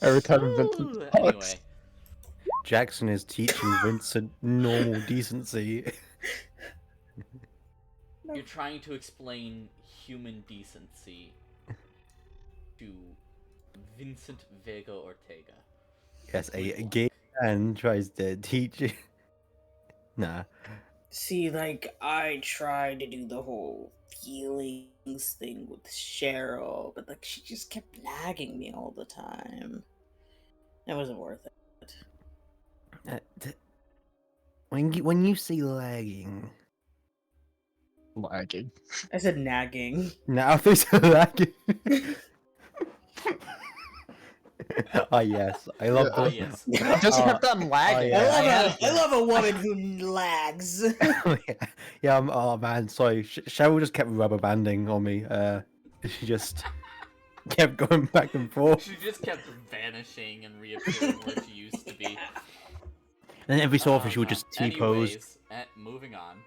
Speaker 2: Every time Vincent talks.
Speaker 1: Anyway.
Speaker 5: Jackson is teaching Vincent normal decency.
Speaker 1: You're trying to explain human decency to Vincent Vega Ortega.
Speaker 5: Yes, a gay man tries to teach you. Nah.
Speaker 4: See, like, I tried to do the whole feelings thing with Cheryl, but, like, she just kept nagging me all the time. It wasn't worth it.
Speaker 5: When you say lagging,
Speaker 2: Lagging.
Speaker 4: I said nagging.
Speaker 5: now if it's lagging. Ah yes, I love
Speaker 1: Ah,
Speaker 5: the.
Speaker 1: yes.
Speaker 2: It just kept on lagging.
Speaker 5: yeah.
Speaker 4: I love a woman who lags.
Speaker 5: Yeah, oh man, sorry. Cheryl just kept rubber banding on me. She just kept going back and forth.
Speaker 1: She just kept vanishing and reappearing where she used to be.
Speaker 5: And every so often
Speaker 1: Oh,
Speaker 5: she would
Speaker 1: God.
Speaker 5: just T-pose.
Speaker 1: Anyways, moving on.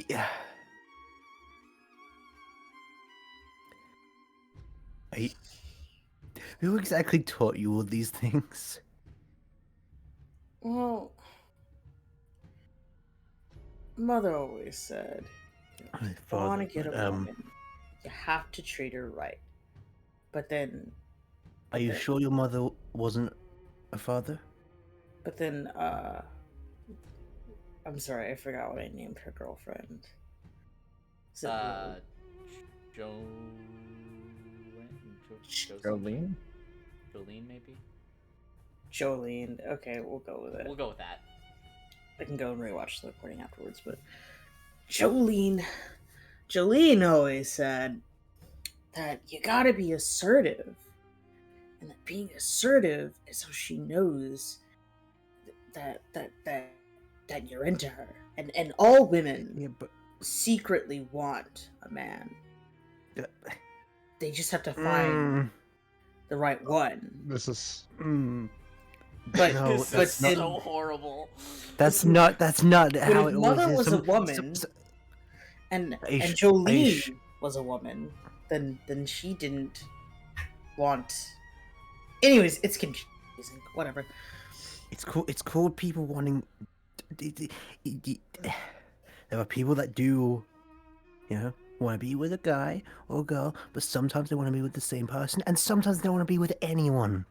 Speaker 5: Yeah. Who exactly taught you all these things?
Speaker 4: Well, mother always said,
Speaker 5: My
Speaker 4: if you want to
Speaker 5: father,
Speaker 4: get a woman, you have to treat her right. But then,
Speaker 5: Are you sure your mother wasn't a father?
Speaker 4: I'm sorry, I forgot what I named her girlfriend. Is it
Speaker 2: Jolene?
Speaker 1: Jolene, maybe?
Speaker 4: Jolene? Okay, we'll go with it.
Speaker 1: We'll go with that.
Speaker 4: I can go and rewatch the recording afterwards, but Jolene always said that you gotta be assertive, and that being assertive is so she knows that you're into her, and all women
Speaker 5: Yeah, but
Speaker 4: secretly want a man. They just have to find the right one.
Speaker 2: This is.
Speaker 4: But
Speaker 5: No,
Speaker 1: This
Speaker 4: but
Speaker 1: is
Speaker 4: then,
Speaker 1: so horrible.
Speaker 5: that's not how
Speaker 4: if
Speaker 5: it
Speaker 4: mother
Speaker 5: was.
Speaker 4: was a woman, and Jolene was a woman, then she didn't want. Anyways, it's confusing. Whatever.
Speaker 5: It's called people wanting. There are people that do, want to be with a guy or a girl, but sometimes they want to be with the same person, and sometimes they want to be with anyone.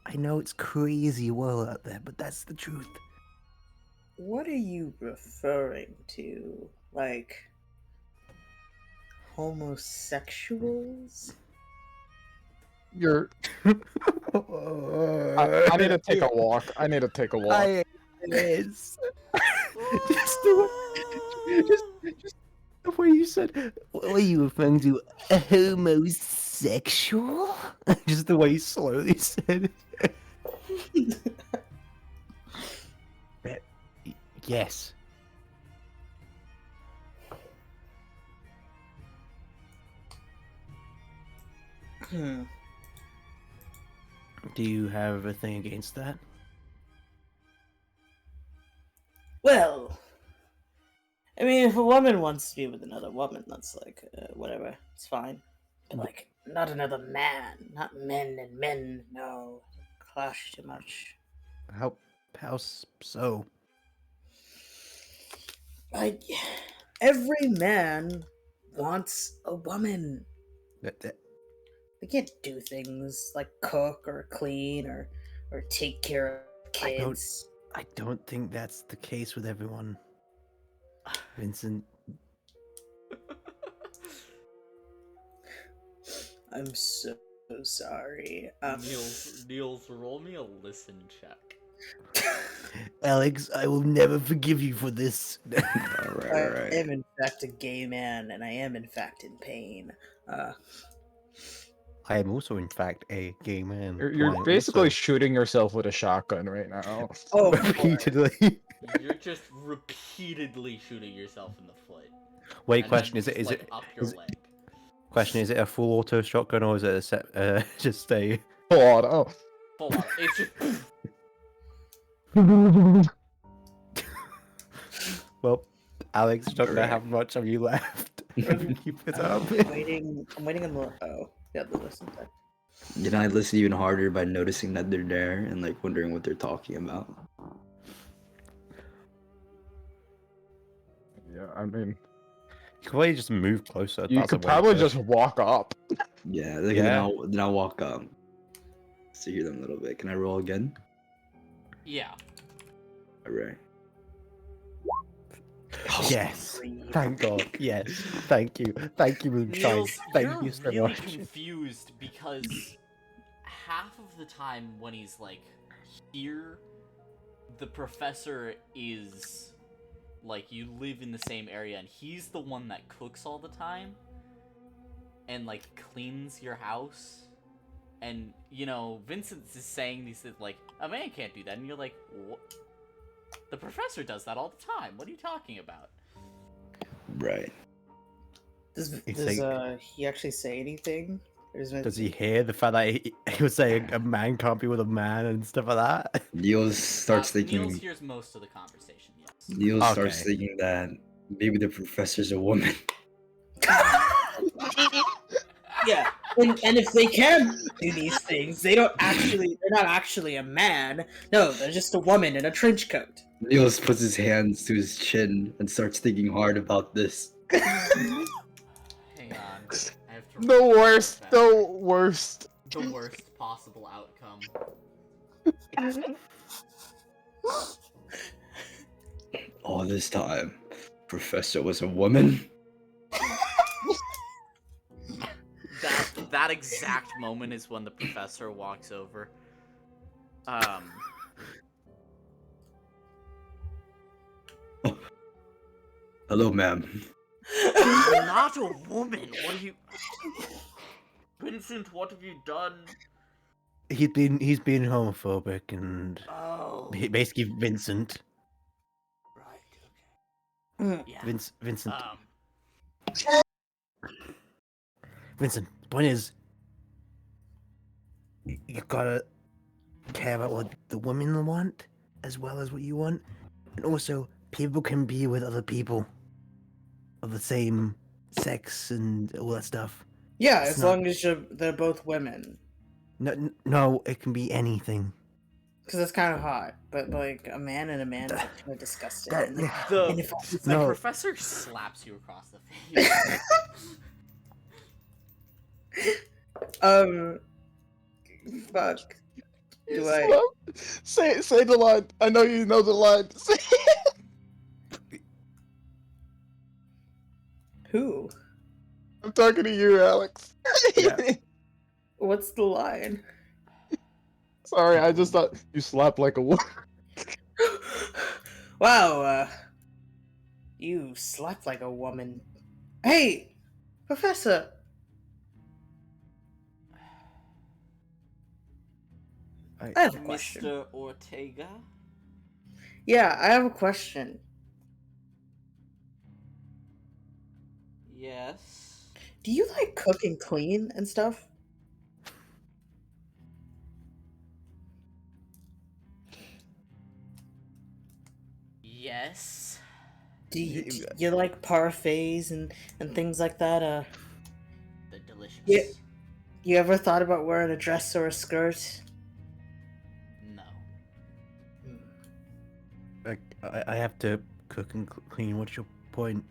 Speaker 5: I know it's crazy world out there, but that's the truth.
Speaker 4: What are you referring to? Like homosexuals?
Speaker 2: You're. I need to take a walk. I need to take a walk.
Speaker 5: It is. just the way you said. What were you referring to? A homosexual? sexual? Just the way he slowly said it. Yes.
Speaker 4: Hmm.
Speaker 5: Do you have a thing against that?
Speaker 4: Well, I mean, if a woman wants to be with another woman, that's like, whatever. It's fine. But, like, not another man. Not men and men. No. Clash too much.
Speaker 5: So?
Speaker 4: Like, every man wants a woman.
Speaker 5: That-
Speaker 4: They can't do things like cook or clean or take care of kids.
Speaker 5: I don't think that's the case with everyone. Vincent.
Speaker 4: I'm so sorry.
Speaker 1: Niels, roll me a listen check.
Speaker 5: Alex, I will never forgive you for this.
Speaker 3: Alright,
Speaker 4: I
Speaker 3: alright.
Speaker 4: am in fact a gay man, and I am in fact in pain.
Speaker 5: I am also, in fact, a gay man.
Speaker 2: You're
Speaker 5: who I
Speaker 2: basically
Speaker 5: also
Speaker 2: shooting yourself with a shotgun right now.
Speaker 4: Oh,
Speaker 5: repeatedly.
Speaker 1: You're just repeatedly shooting yourself in the foot.
Speaker 5: Wait,
Speaker 1: and
Speaker 5: question:
Speaker 1: then
Speaker 5: is it
Speaker 1: just,
Speaker 5: is
Speaker 1: like,
Speaker 5: it
Speaker 1: up your
Speaker 5: is,
Speaker 1: leg?
Speaker 5: question: is it a full auto shotgun or is it a set? Just a.
Speaker 2: Full auto.
Speaker 1: Full on. It's just
Speaker 5: Well, Alex, don't know how
Speaker 3: Alright.
Speaker 5: much of you left. Keep it up.
Speaker 4: I'm waiting on the the listen time.
Speaker 3: You know, I listen even harder by noticing that they're there and like wondering what they're talking about.
Speaker 2: Yeah, I mean,
Speaker 5: You could probably just move closer.
Speaker 2: you
Speaker 5: That's a
Speaker 2: could
Speaker 5: way
Speaker 2: probably
Speaker 5: to-
Speaker 2: just walk up.
Speaker 3: Yeah, like,
Speaker 5: Yeah.
Speaker 3: then I'll walk up to hear them a little bit. Can I roll again?
Speaker 1: yeah.
Speaker 3: Alright.
Speaker 5: Yes. Thank God. Yes. Thank you. Thank you, Moonshine.
Speaker 1: Niels,
Speaker 5: Thank
Speaker 1: you're
Speaker 5: you so
Speaker 1: really
Speaker 5: much.
Speaker 1: confused because half of the time when he's like here, the professor is like, you live in the same area and he's the one that cooks all the time and like cleans your house. And you know, Vincent is saying these things like, a man can't do that, and you're like, what? The professor does that all the time. What are you talking about?
Speaker 3: Right.
Speaker 4: Does
Speaker 5: It's like-
Speaker 4: he actually say anything? Or
Speaker 5: Does he hear the fact that he was saying a man can't be with a man and stuff like that?
Speaker 3: Niels starts thinking.
Speaker 1: Niels hears most of the conversation, yes.
Speaker 3: Niels starts
Speaker 5: Okay.
Speaker 3: thinking that maybe the professor's a woman.
Speaker 4: Yeah, and if they can do these things, they're not actually a man. No, they're just a woman in a trench coat.
Speaker 3: Niels puts his hands to his chin and starts thinking hard about this.
Speaker 1: Hang on. I have to
Speaker 2: The
Speaker 1: read
Speaker 2: worst,
Speaker 1: back.
Speaker 2: the worst.
Speaker 1: The worst possible outcome.
Speaker 3: All this time, Professor was a woman.
Speaker 1: That exact moment is when the professor walks over.
Speaker 3: Hello, ma'am.
Speaker 1: I'm not a woman. What are you, Vincent? What have you done?
Speaker 5: He's been homophobic and
Speaker 1: Oh,
Speaker 5: basically Vincent.
Speaker 1: right. Okay. Yeah.
Speaker 5: Vincent.
Speaker 1: Um.
Speaker 5: Vincent. The point is, you gotta care about what the women want as well as what you want, and also people can be with other people of the same sex and all that stuff.
Speaker 4: Yeah,
Speaker 5: It's
Speaker 4: as
Speaker 5: not-
Speaker 4: long as they're both women,
Speaker 5: No, it can be anything.
Speaker 4: because it's kind of hot. But like a man and a man is like, kind of disgusting. And, like, and if
Speaker 1: The
Speaker 5: No.
Speaker 1: professor slaps you across the face.
Speaker 4: fuck. Do I?
Speaker 2: Say the line. I know you know the line. Say it.
Speaker 4: Who?
Speaker 2: I'm talking to you, Alex.
Speaker 5: Yeah.
Speaker 4: What's the line?
Speaker 2: Sorry, I just thought you slapped like a woman.
Speaker 4: Wow, you slapped like a woman. Hey, Professor. I have a question.
Speaker 1: Mr. Ortega?
Speaker 4: Yeah, I have a question.
Speaker 1: Yes.
Speaker 4: Do you like cook and clean and stuff?
Speaker 1: Yes.
Speaker 4: Do you like parfaits and things like that?
Speaker 1: They're delicious.
Speaker 4: Yeah. You ever thought about wearing a dress or a skirt?
Speaker 1: No.
Speaker 5: Like, I have to cook and clean. What's your point?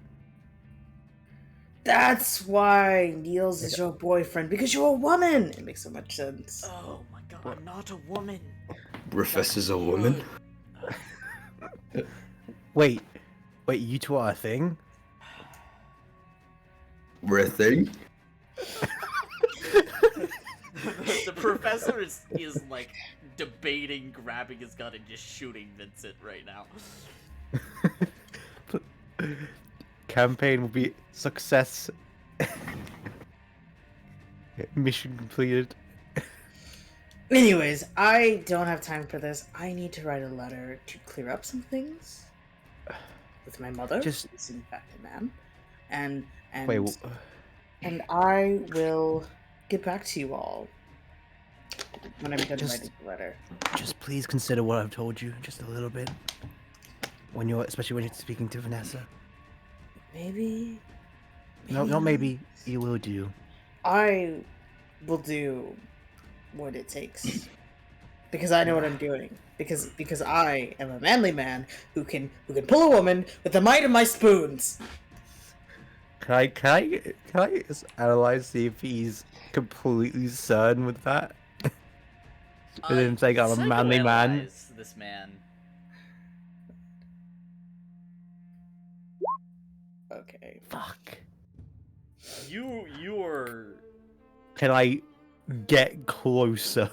Speaker 4: That's why Niels is your boyfriend, because you're a woman. It makes so much sense.
Speaker 1: Oh my god, I'm not a woman.
Speaker 3: Professor's a woman?
Speaker 5: Wait, you two are a thing?
Speaker 3: We're a thing?
Speaker 1: The professor is like debating grabbing his gun and just shooting Vincent right now.
Speaker 5: Campaign will be success. Mission completed.
Speaker 4: Anyways, I don't have time for this. I need to write a letter to clear up some things with my mother.
Speaker 5: Just-
Speaker 4: who's in fact a man, and
Speaker 5: Wait,
Speaker 4: and I will get back to you all when I'm done
Speaker 5: Just-
Speaker 4: writing the letter.
Speaker 5: just please consider what I've told you just a little bit. Especially when you're speaking to Vanessa.
Speaker 4: Maybe.
Speaker 5: No, not maybe. You will do.
Speaker 4: I will do what it takes because I know what I'm doing. Because I am a manly man who can pull a woman with the might of my spoons.
Speaker 5: Can I just analyze, see if he's completely certain with that? And then say I'm a manly man.
Speaker 1: Psychoanalyze this man.
Speaker 4: Okay.
Speaker 5: Fuck.
Speaker 1: You're.
Speaker 5: Can I get closer?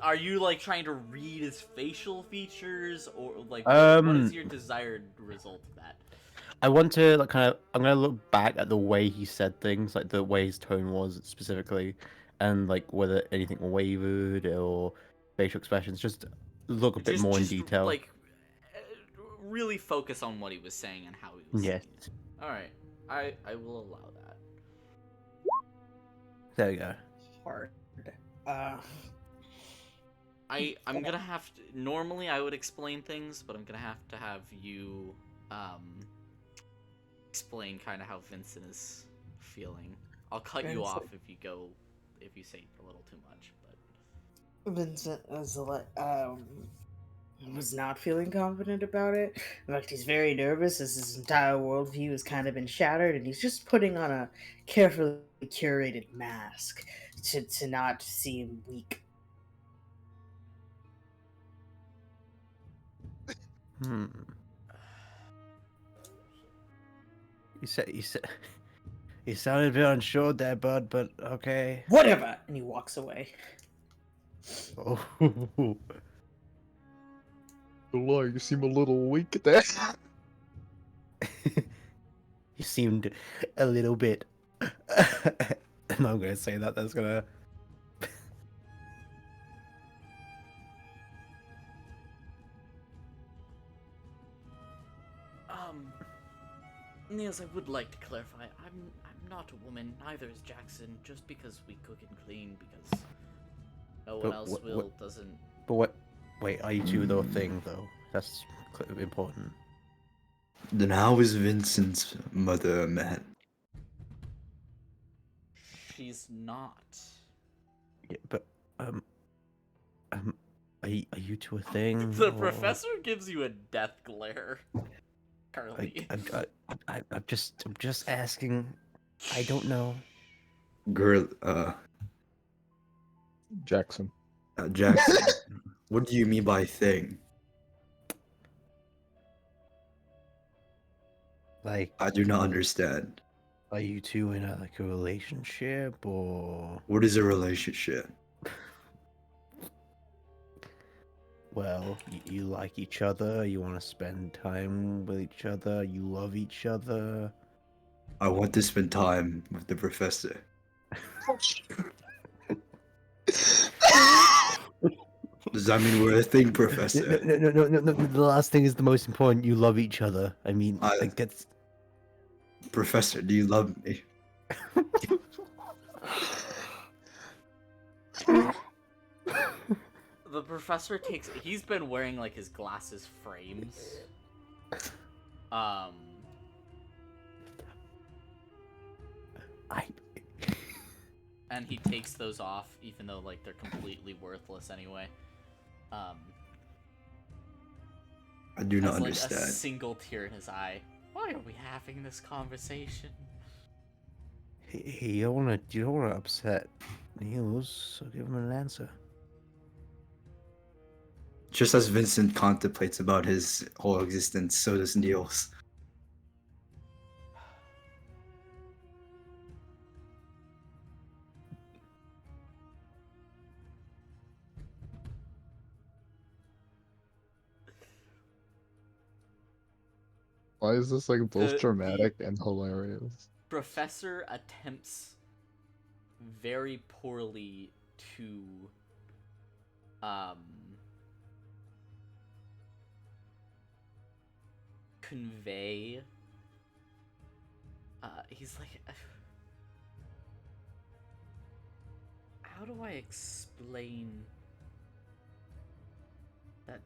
Speaker 1: Are you like trying to read his facial features, or like what is your desired result of that?
Speaker 5: I want to like kind of. I'm gonna look back at the way he said things, like the way his tone was specifically, and like whether anything wavered or facial expressions. Just look a bit more in detail.
Speaker 1: Like, really focus on what he was saying and how he was.
Speaker 5: Yes.
Speaker 1: All right, I will allow that.
Speaker 5: There we go.
Speaker 4: Hard.
Speaker 1: I'm gonna have to. Normally, I would explain things, but I'm gonna have you explain kind of how Vincent is feeling. I'll cut you off if you say a little too much. But
Speaker 4: Vincent was not feeling confident about it. In fact, he's very nervous as his entire worldview has kind of been shattered, and he's just putting on a carefully curated mask to not seem weak.
Speaker 5: You sounded a bit unsure there, bud, but okay.
Speaker 4: Whatever! And he walks away.
Speaker 5: Oh.
Speaker 2: Lie, you seem a little weak at that.
Speaker 5: You seemed a little bit. I'm not gonna say that. That's gonna.
Speaker 1: Niels, I would like to clarify. I'm not a woman. Neither is Jackson. Just because we cook and clean, because no one else doesn't.
Speaker 5: But what? Wait, are you two the thing though? That's important.
Speaker 3: Then how is Vincent's mother a man?
Speaker 1: She's not.
Speaker 5: Yeah, but are you two a thing?
Speaker 1: The
Speaker 5: or-
Speaker 1: professor gives you a death glare. Carly.
Speaker 5: I'm just asking. I don't know.
Speaker 3: Girl,
Speaker 2: Jackson.
Speaker 3: Jackson, what do you mean by thing?
Speaker 5: Like,
Speaker 3: I do not understand.
Speaker 5: are you two in a relationship or?
Speaker 3: What is a relationship?
Speaker 5: Well, you like each other. You want to spend time with each other. You love each other.
Speaker 3: I want to spend time with the professor. Does that mean we're a thing,
Speaker 5: No,
Speaker 3: Professor?
Speaker 5: no. The last thing is the most important. You love each other. I mean, like that's.
Speaker 3: Professor, do you love me?
Speaker 1: The professor takes. He's been wearing like his glasses frames.
Speaker 5: I.
Speaker 1: And he takes those off, even though like they're completely worthless anyway.
Speaker 3: I do not
Speaker 1: Has, like,
Speaker 3: understand.
Speaker 1: a single tear in his eye. Why are we having this conversation?
Speaker 5: Hey, you don't wanna upset Niels, so give him an answer.
Speaker 3: Just as Vincent contemplates about his whole existence, so does Niels.
Speaker 2: Why is this like both
Speaker 1: The
Speaker 2: dramatic and hilarious?
Speaker 1: professor attempts very poorly to convey he's like, how do I explain that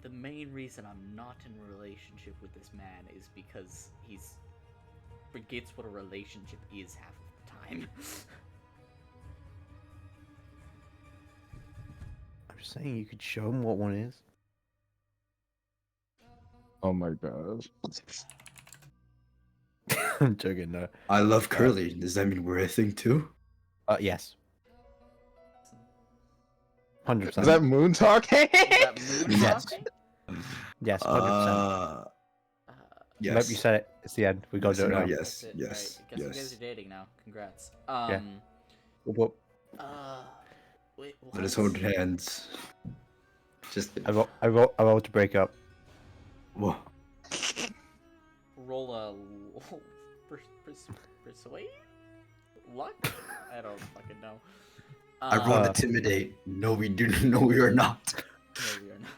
Speaker 1: the main reason I'm not in a relationship with this man is because he's forgets what a relationship is half of the time.
Speaker 5: I'm just saying you could show him what one is.
Speaker 2: Oh my god.
Speaker 5: I'm joking, no.
Speaker 3: I love Curly. Does that mean we're a thing too?
Speaker 5: Yes. 100%.
Speaker 2: Is that Moon talking?
Speaker 1: Is that moon
Speaker 5: Yes.
Speaker 1: talking?
Speaker 5: Yes, 100%.
Speaker 3: Yes.
Speaker 5: Nope, you said it. It's the end. We gotta
Speaker 3: Yes,
Speaker 5: do it
Speaker 3: no,
Speaker 5: now.
Speaker 3: yes,
Speaker 1: That's it.
Speaker 3: yes,
Speaker 1: Alright, guess you guys
Speaker 3: yes.
Speaker 1: are dating now. Congrats.
Speaker 5: Whoop, whoop.
Speaker 1: Wait, what?
Speaker 3: Let us hold hands. Just
Speaker 5: I roll to break up.
Speaker 3: whoa.
Speaker 1: Roll a persuade? Luck? I don't fucking know.
Speaker 3: I rolled intimidate. No, we do. No, we are not.
Speaker 1: No, we are not.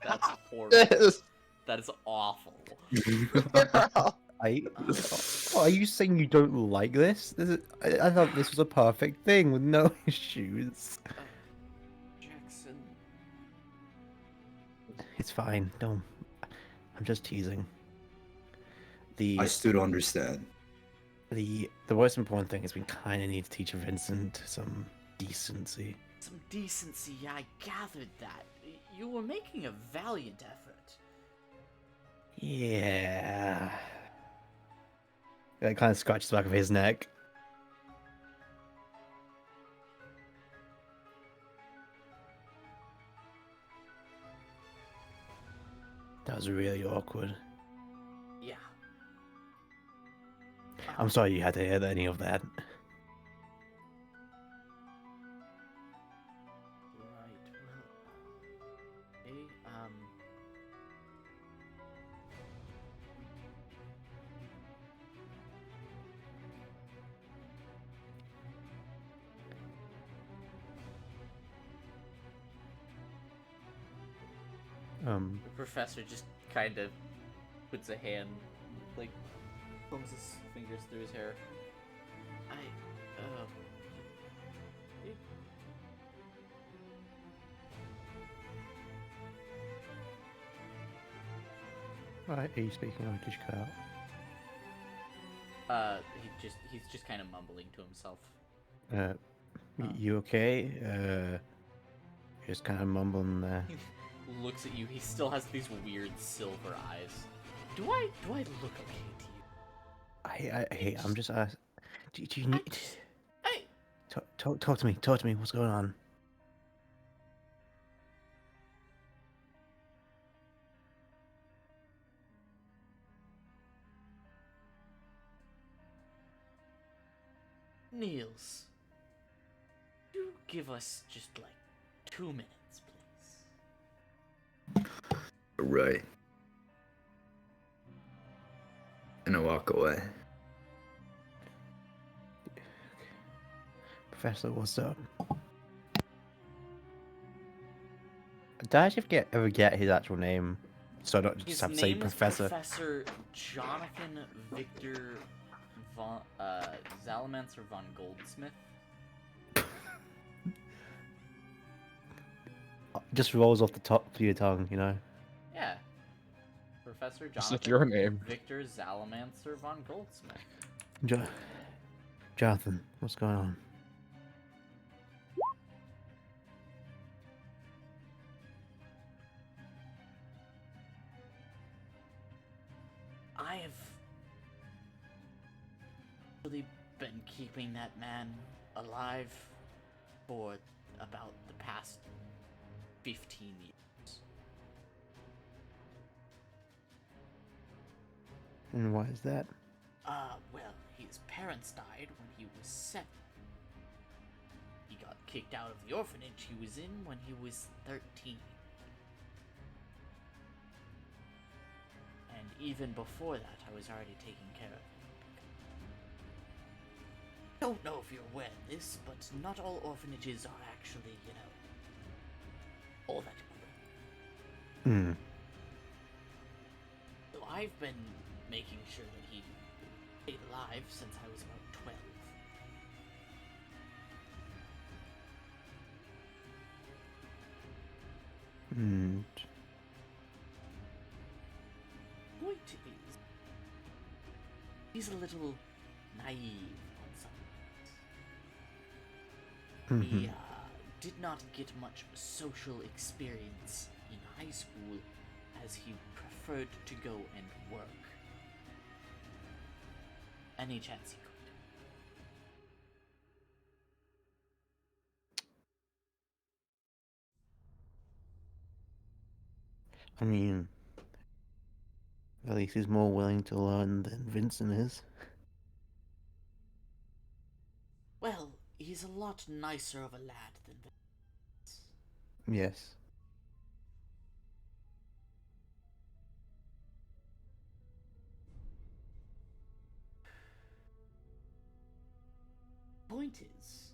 Speaker 1: That's horrible.
Speaker 2: Yes.
Speaker 1: That is awful.
Speaker 5: Are you saying you don't like this? I thought this was a perfect thing with no issues.
Speaker 1: Jackson.
Speaker 5: It's fine. Don't. I'm just teasing.
Speaker 3: I still don't understand.
Speaker 5: The most important thing is we kind of need to teach Vincent some decency.
Speaker 1: Some decency, yeah, I gathered that. You were making a valiant effort.
Speaker 5: Yeah. That kind of scratches the back of his neck. That was really awkward.
Speaker 1: Yeah.
Speaker 5: I'm sorry you had to hear any of that.
Speaker 1: Right, well... Okay, The professor just kind of puts a hand, like, combs his fingers through his hair.
Speaker 5: Alright, are you speaking or did you cut out?
Speaker 1: He's just kind of mumbling to himself.
Speaker 5: You okay? Just kind of mumbling there.
Speaker 1: He looks at you. He still has these weird silver eyes. Do I look okay to you?
Speaker 5: Hey, I'm just asking. Do you need?
Speaker 1: Hey,
Speaker 5: Talk to me. Talk to me. What's going on?
Speaker 1: Niels, you give us just like 2 minutes, please.
Speaker 3: Right. And I walk away.
Speaker 5: Professor, what's up? Did I actually ever get his actual name? So I don't just
Speaker 1: His
Speaker 5: have to say
Speaker 1: name is
Speaker 5: Professor.
Speaker 1: Professor Jonathan Victor von Zalamancer von Goldsmith.
Speaker 5: Just rolls off the top of your tongue, you know.
Speaker 1: Yeah. Professor
Speaker 2: It's like
Speaker 1: Jonathan
Speaker 2: your name.
Speaker 1: Victor Zalamancer von Goldsmith.
Speaker 5: Jonathan, what's going on?
Speaker 1: I have really been keeping that man alive for about the past 15 years.
Speaker 5: And why is that?
Speaker 1: Well, his parents died when he was 7. He got kicked out of the orphanage he was in when he was 13. And even before that, I was already taking care of him. I don't know if you're aware of this, but not all orphanages are actually, all that great.
Speaker 5: Hmm.
Speaker 1: So I've been making sure that he stayed alive since I was about 12.
Speaker 5: Hmm.
Speaker 1: Point is, he's a little naive on some things. He did not get much social experience in high school as he preferred to go and work. Any chance he could.
Speaker 5: I mean, at least he's more willing to learn than Vincent is.
Speaker 1: Well, he's a lot nicer of a lad than Vince.
Speaker 5: Yes.
Speaker 1: Point is,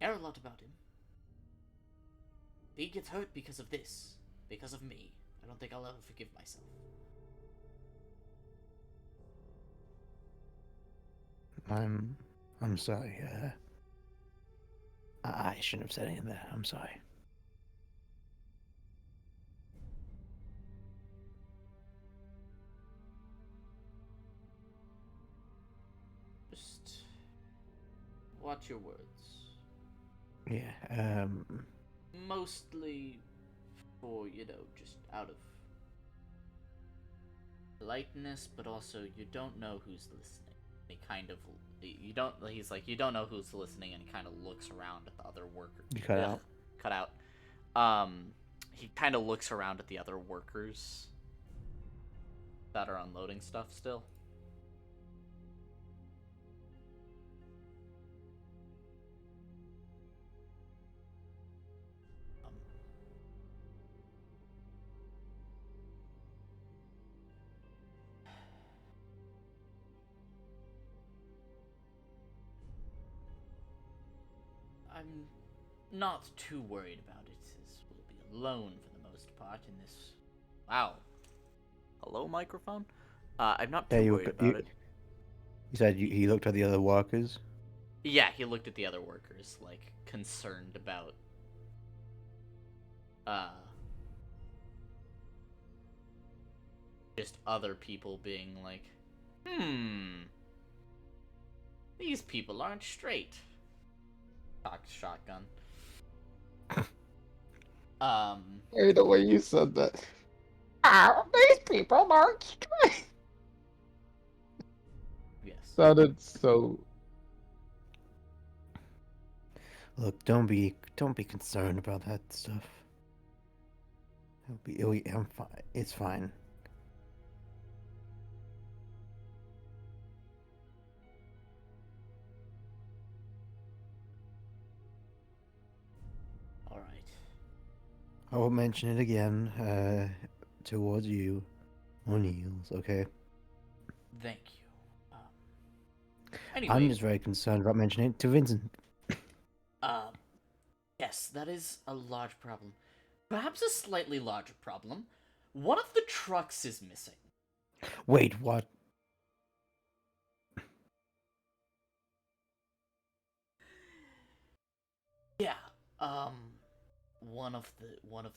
Speaker 1: I care a lot about him. If he gets hurt because of this, because of me, I don't think I'll ever forgive myself.
Speaker 5: I'm sorry. I shouldn't have said any of that. I'm sorry.
Speaker 1: Just watch your words.
Speaker 5: Yeah.
Speaker 1: Mostly for, just out of politeness, but also you don't know who's listening. He kind of, you don't, he's like, you don't know who's listening, and he kind of looks around at the other workers.
Speaker 5: You cut out.
Speaker 1: Cut out. He kind of looks around at the other workers that are unloading stuff still. I'm not too worried about it, as we'll be alone for the most part in this. Wow. Hello, microphone? I'm not too worried about it.
Speaker 5: You said he looked at the other workers?
Speaker 1: Yeah, he looked at the other workers, like, concerned about, just other people being like, these people aren't straight. Cocked shotgun.
Speaker 2: Hey, the way you said that. Oh, these people aren't straight.
Speaker 1: Yes.
Speaker 2: Sounded so.
Speaker 5: Look, don't be concerned about that stuff. I'm fine. It's fine.
Speaker 1: Alright.
Speaker 5: I won't mention it again, towards you or Niels, okay?
Speaker 1: Thank you. Anyway,
Speaker 5: I'm just very concerned about mentioning it to Vincent.
Speaker 1: Yes, that is a large problem. Perhaps a slightly larger problem. One of the trucks is missing.
Speaker 5: Wait, what?
Speaker 1: Yeah, one of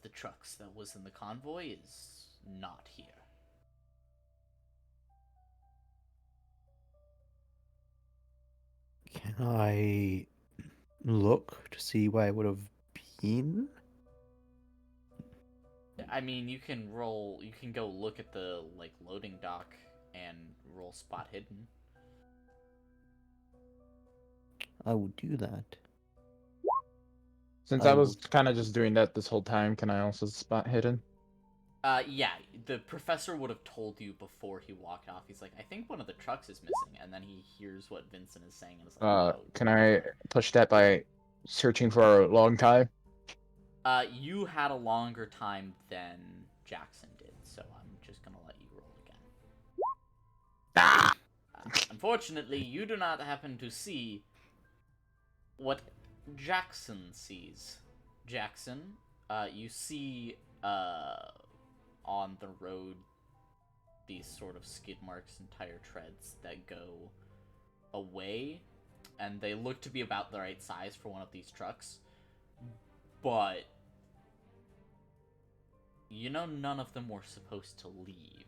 Speaker 1: the trucks that was in the convoy is not here.
Speaker 5: Can I look to see where it would have been?
Speaker 1: I mean, you can go look at the, like, loading dock and roll spot hidden.
Speaker 5: I would do that.
Speaker 2: Since
Speaker 5: I
Speaker 2: I was
Speaker 5: would-
Speaker 2: kind of just doing that this whole time, can I also spot hidden?
Speaker 1: Yeah, the professor would have told you before he walked off. He's like, I think one of the trucks is missing, and then he hears what Vincent is saying and is like, oh.
Speaker 2: Can I push that by searching for a long time?
Speaker 1: You had a longer time than Jackson did, so I'm just gonna let you roll again.
Speaker 2: Ah!
Speaker 1: Unfortunately, you do not happen to see what Jackson sees. Jackson, you see, on the road these sort of skid marks and tire treads that go away, and they look to be about the right size for one of these trucks, but you know none of them were supposed to leave.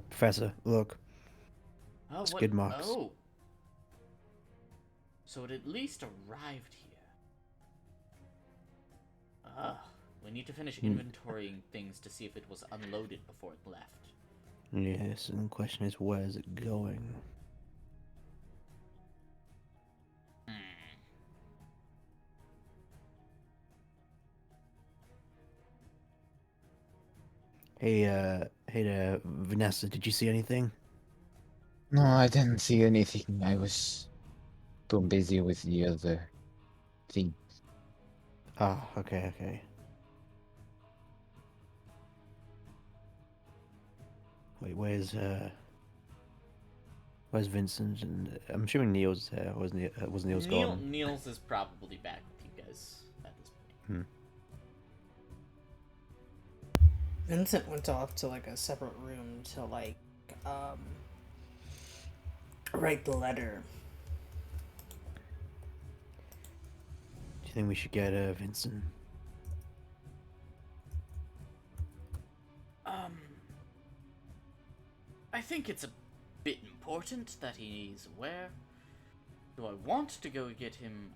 Speaker 5: Professor, look.
Speaker 1: Oh, what?
Speaker 5: Skid marks.
Speaker 1: Oh. So it at least arrived here. We need to finish inventorying things to see if it was unloaded before it left.
Speaker 5: Yes, and the question is, where is it going? Hey there, Vanessa, did you see anything?
Speaker 2: No, I didn't see anything. I was too busy with the other thing.
Speaker 5: Ah, okay. Wait, where's Vincent? And I'm assuming Neil's there. Was Neil's gone?
Speaker 1: Niels is probably back with you guys at this point.
Speaker 4: Vincent went off to like a separate room to like write the letter.
Speaker 5: Do you think we should get Vincent?
Speaker 1: I think it's a bit important that he's aware. Do I want to go get him?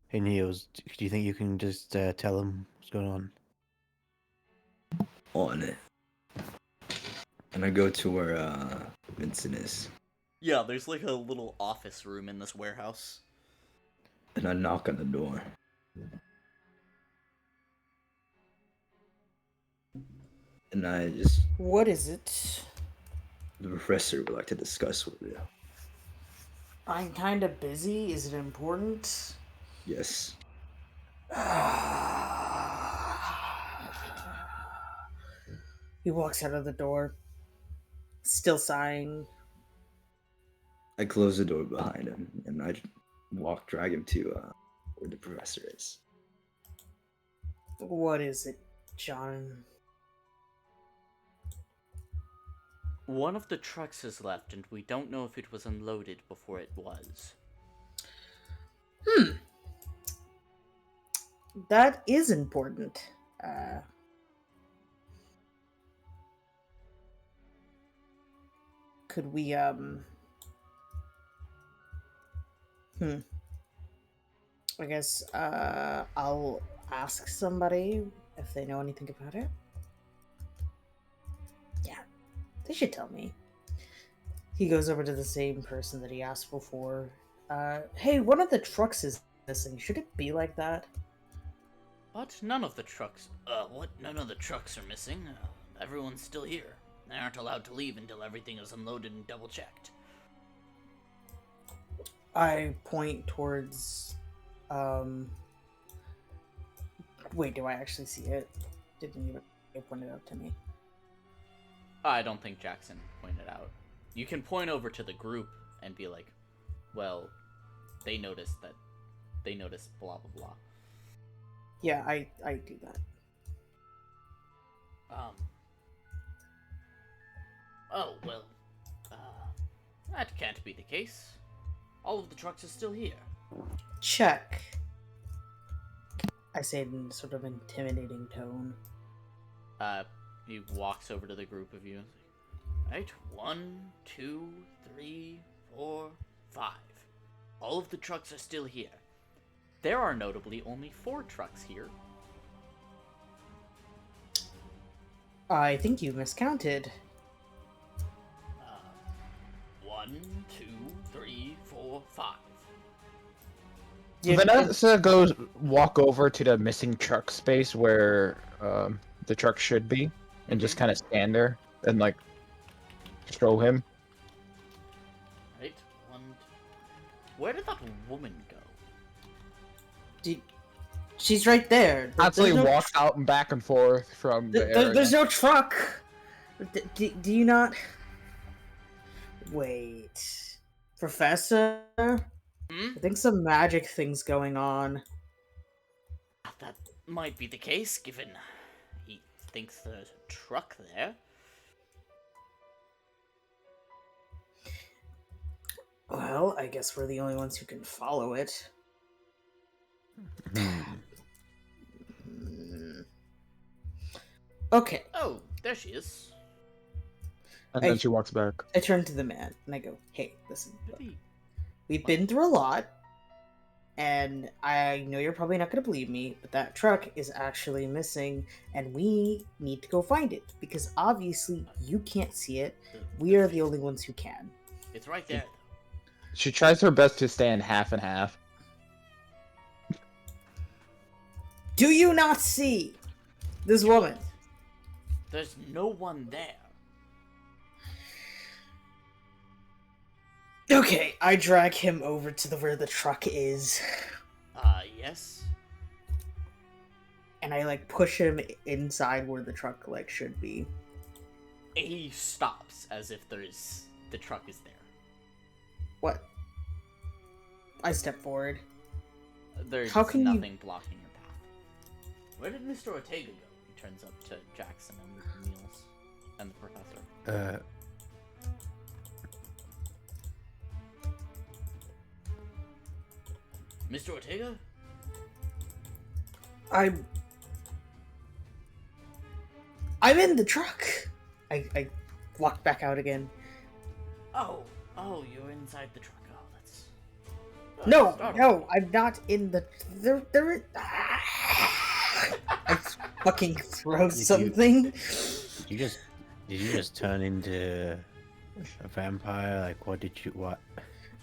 Speaker 5: Hey, Niels, do you think you can just tell him what's going on?
Speaker 3: On it. And I go to where Vincent is.
Speaker 1: Yeah, there's like a little office room in this warehouse.
Speaker 3: And I knock on the door. And I just...
Speaker 4: What is it?
Speaker 3: The professor would like to discuss with you.
Speaker 4: I'm kind of busy. Is it important?
Speaker 3: Yes.
Speaker 4: He walks out of the door, still sighing.
Speaker 3: I close the door behind him, and I drag him to where the professor is.
Speaker 4: What is it, John?
Speaker 1: One of the trucks is left, and we don't know if it was unloaded before it was.
Speaker 4: That is important. Could we, I guess, I'll ask somebody if they know anything about it. Yeah, they should tell me. He goes over to the same person that he asked before. Hey, one of the trucks is missing. Should it be like that?
Speaker 1: But none of the trucks... what? None of the trucks are missing. Everyone's still here. They aren't allowed to leave until everything is unloaded and double-checked.
Speaker 4: I point towards, wait, do I actually see it? Didn't even... pointed out to me.
Speaker 1: I don't think Jackson pointed out. You can point over to the group and be like, well, they noticed blah blah blah.
Speaker 4: Yeah, I do that.
Speaker 1: Oh well, that can't be the case. All of the trucks are still here.
Speaker 4: Check. I say it in sort of intimidating tone.
Speaker 1: He walks over to the group of you. Right, 1, 2, 3, 4, 5. All of the trucks are still here. There are notably only 4 trucks here.
Speaker 4: I think you miscounted.
Speaker 1: 1, 2, 3, 4, 5.
Speaker 2: Vanessa goes walk over to the missing truck space where the truck should be, and just kind of stand there and like show him.
Speaker 1: Right, 1, 2. Where did that woman go?
Speaker 4: She's right there.
Speaker 2: Constantly walks out and back and forth from the area.
Speaker 4: There's no truck. Do you not? Wait, Professor. I think some magic thing's going on.
Speaker 1: That might be the case, given he thinks there's a truck there.
Speaker 4: Well, I guess we're the only ones who can follow it. Okay.
Speaker 1: Oh, there she is.
Speaker 2: And then she walks back.
Speaker 4: I turn to the man and I go, "Hey, listen. Look,
Speaker 1: Maybe-
Speaker 4: we've been through a lot, and I know you're probably not going to believe me, but that truck is actually missing, and we need to go find it because obviously you can't see it. We are the only ones who can."
Speaker 1: It's right there.
Speaker 2: She tries her best to stand half and half.
Speaker 4: Do you not see this woman?
Speaker 1: There's no one there.
Speaker 4: Okay, I drag him over to where the truck is,
Speaker 1: Yes.
Speaker 4: and I like push him inside where the truck like should be.
Speaker 1: He stops as if the truck is there.
Speaker 4: What? I step forward.
Speaker 1: There's
Speaker 4: How can you-
Speaker 1: nothing blocking your path. Where did Mr. Ortega go? He turns up to Jackson and Niels and the professor. Mr. Ortega?
Speaker 4: I'm in the truck. I walk back out again.
Speaker 1: Oh, you're inside the truck. Oh, that's...
Speaker 4: No,
Speaker 1: startled.
Speaker 4: no, I'm not in the. There. I fucking throw something.
Speaker 5: Did you just turn into a vampire? Like, what?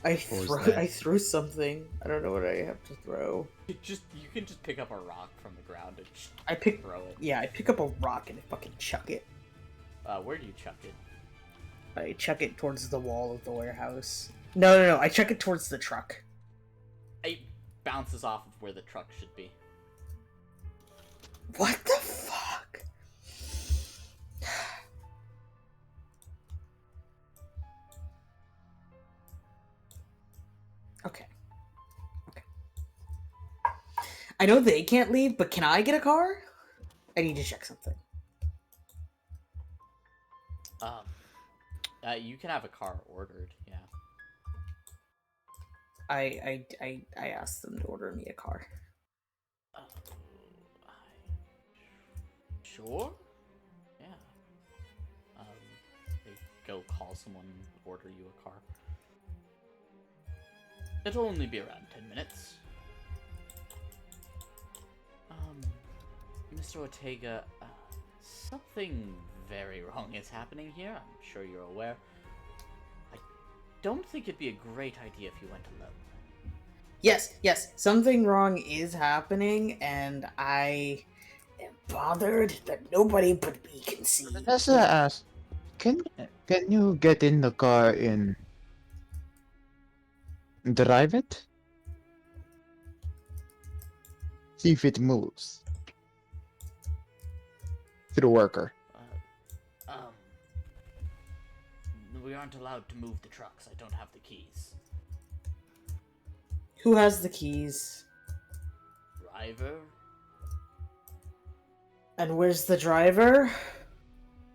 Speaker 4: I
Speaker 5: was
Speaker 4: throw.
Speaker 5: that?
Speaker 4: I threw something. I don't know what I have to throw.
Speaker 1: You can just pick up a rock from the ground and just
Speaker 4: I pick.
Speaker 1: throw it.
Speaker 4: Yeah, I pick up a rock and I fucking chuck it.
Speaker 1: Where do you chuck it?
Speaker 4: I chuck it towards the wall of the warehouse. No. I chuck it towards the truck.
Speaker 1: It bounces off of where the truck should be.
Speaker 4: What the fuck? Okay. I know they can't leave, but can I get a car? I need to check something.
Speaker 1: You can have a car ordered, yeah.
Speaker 4: I asked them to order me a car.
Speaker 1: Sure? Yeah. They go call someone, order you a car. It'll only be around 10 minutes. Mr. Ortega, something very wrong is happening here. I'm sure you're aware. I don't think it'd be a great idea if you went alone.
Speaker 4: Yes, something wrong is happening, and I am bothered that nobody but me can see.
Speaker 2: Vanessa asks, can you get in the car and drive it? See if it moves. to the worker.
Speaker 1: We aren't allowed to move the trucks. I don't have the keys.
Speaker 4: Who has the keys?
Speaker 1: Driver?
Speaker 4: And where's the driver?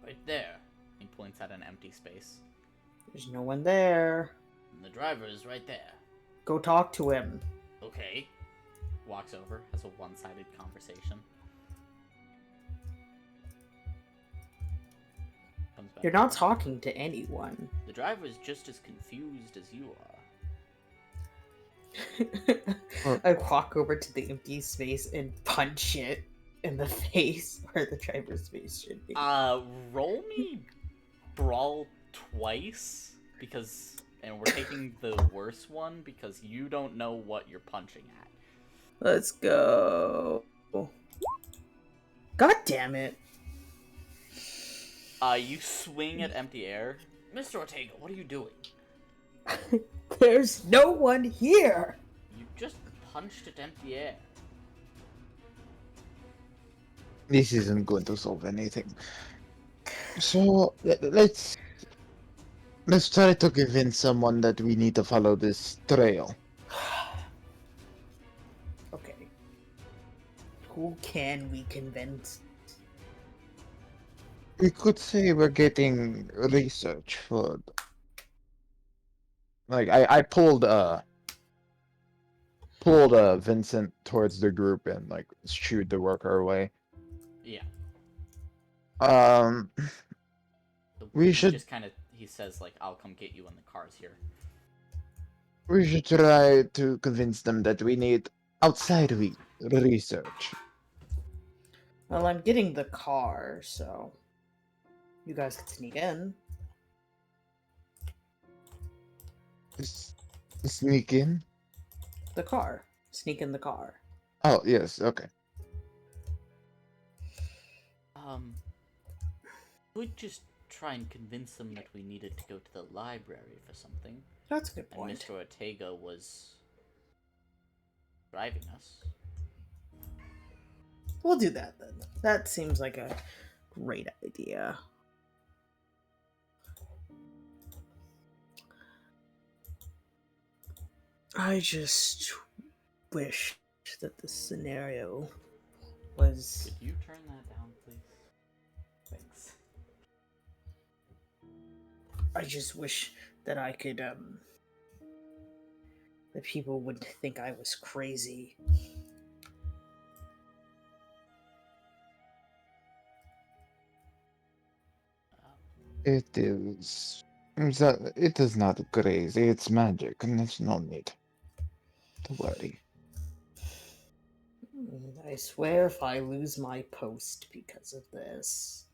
Speaker 1: Right there. He points at an empty space.
Speaker 4: There's no one there.
Speaker 1: And the driver is right there.
Speaker 4: Go talk to him.
Speaker 1: Okay. Walks over, has a one-sided conversation. Comes back.
Speaker 4: You're not talking to anyone.
Speaker 1: The driver is just as confused as you are.
Speaker 4: I walk over to the empty space and punch it in the face where the driver's face should be.
Speaker 1: Roll me brawl twice, because, and we're taking the worst one because you don't know what you're punching at.
Speaker 4: Let's go. God damn it.
Speaker 1: You swing at empty air. Mr. Ortega, what are you doing?
Speaker 4: There's no one here.
Speaker 1: You just punched at empty air.
Speaker 2: This isn't going to solve anything. So let's try to convince someone that we need to follow this trail.
Speaker 4: Okay. Who can we convince?
Speaker 2: We could say we're getting research for. Like I pulled Vincent towards the group and like shooed the worker away.
Speaker 1: Yeah.
Speaker 2: We
Speaker 1: He
Speaker 2: should-
Speaker 1: just kind of, he says, like, I'll come get you when the car's here.
Speaker 2: We should try to convince them that we need outside research.
Speaker 4: Well, I'm getting the car, so you guys can sneak in.
Speaker 2: Sneak in?
Speaker 4: The car. Sneak in the car.
Speaker 2: Oh, yes, okay.
Speaker 1: We'd just try and convince them that we needed to go to the library for something.
Speaker 4: That's a good
Speaker 1: And
Speaker 4: point.
Speaker 1: Mr. Ortega was driving us.
Speaker 4: We'll do that then. That seems like a great idea. I just wish that this scenario was.
Speaker 1: Could you turn that down, please? Thanks.
Speaker 4: I just wish that I could, that people would think I was crazy.
Speaker 2: It is. It is not crazy, it's magic, and there's no need to worry.
Speaker 4: I swear if I lose my post because of this.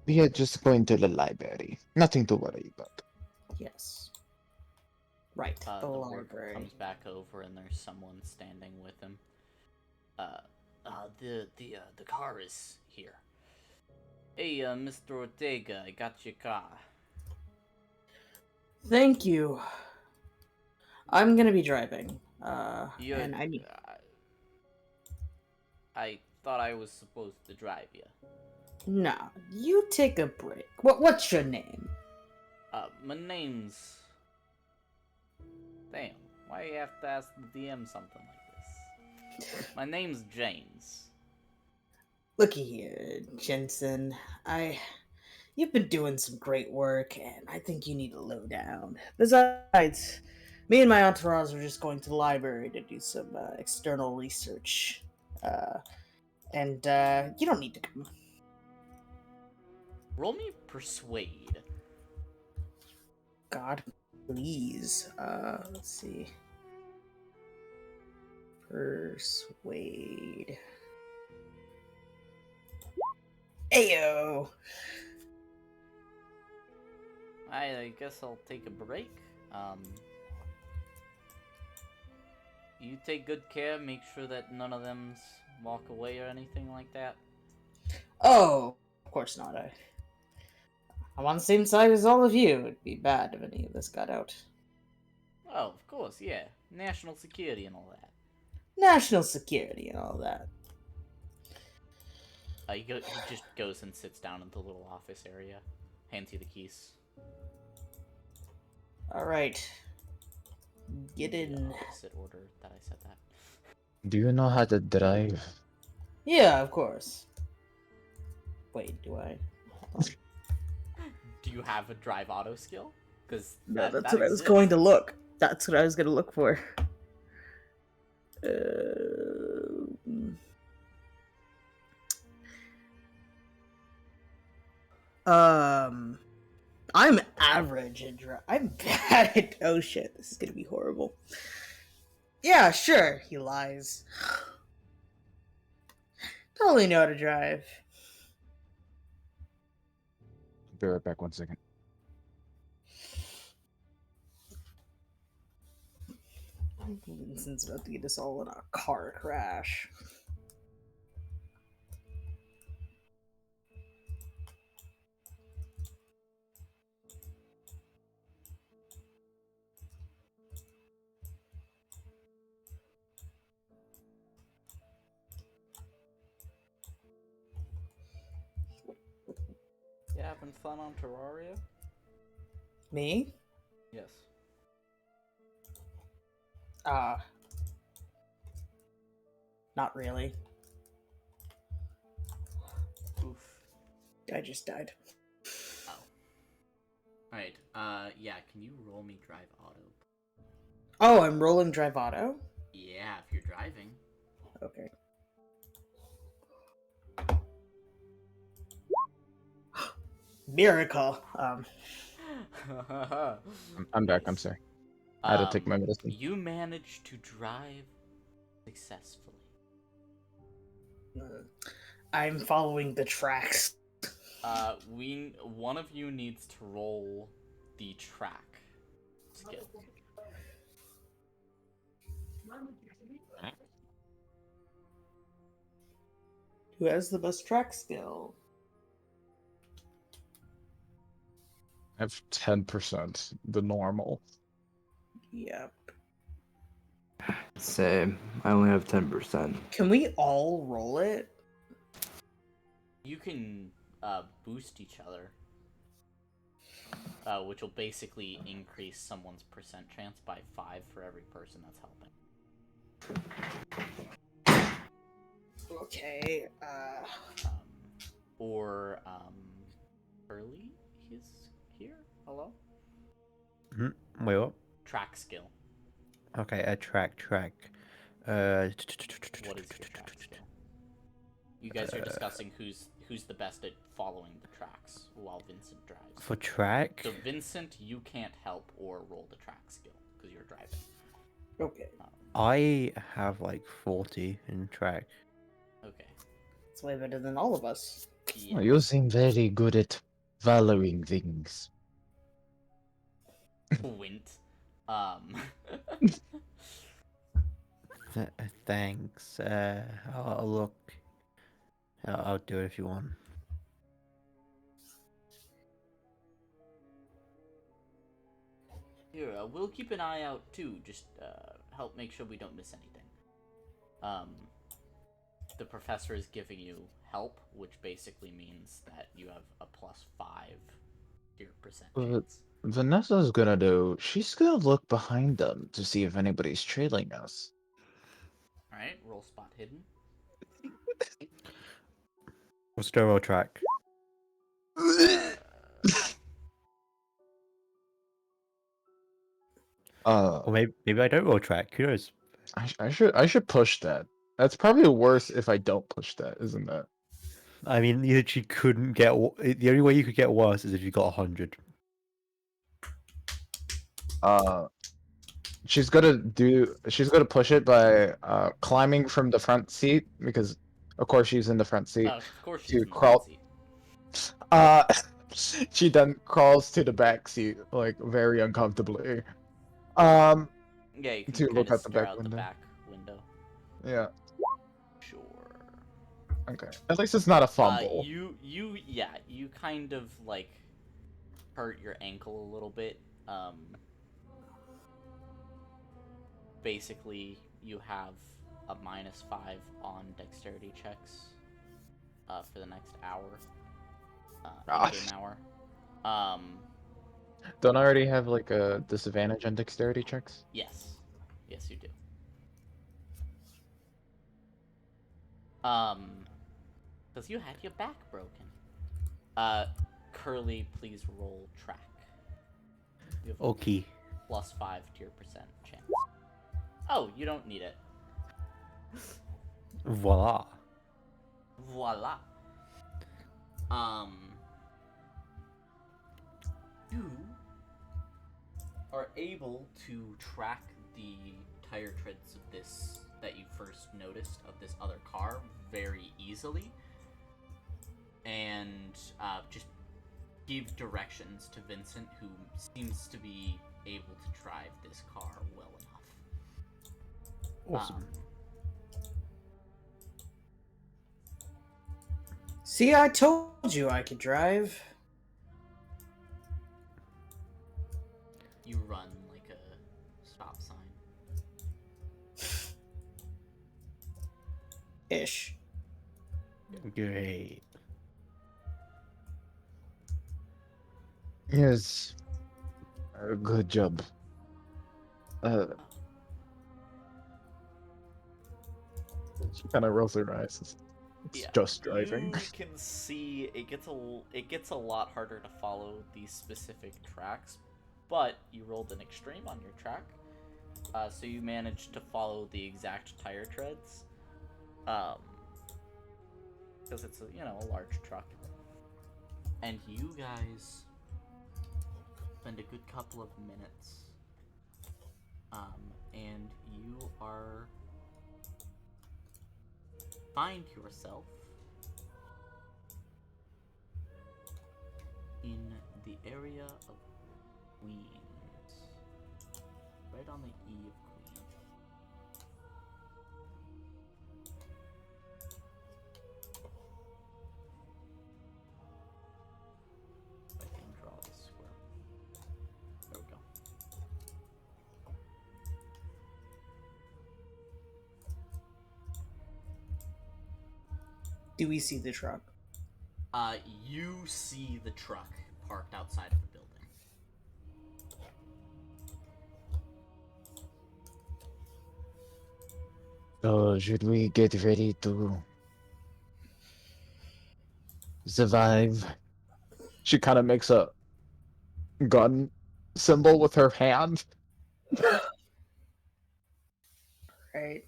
Speaker 2: We are just going to the library. Nothing to worry about.
Speaker 4: Yes. Right, the
Speaker 1: The worker
Speaker 4: library.
Speaker 1: comes back over and there's someone standing with him. The car is here. Hey, Mr. Ortega, I got your car.
Speaker 4: Thank you. I'm gonna be driving.
Speaker 1: You're,
Speaker 4: and I need.
Speaker 1: I thought I was supposed to drive you.
Speaker 4: Nah, you take a break. What's your name?
Speaker 1: My name's... Damn, why you have to ask the DM something like this? My name's James.
Speaker 4: Looky here, Jensen. You've been doing some great work, and I think you need to low down. Besides, me and my entourage are just going to the library to do some external research. And you don't need to come.
Speaker 1: Roll me Persuade.
Speaker 4: God, please. Let's see. Persuade. Ayo!
Speaker 1: I guess I'll take a break. You take good care, make sure that none of them's walk away or anything like that.
Speaker 4: Oh, of course not. I'm on the same side as all of you. It'd be bad if any of this got out.
Speaker 1: Oh, of course, yeah. National security and all that.
Speaker 4: National security and all that.
Speaker 1: He just goes and sits down in the little office area, hands you the keys.
Speaker 4: All right. Get
Speaker 1: The
Speaker 4: in.
Speaker 1: opposite order that I said that.
Speaker 2: Do you know how to drive?
Speaker 4: Yeah, of course. Wait, do I?
Speaker 1: Do you have a drive auto skill? Because
Speaker 4: No, that's
Speaker 1: that
Speaker 4: what I was going to
Speaker 1: exists.
Speaker 4: look. That's what I was going to look for. Um, I'm average at drive. I'm bad at. Oh shit, this is gonna be horrible. Yeah, sure. He lies. Totally know how to drive.
Speaker 2: Be right back 1 second.
Speaker 4: Vincent's about to get us all in a car crash.
Speaker 1: You having fun on Terraria?
Speaker 4: Me?
Speaker 1: Yes.
Speaker 4: Not really.
Speaker 1: Oof.
Speaker 4: I just died.
Speaker 1: Oh. Alright, yeah, can you roll me drive auto?
Speaker 4: Oh, I'm rolling drive auto?
Speaker 1: Yeah, if you're driving.
Speaker 4: Okay. Miracle.
Speaker 2: I'm back. I'm
Speaker 1: Nice.
Speaker 2: sorry. I had to take my medicine.
Speaker 1: You managed to drive successfully.
Speaker 4: I'm following the tracks.
Speaker 1: One of you needs to roll the track skill.
Speaker 4: Who has the best track skill?
Speaker 2: I have 10%, the normal.
Speaker 4: Yep.
Speaker 3: Same. I only have 10%.
Speaker 4: Can we all roll it?
Speaker 1: You can boost each other, which will basically increase someone's percent chance by 5 for every person that's helping.
Speaker 4: Okay.
Speaker 1: Early is here. Hello.
Speaker 5: Wait, what?
Speaker 1: Track skill.
Speaker 5: Okay, a track.
Speaker 1: What is your track skill? You guys are discussing who's the best at following the tracks while Vincent drives.
Speaker 5: For track?
Speaker 1: So Vincent, you can't help or roll the track skill because you're driving.
Speaker 4: Okay.
Speaker 5: I have like 40 in track.
Speaker 1: Okay.
Speaker 4: It's way better than all of us.
Speaker 1: Yeah.
Speaker 2: Oh, you seem very good at valuing things.
Speaker 1: Wint.
Speaker 5: Thanks. I'll look. I'll do it if you want.
Speaker 1: Here, we'll keep an eye out too. Just help make sure we don't miss anything. The professor is giving you help, which basically means that you have a +5 to your percent chance.
Speaker 2: Vanessa's gonna do. She's gonna look behind them to see if anybody's trailing us.
Speaker 1: All right, roll spot hidden.
Speaker 5: We'll still roll track. Or maybe I don't roll track. Who knows?
Speaker 2: I should push that. That's probably worse if I don't push that, isn't that?
Speaker 5: I mean, you literally couldn't get. The only way you could get worse is if you got 100.
Speaker 2: She's gonna push it by climbing from the front seat because of course she's in the front seat
Speaker 1: Of course, she's
Speaker 2: to
Speaker 1: in the
Speaker 2: crawl.
Speaker 1: front seat.
Speaker 2: She then crawls to the back seat like very uncomfortably.
Speaker 1: Yeah, you can
Speaker 2: To
Speaker 1: kind
Speaker 2: look
Speaker 1: of
Speaker 2: out the
Speaker 1: stare
Speaker 2: back
Speaker 1: out
Speaker 2: window.
Speaker 1: the back window.
Speaker 2: Yeah.
Speaker 1: Sure.
Speaker 2: Okay. At least it's not a fumble.
Speaker 1: You kind of like hurt your ankle a little bit. Basically, you have a -5 on dexterity checks. for the next hour.
Speaker 2: Ah.
Speaker 1: In-game hour.
Speaker 2: Don't I already have like a disadvantage on dexterity checks?
Speaker 1: Yes. Yes, you do. Because you had your back broken. Curly, please roll track. You have
Speaker 5: Okay.
Speaker 1: +5 to your percent chance. Oh, you don't need it.
Speaker 5: Voila.
Speaker 1: Voila. You are able to track the tire treads of this that you first noticed of this other car very easily, and just give directions to Vincent, who seems to be able to drive this car well enough.
Speaker 5: Awesome.
Speaker 4: See, I told you I could drive.
Speaker 1: You run like a stop sign.
Speaker 4: Ish.
Speaker 5: Great.
Speaker 2: Yes. Good job. She kind of rolls her eyes. It's just driving.
Speaker 1: You can see it gets a lot harder to follow these specific tracks, but you rolled an extreme on your track, so you managed to follow the exact tire treads, because it's a large truck, and you guys spend a good couple of minutes, and you find yourself in the area of Queens, right on the E of Queens. If I can draw the square. There we go.
Speaker 4: Do we see the truck?
Speaker 1: You see the truck parked outside of the building.
Speaker 2: So should we get ready to survive? She kind of makes a gun symbol with her hand.
Speaker 4: Right.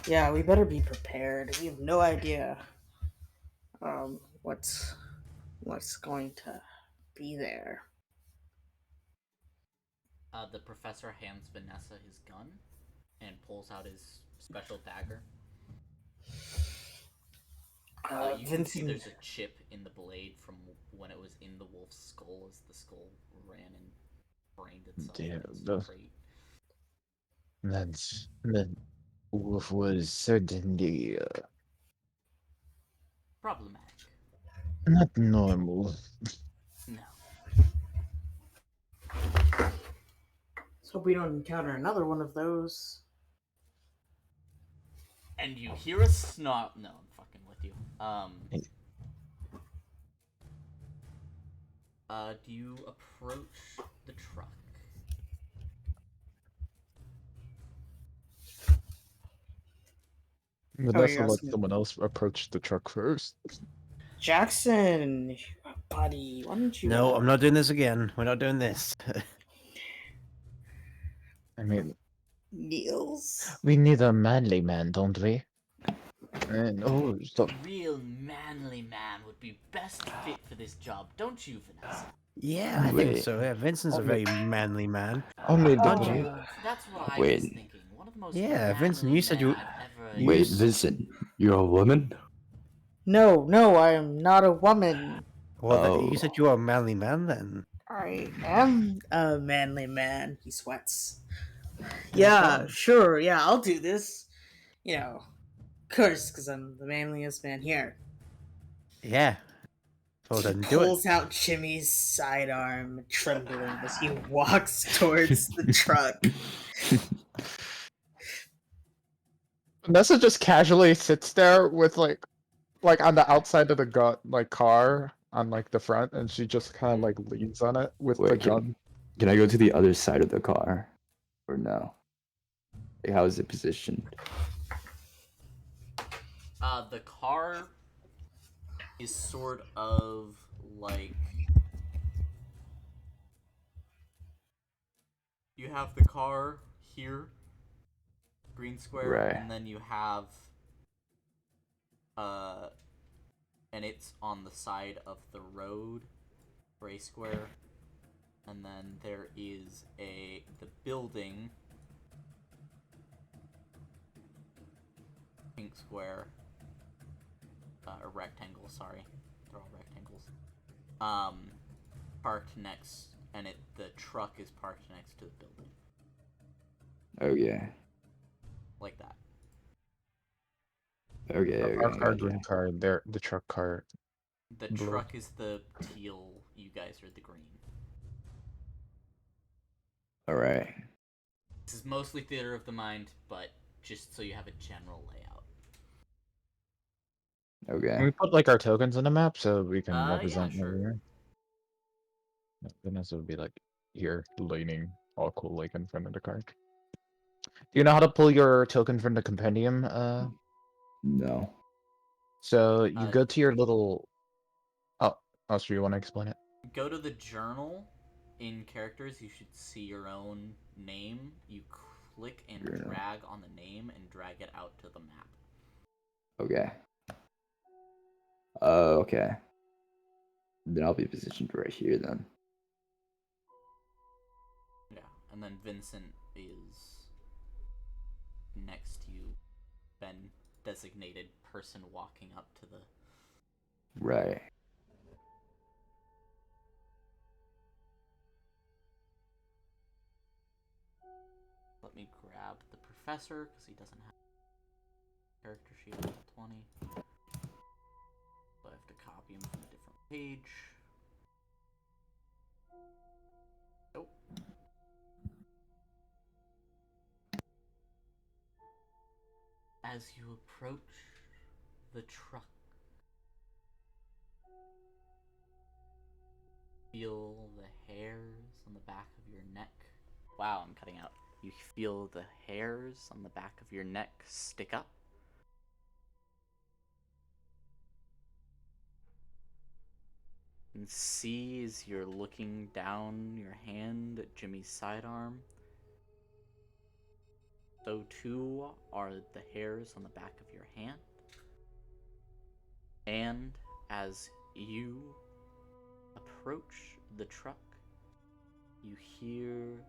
Speaker 4: Yeah, we better be prepared. We have no idea what's going to be there.
Speaker 1: The professor hands Vanessa his gun and pulls out his special dagger. You can see there's a chip in the blade from when it was in the wolf's skull, as the skull ran and brained itself against the crate.
Speaker 2: That wolf was certainly
Speaker 1: Problematic.
Speaker 2: not normal.
Speaker 1: No.
Speaker 4: Let's hope we don't encounter another one of those.
Speaker 1: And you hear a snarl. No, I'm fucking with you. Do you approach the truck?
Speaker 2: Vanessa lets
Speaker 4: asking-
Speaker 2: someone else approach the truck first.
Speaker 4: Jackson, buddy, why don't you?
Speaker 5: No, I'm not doing this again. We're not doing this.
Speaker 2: I mean,
Speaker 4: Niels.
Speaker 2: we need a manly man, don't we? And
Speaker 1: A real manly man would be best fit for this job, don't you, Vanessa?
Speaker 5: Yeah, I think
Speaker 2: Wait.
Speaker 5: so. Yeah, Vincent's a very manly man.
Speaker 2: only
Speaker 5: Don't
Speaker 2: the
Speaker 5: you?
Speaker 1: That's what I
Speaker 3: Wait.
Speaker 1: was thinking. One of the most
Speaker 5: Yeah, Vincent,
Speaker 1: manly
Speaker 5: you said you-
Speaker 1: men I've ever
Speaker 3: Wait,
Speaker 5: s-
Speaker 3: Vincent, you're a woman?
Speaker 4: No, I am not a woman.
Speaker 5: Well,
Speaker 3: Oh.
Speaker 5: you said you are a manly man then.
Speaker 4: I am a manly man. He sweats. Yeah, sure. Yeah, I'll do this. Of course, because I'm the manliest man here.
Speaker 5: Yeah. Well, then do
Speaker 4: Pulls
Speaker 5: it.
Speaker 4: out Jimmy's sidearm, trembling as he walks towards the truck.
Speaker 2: Vanessa just casually sits there with like like on the outside of the gun, like car on like the front, and she just kind of like leans on it with the
Speaker 3: Wait,
Speaker 2: gun.
Speaker 3: can I go to the other side of the car, or no? Like, how is it positioned?
Speaker 1: The car is sort of like you have the car here, green square,
Speaker 3: Right.
Speaker 1: and then you have and it's on the side of the road, gray square, and then there is the building, pink square, a rectangle. Sorry, they're all rectangles. Parked next, and the truck is parked next to the building,
Speaker 3: Okay.
Speaker 1: like that.
Speaker 3: Okay.
Speaker 2: Our
Speaker 3: Okay.
Speaker 2: car,
Speaker 3: Gotcha.
Speaker 2: green car, there, the truck car.
Speaker 1: The
Speaker 2: Blue.
Speaker 1: truck is the teal. You guys are the green.
Speaker 3: All right.
Speaker 1: This is mostly theater of the mind, but just so you have a general layout.
Speaker 2: Can
Speaker 3: Okay.
Speaker 2: we put like our tokens in the map so we can
Speaker 1: Yeah,
Speaker 2: represent
Speaker 1: sure.
Speaker 2: where we are? Goodness, it would be like here, leaning all cool, like in front of the car. Do you know how to pull your token from the compendium?
Speaker 3: No.
Speaker 2: So you go to your little. Oh, so you want to explain it?
Speaker 1: Go to the journal. In characters, you should see your own name. You click and
Speaker 3: Journal.
Speaker 1: drag on the name and drag it out to the map.
Speaker 3: Okay. Okay. Then I'll be positioned right here then.
Speaker 1: Yeah, and then Vincent is next to you, Ben, designated person walking up to the.
Speaker 3: Right.
Speaker 1: Let me grab the professor because he doesn't have character sheet level 20. So I have to copy him from a different page. Oh. As you approach the truck, feel the hairs on the back of your neck. Wow, I'm cutting out. You feel the hairs on the back of your neck stick up. And see as you're looking down your hand at Jimmy's sidearm, so too are the hairs on the back of your hand. And as you approach the truck, you hear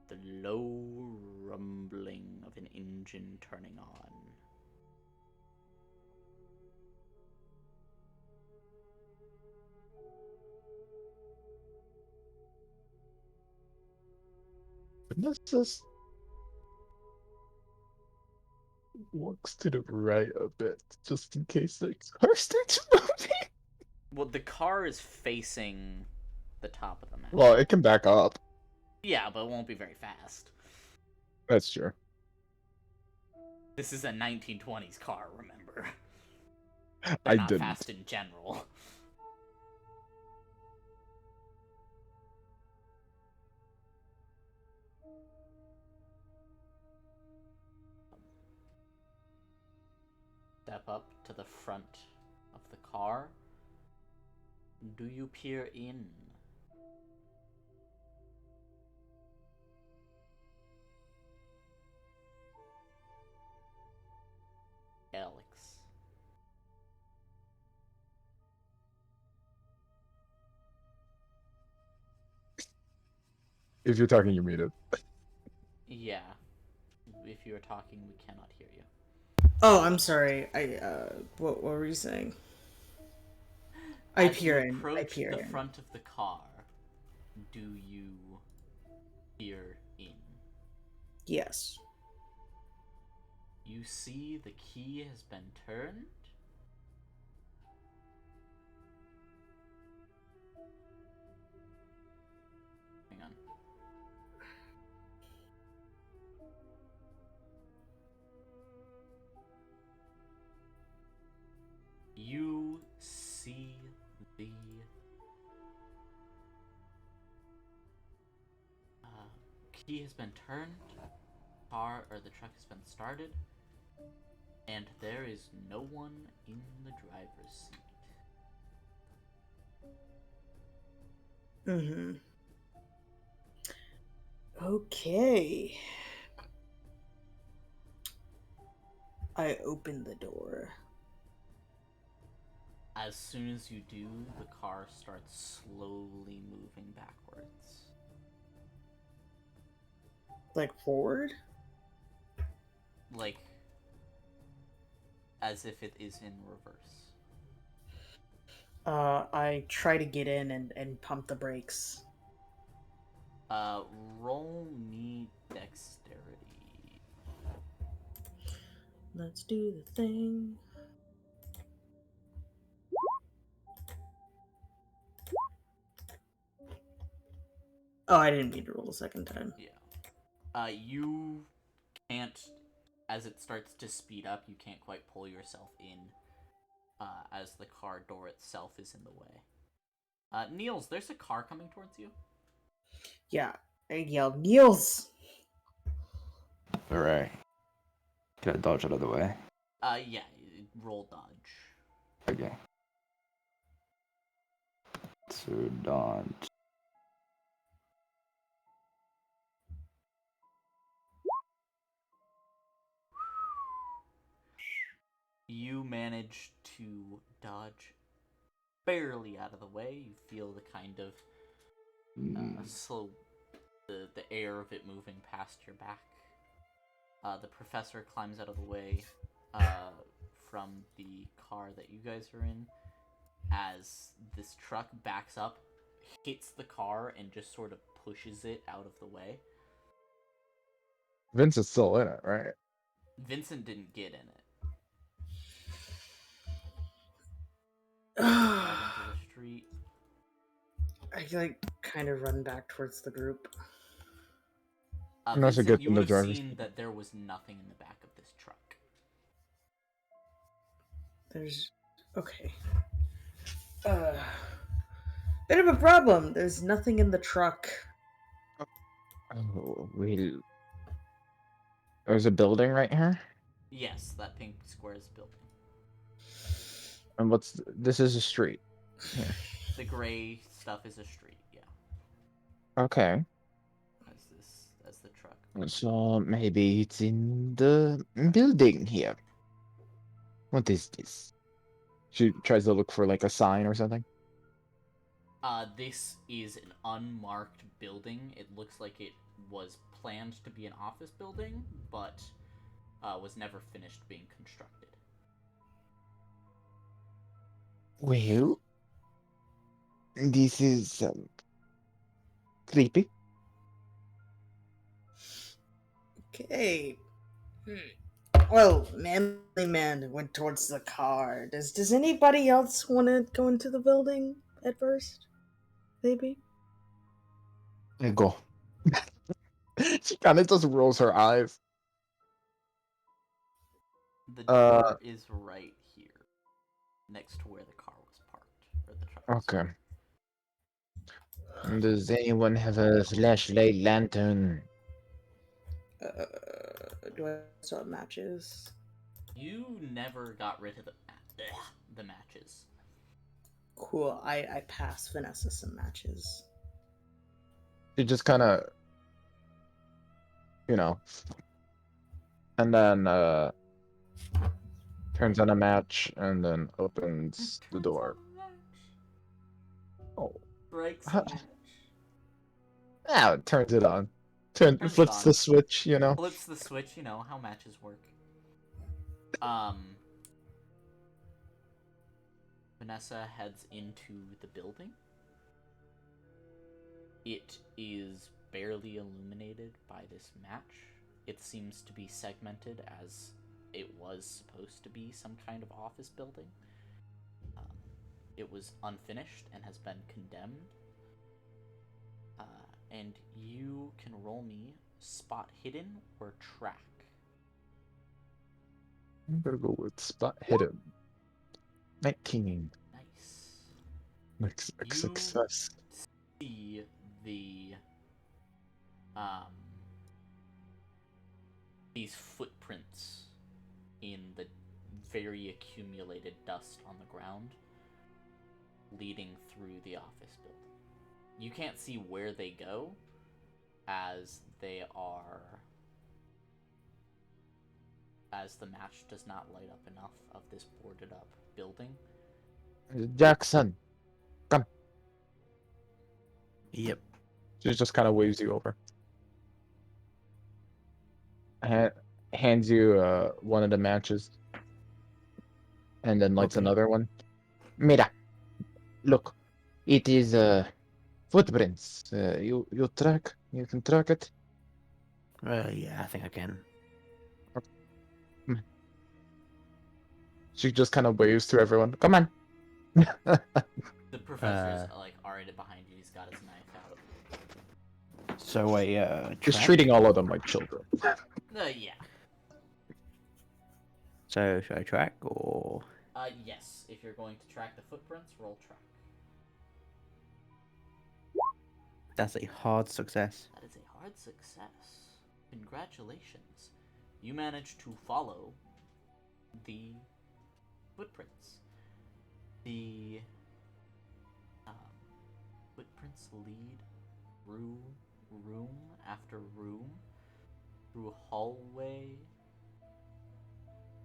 Speaker 1: the low rumbling of an engine turning on.
Speaker 2: Goodness, just walks to the right a bit, just in case the car starts moving.
Speaker 1: Well, the car is facing the top of the map.
Speaker 2: Well, it can back up.
Speaker 1: Yeah, but it won't be very fast.
Speaker 2: That's true.
Speaker 1: This is a 1920s car, remember?
Speaker 2: I
Speaker 1: They're not
Speaker 2: didn't.
Speaker 1: fast in general. Step up to the front of the car. Do you peer in? Alex.
Speaker 2: If you're talking, you're muted.
Speaker 1: Yeah. If you are talking, we cannot hear you.
Speaker 4: Oh, I'm sorry. What were you saying? I
Speaker 1: As
Speaker 4: peer
Speaker 1: you
Speaker 4: in. I
Speaker 1: approach
Speaker 4: peer
Speaker 1: the
Speaker 4: in.
Speaker 1: front of the car, do you peer in?
Speaker 4: Yes.
Speaker 1: You see the key has been turned. Hang on. You see the key has been turned, the truck has been started, and there is no one in the driver's seat.
Speaker 4: Mm-hmm. Okay. I open the door.
Speaker 1: As soon as you do, the car starts slowly moving backwards.
Speaker 4: Like forward?
Speaker 1: Like, as if it is in reverse.
Speaker 4: I try to get in and pump the brakes.
Speaker 1: Roll me dexterity.
Speaker 4: Let's do the thing. Oh, I didn't mean to roll a second time.
Speaker 1: Yeah. You can't, as it starts to speed up, you can't quite pull yourself in, as the car door itself is in the way. Niels, there's a car coming towards you.
Speaker 4: Yeah, I yell, Niels!
Speaker 3: Alright. Can I dodge out of the way?
Speaker 1: Yeah, roll dodge.
Speaker 3: Okay. So dodge.
Speaker 1: You manage to dodge barely out of the way. You feel the kind of slow, the air of it moving past your back. The professor climbs out of the way from the car that you guys are in as this truck backs up, hits the car, and just sort of pushes it out of the way.
Speaker 2: Vince is still in it, right?
Speaker 1: Vincent didn't get in it. Out into the street.
Speaker 4: I kind of run back towards the group.
Speaker 2: And that's a
Speaker 1: Vincent,
Speaker 2: good
Speaker 1: you
Speaker 2: thing
Speaker 1: would
Speaker 2: the
Speaker 1: have
Speaker 2: driver's
Speaker 1: seen that there was nothing in the back of this truck.
Speaker 4: There's okay. Bit of a problem. There's nothing in the truck.
Speaker 2: Oh, there's a building right here.
Speaker 1: Yes, that pink square is building.
Speaker 2: And this is a street here.
Speaker 1: The gray stuff is a street, yeah.
Speaker 2: Okay.
Speaker 1: As the truck.
Speaker 2: So maybe it's in the building here. What is this? She tries to look for like a sign or something.
Speaker 1: This is an unmarked building. It looks like it was planned to be an office building, but was never finished being constructed.
Speaker 2: Well, this is creepy.
Speaker 4: Okay. Well, manly man went towards the car. Does anybody else want to go into the building at first? Maybe.
Speaker 2: Go. She kind of just rolls her eyes.
Speaker 1: The door is right here, next to where the car was parked, or the truck was
Speaker 2: Okay.
Speaker 1: parked.
Speaker 2: Does anyone have a flashlight lantern?
Speaker 4: Do I still have matches?
Speaker 1: You never got rid of the matches.
Speaker 4: Cool. I pass Vanessa some matches.
Speaker 2: She just kind of, and then turns on a match and then opens the door. Oh,
Speaker 1: Strikes a match.
Speaker 2: it turns it on.
Speaker 1: Turns it
Speaker 2: Flips
Speaker 1: on.
Speaker 2: the switch,
Speaker 1: Flips the switch, how matches work. Vanessa heads into the building. It is barely illuminated by this match. It seems to be segmented as it was supposed to be some kind of office building. It was unfinished and has been condemned. And you can roll me spot hidden or track.
Speaker 2: I'm gonna go with spot hidden. 19.
Speaker 1: Nice.
Speaker 2: Like
Speaker 1: You
Speaker 2: success.
Speaker 1: see the um these footprints in the very accumulated dust on the ground leading through the office building. You can't see where they go as the match does not light up enough of this boarded up building.
Speaker 2: Jackson.
Speaker 5: Yep.
Speaker 2: She just kind of waves you over. Hands you one of the matches. And then lights
Speaker 5: Okay.
Speaker 2: another one. Mira. Look. It is footprints. You can track it.
Speaker 5: Yeah, I think I can.
Speaker 2: She just kind of waves to everyone. Come on.
Speaker 1: The professor's like already behind you. He's got his knife out.
Speaker 5: So I
Speaker 2: Just
Speaker 5: track.
Speaker 2: treating all of them like children.
Speaker 1: Yeah.
Speaker 5: So should I track or?
Speaker 1: Yes. If you're going to track the footprints, roll track.
Speaker 5: That's a hard success.
Speaker 1: That is a hard success. Congratulations. You managed to follow the footprints. The footprints lead through room after room, through hallway,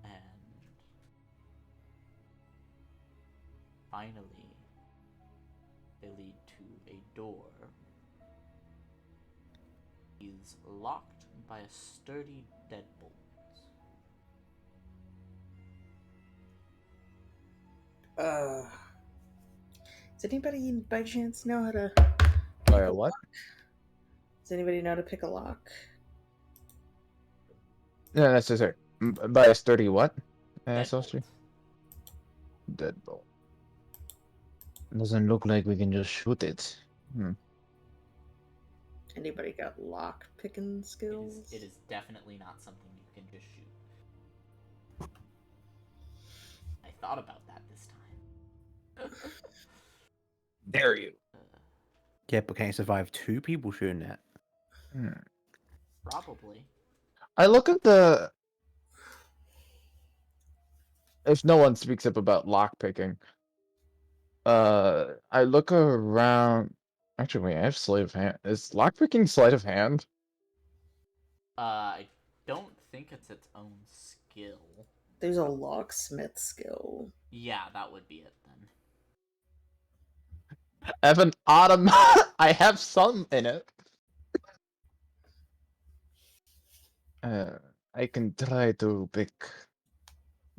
Speaker 1: and finally they lead to a door. Is locked by a sturdy deadbolt.
Speaker 4: Does anybody by chance know how to
Speaker 2: By
Speaker 4: pick
Speaker 2: a
Speaker 4: a
Speaker 2: what?
Speaker 4: lock? Does anybody know how to pick a lock?
Speaker 2: No, that's just it. By a sturdy what?
Speaker 1: Deadbolt.
Speaker 2: Deadbolt. Doesn't look like we can just shoot it.
Speaker 4: Anybody got lock picking skills?
Speaker 1: It is definitely not something you can just shoot. I thought about that this time.
Speaker 2: Dare you?
Speaker 5: Yeah, but can you survive two people shooting that?
Speaker 1: Probably.
Speaker 2: I look at the. If no one speaks up about lockpicking, I look around. Actually, wait, I have sleight of hand. Is lockpicking sleight of hand?
Speaker 1: I don't think it's its own skill.
Speaker 4: There's a locksmith skill.
Speaker 1: Yeah, that would be it then.
Speaker 2: I have an autumn. I have some in it. I can try to pick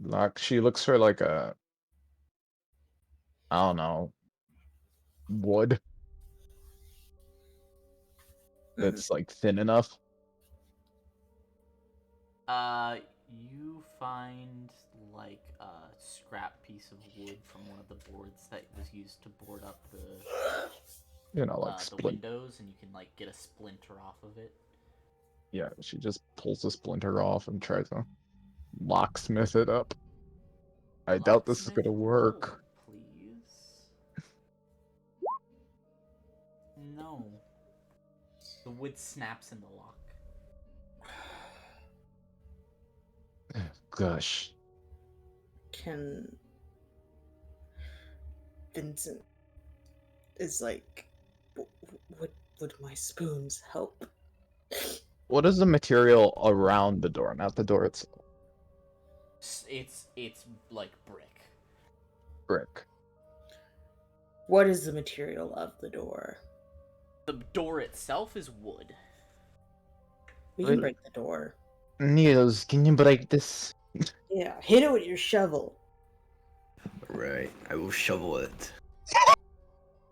Speaker 2: lock. She looks for like a. I don't know. Wood that's like thin enough.
Speaker 1: You find like a scrap piece of wood from one of the boards that was used to board up
Speaker 2: You know, like
Speaker 1: the
Speaker 2: splint.
Speaker 1: windows, and you can like get a splinter off of it.
Speaker 2: Yeah, she just pulls the splinter off and tries to locksmith it up. I doubt this is
Speaker 1: Locksmith,
Speaker 2: gonna work.
Speaker 1: roll, please. No. The wood snaps in the lock.
Speaker 2: Gosh.
Speaker 4: Can Vincent is like, would my spoons help?
Speaker 2: What is the material around the door, not the door itself?
Speaker 1: It's like brick.
Speaker 2: Brick.
Speaker 4: What is the material of the door?
Speaker 1: The door itself is wood.
Speaker 4: We
Speaker 2: Wait.
Speaker 4: can break the door.
Speaker 2: Niels, can you break this?
Speaker 4: Yeah, hit it with your shovel.
Speaker 3: Right, I will shovel it.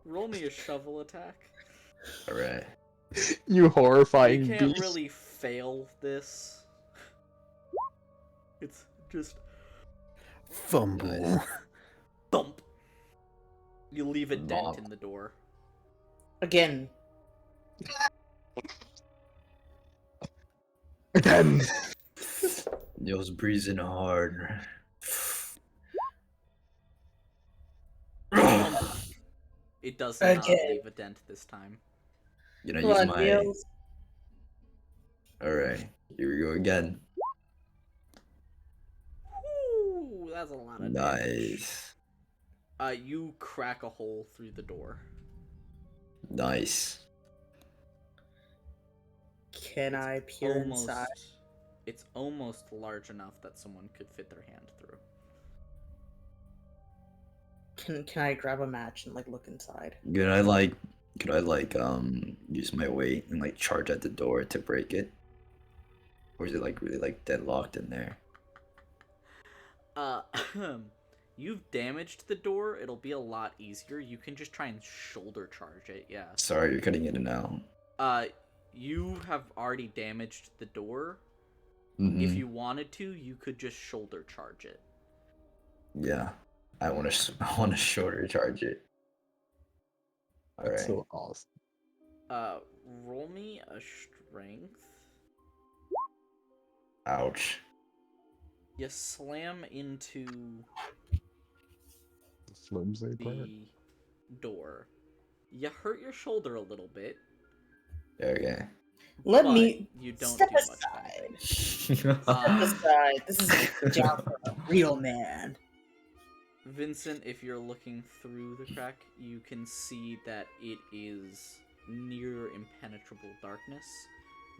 Speaker 1: Roll me a shovel attack.
Speaker 3: Alright.
Speaker 2: You horrifying
Speaker 1: You can't
Speaker 2: beast.
Speaker 1: really fail this. It's just
Speaker 5: Fumble.
Speaker 3: Nice.
Speaker 1: thump. You leave a dent
Speaker 3: Mop.
Speaker 1: in the door.
Speaker 4: Again.
Speaker 2: Again.
Speaker 3: Neil's breezing hard.
Speaker 1: It does not
Speaker 4: Okay.
Speaker 1: leave a dent this time.
Speaker 3: Gonna
Speaker 4: Come
Speaker 3: use
Speaker 4: on,
Speaker 3: my.
Speaker 4: Niels.
Speaker 3: Alright, here we go again.
Speaker 1: Ooh, that's a lot of damage.
Speaker 3: Nice.
Speaker 1: You crack a hole through the door.
Speaker 3: Nice.
Speaker 4: Can I peer inside?
Speaker 1: It's almost large enough that someone could fit their hand through.
Speaker 4: Can I grab a match and like look inside?
Speaker 3: Could I use my weight and like charge at the door to break it? Or is it like really like deadlocked in there?
Speaker 1: You've damaged the door. It'll be a lot easier. You can just try and shoulder charge it. Yeah.
Speaker 3: Sorry, you're cutting in and out.
Speaker 1: You have already damaged the door.
Speaker 3: Mhm.
Speaker 1: If you wanted to, you could just shoulder charge it.
Speaker 3: Yeah, I want to shoulder charge it. All
Speaker 2: That's
Speaker 3: right.
Speaker 2: so awesome.
Speaker 1: Roll me a strength.
Speaker 3: Ouch.
Speaker 1: You slam into
Speaker 2: The flimsy part.
Speaker 1: the door. You hurt your shoulder a little bit.
Speaker 3: Okay.
Speaker 4: Let
Speaker 1: but
Speaker 4: me
Speaker 1: You don't
Speaker 4: step
Speaker 1: do much
Speaker 4: aside.
Speaker 1: damage.
Speaker 4: Step aside. This is a job for a real man.
Speaker 1: Vincent, if you're looking through the crack, you can see that it is near impenetrable darkness.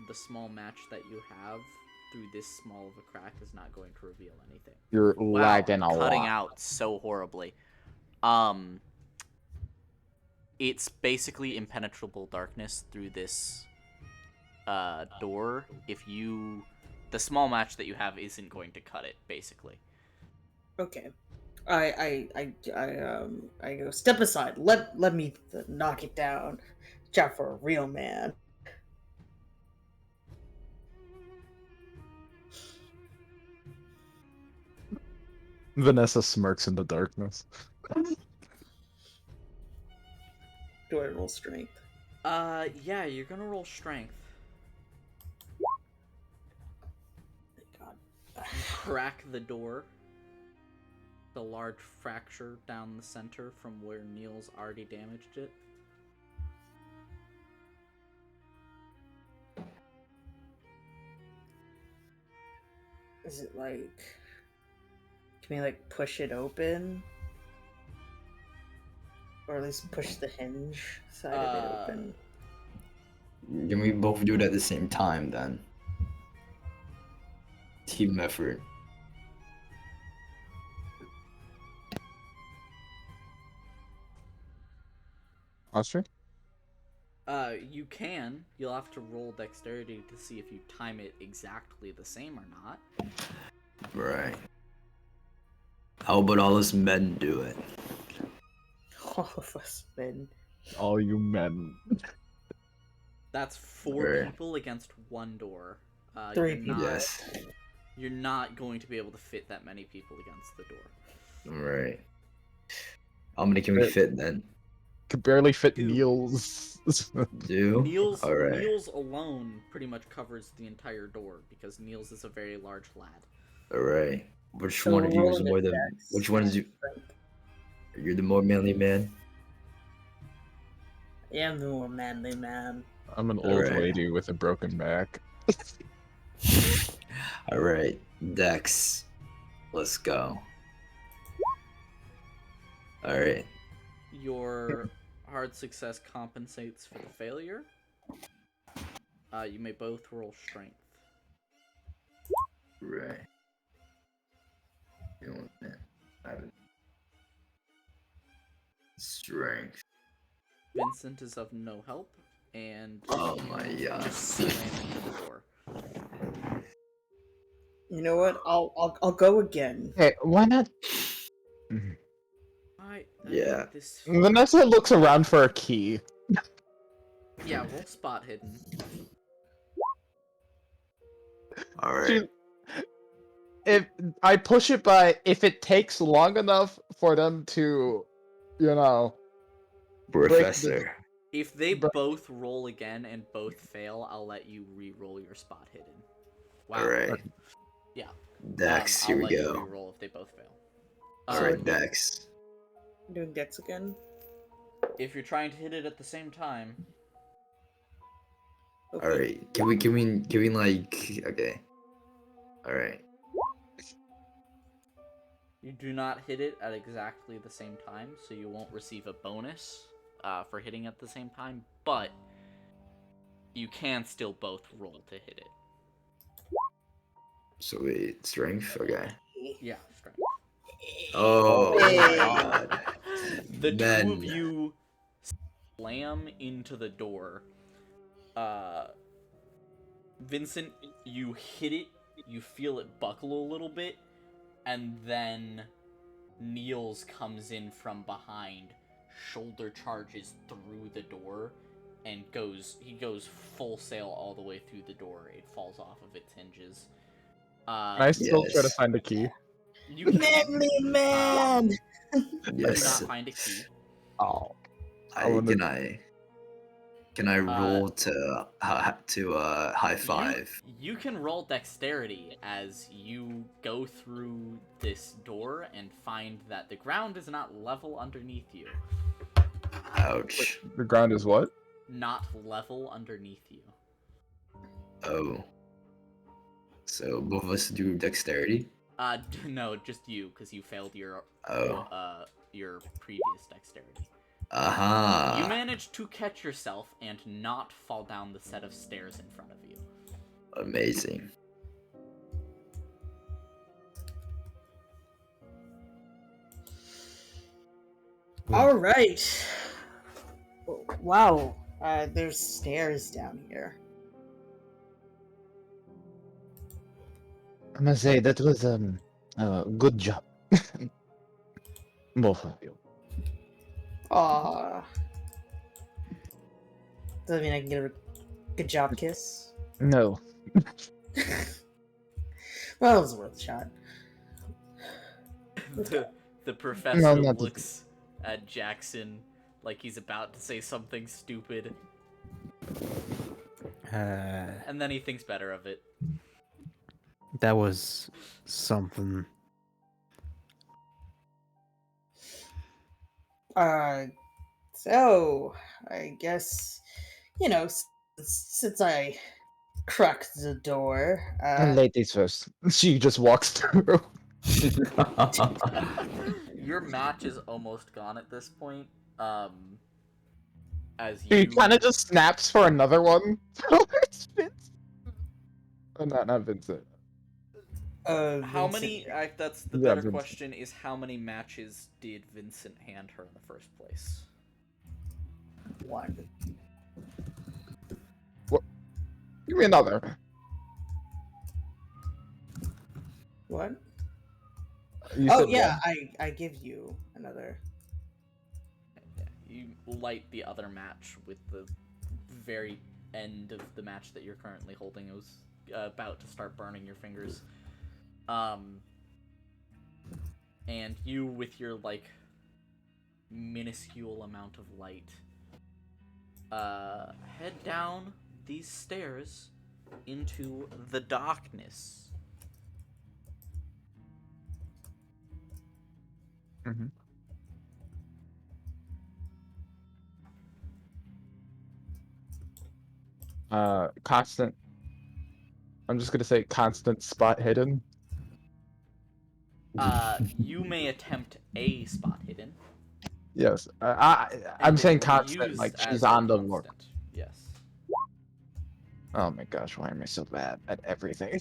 Speaker 1: The small match that you have through this small of a crack is not going to reveal anything.
Speaker 2: You're lagging a
Speaker 1: I'm cutting
Speaker 2: lot.
Speaker 1: out so horribly. It's basically impenetrable darkness through this door. The small match that you have isn't going to cut it, basically.
Speaker 4: Okay. I go step aside. Let me knock it down. Job for a real man.
Speaker 2: Vanessa smirks in the darkness.
Speaker 4: Do I roll strength?
Speaker 1: Yeah, you're gonna roll strength.
Speaker 4: Thank God.
Speaker 1: Crack the door. The large fracture down the center from where Niels already damaged it.
Speaker 4: Is it like? Can we like push it open? Or at least push the hinge side of it open?
Speaker 3: Can we both do it at the same time then? Team effort.
Speaker 2: Austria?
Speaker 1: You can. You'll have to roll dexterity to see if you time it exactly the same or not.
Speaker 3: Right. How about all us men do it?
Speaker 4: All of us men.
Speaker 2: All you men.
Speaker 1: That's 4
Speaker 3: Right.
Speaker 1: people against 1 door.
Speaker 4: 3
Speaker 1: you're
Speaker 4: people.
Speaker 1: not-
Speaker 3: Yes.
Speaker 1: You're not going to be able to fit that many people against the door.
Speaker 3: Right. How many can we
Speaker 2: Right.
Speaker 3: fit then?
Speaker 2: Could barely fit
Speaker 1: Two.
Speaker 2: Niels.
Speaker 3: Two?
Speaker 1: Niels
Speaker 3: Alright.
Speaker 1: Niels alone pretty much covers the entire door because Niels is a very large lad.
Speaker 3: Alright. Which
Speaker 4: So
Speaker 3: one of you is
Speaker 4: roll
Speaker 3: more
Speaker 4: the
Speaker 3: the
Speaker 4: dex.
Speaker 3: which one is you you're the more manly man?
Speaker 4: I am the more manly man.
Speaker 2: I'm an old
Speaker 3: Alright.
Speaker 2: lady with a broken back.
Speaker 3: Alright. Dex. Let's go. Alright.
Speaker 1: Your hard success compensates for the failure. You may both roll strength.
Speaker 3: Right. You know, man. I have strength.
Speaker 1: Vincent is of no help, and
Speaker 3: Oh my
Speaker 1: you
Speaker 3: god.
Speaker 1: just slam into the door.
Speaker 4: You know what? I'll go again.
Speaker 2: Hey, why not?
Speaker 3: Yeah.
Speaker 1: This.
Speaker 2: Vanessa looks around for a key.
Speaker 1: Yeah, roll spot hidden.
Speaker 3: Alright.
Speaker 2: If I push it by, if it takes long enough for them to, you know,
Speaker 3: Professor.
Speaker 1: If they
Speaker 2: Bro-
Speaker 1: both roll again and both fail, I'll let you re-roll your spot hidden. Wow.
Speaker 3: Alright.
Speaker 1: Yeah.
Speaker 3: Dex,
Speaker 1: I'll
Speaker 3: here we
Speaker 1: let you
Speaker 3: go.
Speaker 1: re-roll if they both fail.
Speaker 3: Alright, Dex.
Speaker 4: Doing dex again.
Speaker 1: If you're trying to hit it at the same time,
Speaker 4: Okay.
Speaker 3: All right. Can we like okay. All right.
Speaker 1: you do not hit it at exactly the same time, so you won't receive a bonus for hitting at the same time, but you can still both roll to hit it.
Speaker 3: So wait, strength. Okay.
Speaker 1: Yeah, strength.
Speaker 3: Oh
Speaker 4: Hey.
Speaker 3: my god.
Speaker 1: The two
Speaker 3: Man.
Speaker 1: of you slam into the door. Vincent, you hit it, you feel it buckle a little bit, and then Niels comes in from behind, shoulder charges through the door, and he goes full sail all the way through the door. It falls off of its hinges.
Speaker 2: Can I still try to
Speaker 3: Yes.
Speaker 2: find the key?
Speaker 1: You can.
Speaker 4: Manly man!
Speaker 1: You do
Speaker 3: Yes.
Speaker 1: not find a key.
Speaker 2: Oh,
Speaker 3: Can I roll to high five?
Speaker 1: You can roll dexterity as you go through this door and find that the ground is not level underneath you.
Speaker 3: Ouch.
Speaker 2: the ground is what?
Speaker 1: Not level underneath you.
Speaker 3: Oh. So both of us do dexterity?
Speaker 1: No, just you, because you failed your previous dexterity.
Speaker 3: Aha.
Speaker 1: You managed to catch yourself and not fall down the set of stairs in front of you.
Speaker 3: Amazing.
Speaker 4: All right. Wow. There's stairs down here.
Speaker 2: I must say that was good job, both of you.
Speaker 4: Aww. Does that mean I can get a good job kiss?
Speaker 2: No,
Speaker 4: Well, it was worth a shot.
Speaker 1: The professor
Speaker 2: No, not
Speaker 1: looks at Jackson like he's about to say something stupid, and then he thinks better of it.
Speaker 5: That was something.
Speaker 4: So I guess, since I cracked the door,
Speaker 2: ladies first. She just walks through.
Speaker 1: Your match is almost gone at this point. As
Speaker 2: He
Speaker 1: you
Speaker 2: kind of just snaps for another one. It's Vincent. Oh, not Vincent.
Speaker 1: How
Speaker 4: Vincent-
Speaker 1: many? That's the
Speaker 2: Yeah,
Speaker 1: better
Speaker 2: Vincent.
Speaker 1: question. Is how many matches did Vincent hand her in the first place?
Speaker 4: One.
Speaker 2: Give me another.
Speaker 4: What?
Speaker 2: You
Speaker 4: Oh
Speaker 2: said
Speaker 4: yeah,
Speaker 2: one.
Speaker 4: I give you another.
Speaker 1: Yeah, you light the other match with the very end of the match that you're currently holding. It was about to start burning your fingers. And you, with your minuscule amount of light, head down these stairs into the darkness.
Speaker 2: Mm-hmm. Constant. I'm just gonna say constant spot hidden.
Speaker 1: You may attempt a spot hidden.
Speaker 2: Yes.
Speaker 1: and
Speaker 2: I'm
Speaker 1: it
Speaker 2: saying
Speaker 1: will be
Speaker 2: constant,
Speaker 1: used
Speaker 2: like she's
Speaker 1: as a
Speaker 2: on the work.
Speaker 1: constant. Yes.
Speaker 2: Oh my gosh, why am I so bad at everything?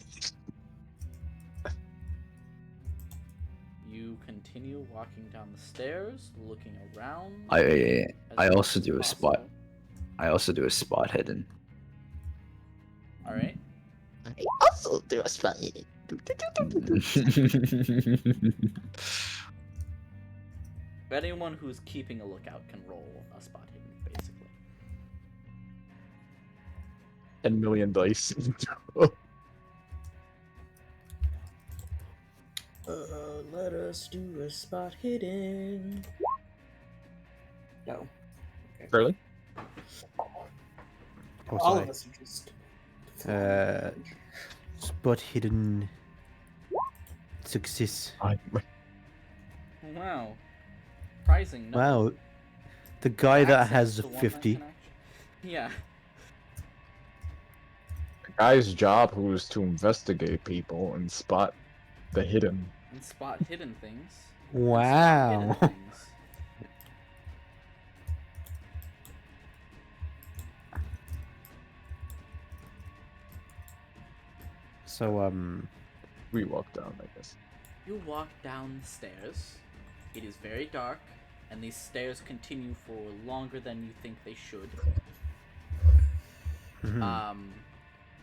Speaker 1: You continue walking down the stairs, looking around.
Speaker 3: I
Speaker 1: as
Speaker 3: also
Speaker 1: much
Speaker 3: do
Speaker 1: as
Speaker 3: a spot.
Speaker 1: possible.
Speaker 3: I also do a spot hidden.
Speaker 1: All right.
Speaker 2: I also do a spot hidden.
Speaker 1: Anyone who's keeping a lookout can roll a spot hidden, basically.
Speaker 2: 10 million dice.
Speaker 4: Let us do a spot hidden. No.
Speaker 2: Really?
Speaker 5: Oh,
Speaker 4: All
Speaker 5: sorry.
Speaker 4: of us are just.
Speaker 5: Spot hidden. Success.
Speaker 1: Wow. Surprising. No.
Speaker 5: Wow. The guy that
Speaker 1: access
Speaker 5: has
Speaker 1: to one
Speaker 5: 50.
Speaker 1: can yeah.
Speaker 2: The guy's job who is to investigate people and spot the hidden.
Speaker 1: And spot hidden things.
Speaker 5: Wow. So,
Speaker 2: We walk down, I guess.
Speaker 1: You walk down the stairs. It is very dark, and these stairs continue for longer than you think they should.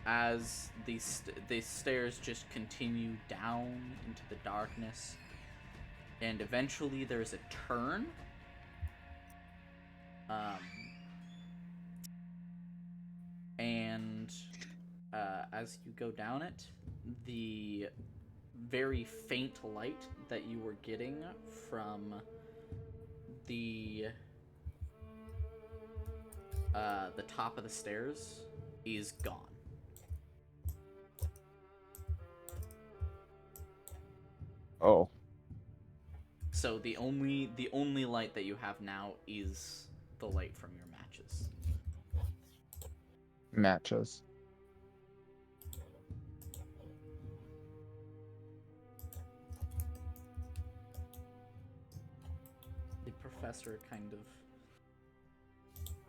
Speaker 1: As these stairs just continue down into the darkness, and eventually there's a turn. And as you go down it, the very faint light that you were getting from the top of the stairs is gone.
Speaker 2: Oh,
Speaker 1: So the only light that you have now is the light from your matches.
Speaker 2: matches.
Speaker 1: The professor kind of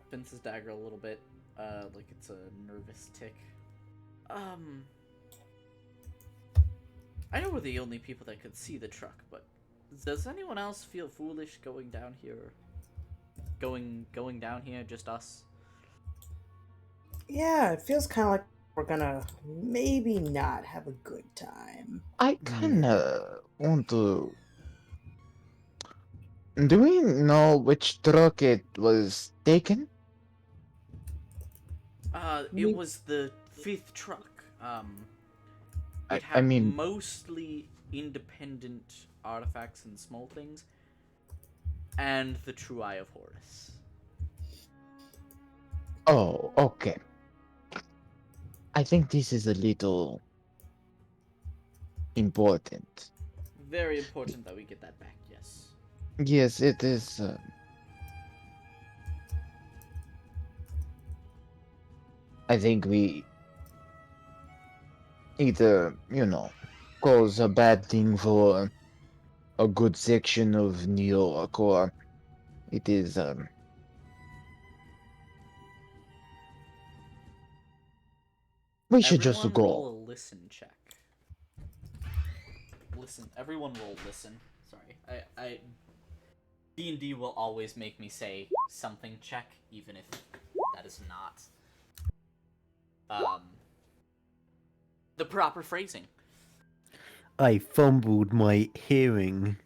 Speaker 1: bends his dagger a little bit, like it's a nervous tick. I know we're the only people that could see the truck, but does anyone else feel foolish going down here? Going down here, just us?
Speaker 4: Yeah, it feels kind of like we're gonna maybe not have a good time.
Speaker 2: I kinda want to. Do we know which truck it was taken?
Speaker 1: It was the 5th truck. It
Speaker 2: I
Speaker 1: had
Speaker 2: mean,
Speaker 1: mostly independent artifacts and small things, and the True Eye of Horus.
Speaker 2: oh, okay. I think this is a little important.
Speaker 1: Very important that we get that back, yes.
Speaker 2: Yes, it is. I think we either, cause a bad thing for a good section of New York, or it is, we should just
Speaker 1: Everyone roll
Speaker 2: go.
Speaker 1: a listen check. Listen, everyone roll listen. Sorry, I D&D will always make me say something check, even if that is not the proper phrasing.
Speaker 5: I fumbled my hearing.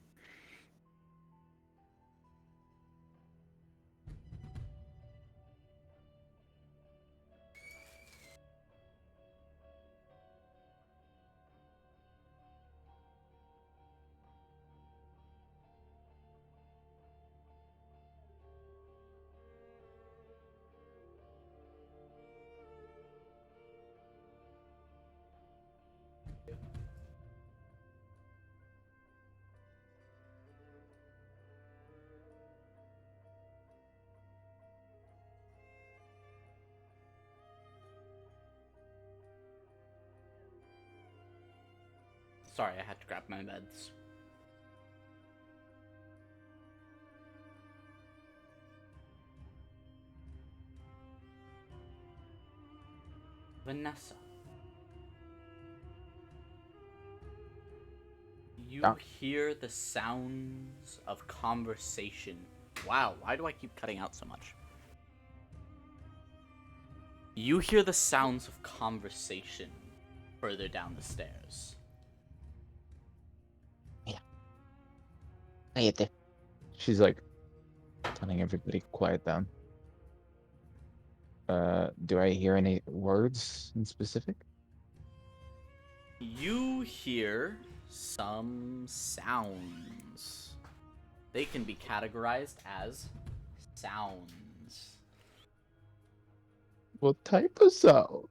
Speaker 1: Sorry, I had to grab my meds. Vanessa. You
Speaker 2: Yeah.
Speaker 1: hear the sounds of conversation. Wow, why do I keep cutting out so much? You hear the sounds of conversation further down the stairs.
Speaker 2: Cállate. She's like telling everybody quiet down. Do I hear any words in specific?
Speaker 1: You hear some sounds. They can be categorized as sounds.
Speaker 2: What type of sound?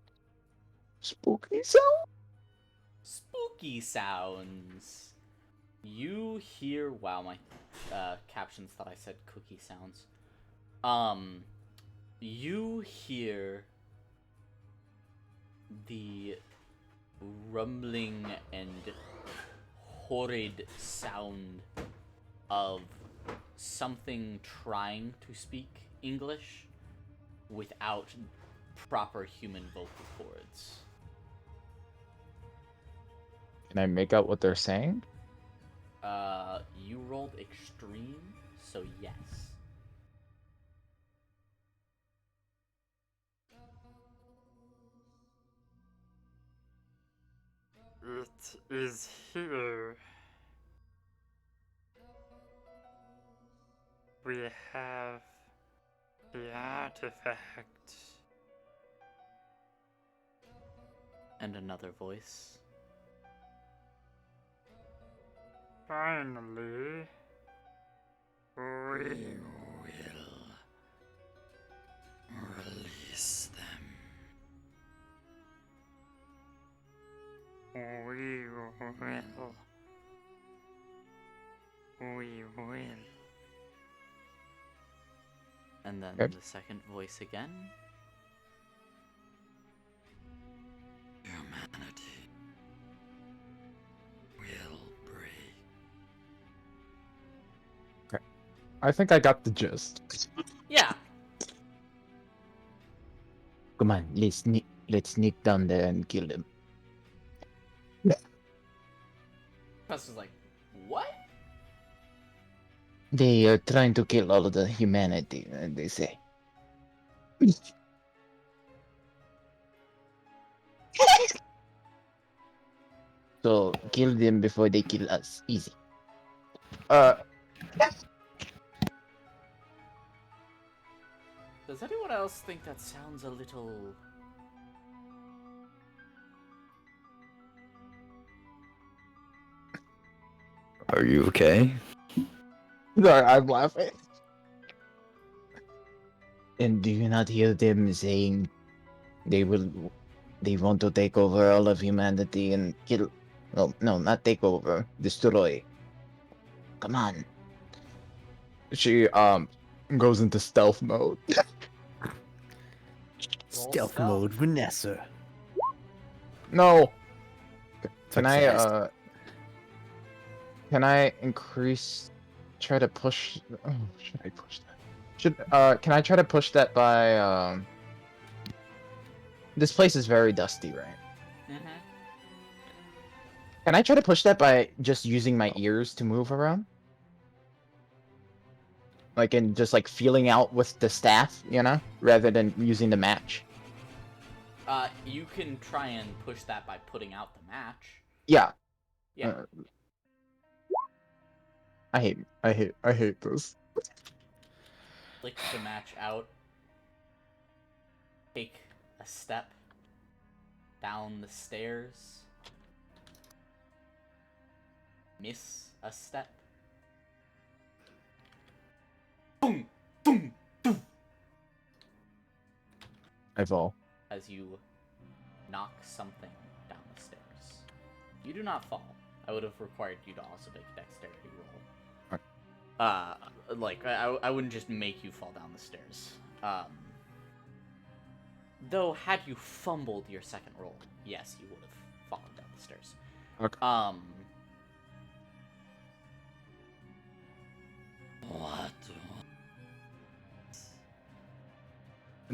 Speaker 2: Spooky sound?
Speaker 1: Spooky sounds. You hear, wow, my captions thought I said cookie sounds. You hear the rumbling and horrid sound of something trying to speak English without proper human vocal cords.
Speaker 2: Can I make out what they're saying?
Speaker 1: You rolled extreme, so yes.
Speaker 6: It is here. We have the artifact.
Speaker 1: And another voice.
Speaker 6: Finally, we will release them. We will. We will.
Speaker 1: And then
Speaker 2: Okay.
Speaker 1: the second voice again.
Speaker 6: Humanity will break.
Speaker 2: I think I got the gist.
Speaker 1: Yeah.
Speaker 2: Come on, let's sneak down there and kill them.
Speaker 1: Professor's like, what?
Speaker 2: They are trying to kill all of the humanity, they say. So kill them before they kill us. Easy.
Speaker 1: Does anyone else think that sounds a little...
Speaker 3: Are you okay?
Speaker 2: Sorry, I'm laughing. And do you not hear them saying they want to take over all of humanity and kill? No, not take over, destroy. Come on. She goes into stealth mode.
Speaker 5: Stealth mode, Vanessa.
Speaker 2: No. Can
Speaker 5: Success.
Speaker 2: Can I increase? Try to push. Oh, should I push that? Can I try to push that by This place is very dusty, right?
Speaker 1: Mm-hmm.
Speaker 2: Can I try to push that by just using my ears to move around? Like, and just like feeling out with the staff, you know, rather than using the match.
Speaker 1: You can try and push that by putting out the match.
Speaker 2: Yeah.
Speaker 1: Yeah.
Speaker 2: I hate this.
Speaker 1: Flick the match out. Take a step down the stairs. Miss a step. Boom! Boom! Boom!
Speaker 2: I fall.
Speaker 1: As you knock something down the stairs. You do not fall. I would have required you to also make a dexterity roll. Like, I wouldn't just make you fall down the stairs. Though, had you fumbled your second roll, yes, you would have fallen down the stairs.
Speaker 2: Okay.
Speaker 6: What?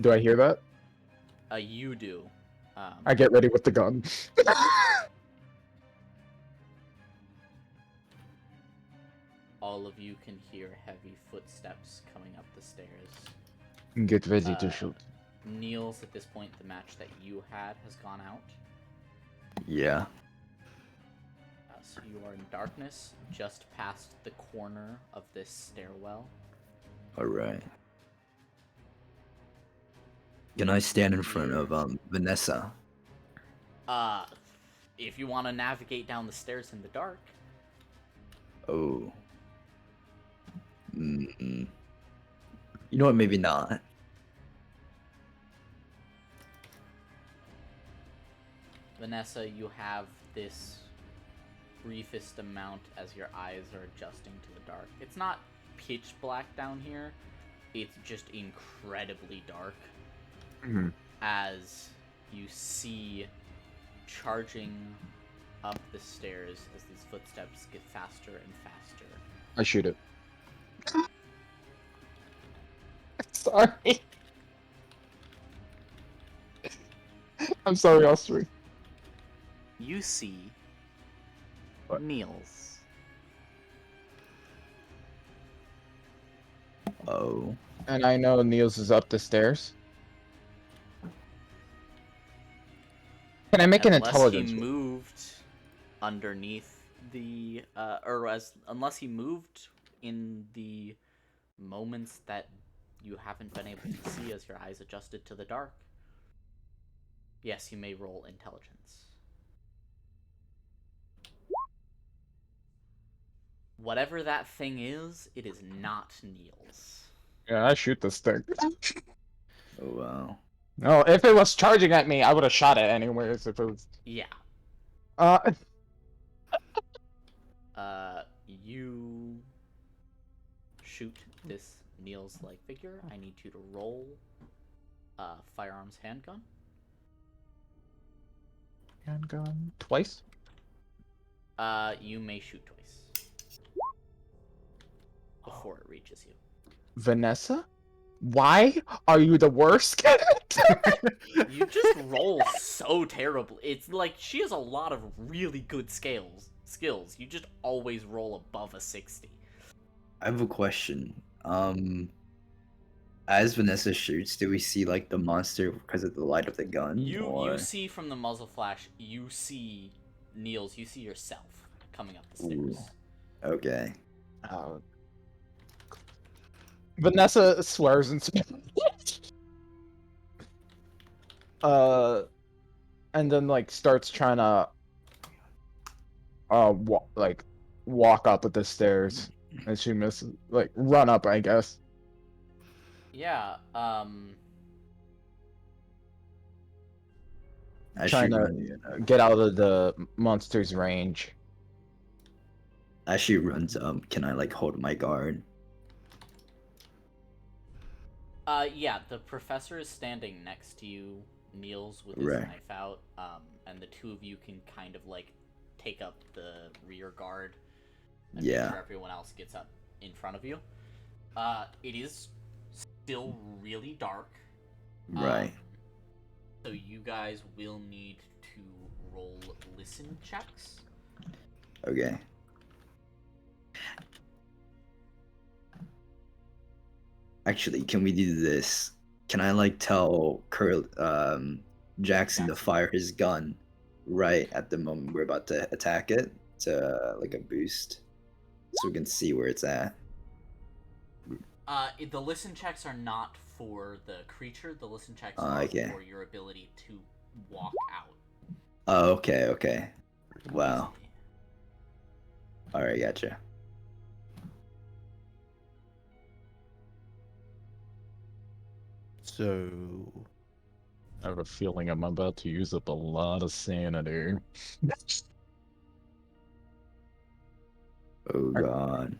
Speaker 2: Do I hear that?
Speaker 1: You do.
Speaker 2: I get ready with the gun.
Speaker 1: All of you can hear heavy footsteps coming up the stairs.
Speaker 2: Get ready to shoot.
Speaker 1: Niels, at this point, the match that you had has gone out.
Speaker 3: Yeah.
Speaker 1: So you are in darkness, just past the corner of this stairwell.
Speaker 3: Alright. Can I stand in front of Vanessa?
Speaker 1: If you want to navigate down the stairs in the dark.
Speaker 3: Oh. Mm-mm. You know what? Maybe not.
Speaker 1: Vanessa, you have this briefest amount as your eyes are adjusting to the dark. It's not pitch black down here. it's just incredibly dark
Speaker 2: Mhm.
Speaker 1: as you see charging up the stairs as these footsteps get faster and faster.
Speaker 2: I shoot it. Sorry. I'm sorry, Ostry.
Speaker 1: You see
Speaker 2: What?
Speaker 1: Niels.
Speaker 3: Oh.
Speaker 2: And I know Niels is up the stairs. Can I make an
Speaker 1: Unless he
Speaker 2: intelligence roll?
Speaker 1: moved underneath the unless he moved in the moments that you haven't been able to see as your eyes adjusted to the dark. Yes, you may roll intelligence. Whatever that thing is, it is not Niels.
Speaker 2: Yeah, I shoot this thing.
Speaker 3: Oh wow.
Speaker 2: No, if it was charging at me, I would have shot it anyways. If it was,
Speaker 1: Yeah.
Speaker 2: uh,
Speaker 1: You shoot this Niels-like figure. I need you to roll firearms handgun.
Speaker 2: handgun twice.
Speaker 1: You may shoot twice before it reaches you.
Speaker 2: Vanessa, why are you the worst?
Speaker 1: You just roll so terribly. It's like she has a lot of really good skills. You just always roll above a 60.
Speaker 3: I have a question. As Vanessa shoots, do we see like the monster because of the light of the gun?
Speaker 1: You see from the muzzle flash, you see Niels, you see yourself coming up the stairs.
Speaker 3: Ooh. Okay.
Speaker 2: Uh, Vanessa swears in Spanish. And then like starts trying to walk up the stairs, and she misses. Like run up, I guess.
Speaker 1: Yeah,
Speaker 3: As
Speaker 2: Trying
Speaker 3: she
Speaker 2: to
Speaker 3: runs,
Speaker 2: get out of the monster's range.
Speaker 3: as she runs up, can I like hold my guard?
Speaker 1: yeah, the professor is standing next to you, Niels, with his
Speaker 3: Right.
Speaker 1: knife out, and the two of you can kind of like take up the rear guard and make
Speaker 3: Yeah.
Speaker 1: sure everyone else gets up in front of you. It is still really dark.
Speaker 3: Right.
Speaker 1: So you guys will need to roll listen checks.
Speaker 3: Okay. Actually, can we do this? Can I like tell Jackson to fire his gun right at the moment we're about to attack it to like a boost, so we can see where it's at?
Speaker 1: The listen checks are not for the creature. The listen checks
Speaker 3: Okay.
Speaker 1: are for your ability to walk out.
Speaker 3: Oh, okay, okay. Wow.
Speaker 1: easily.
Speaker 3: All right, gotcha.
Speaker 5: So,
Speaker 2: I have a feeling I'm about to use up a lot of sanity.
Speaker 3: Oh god.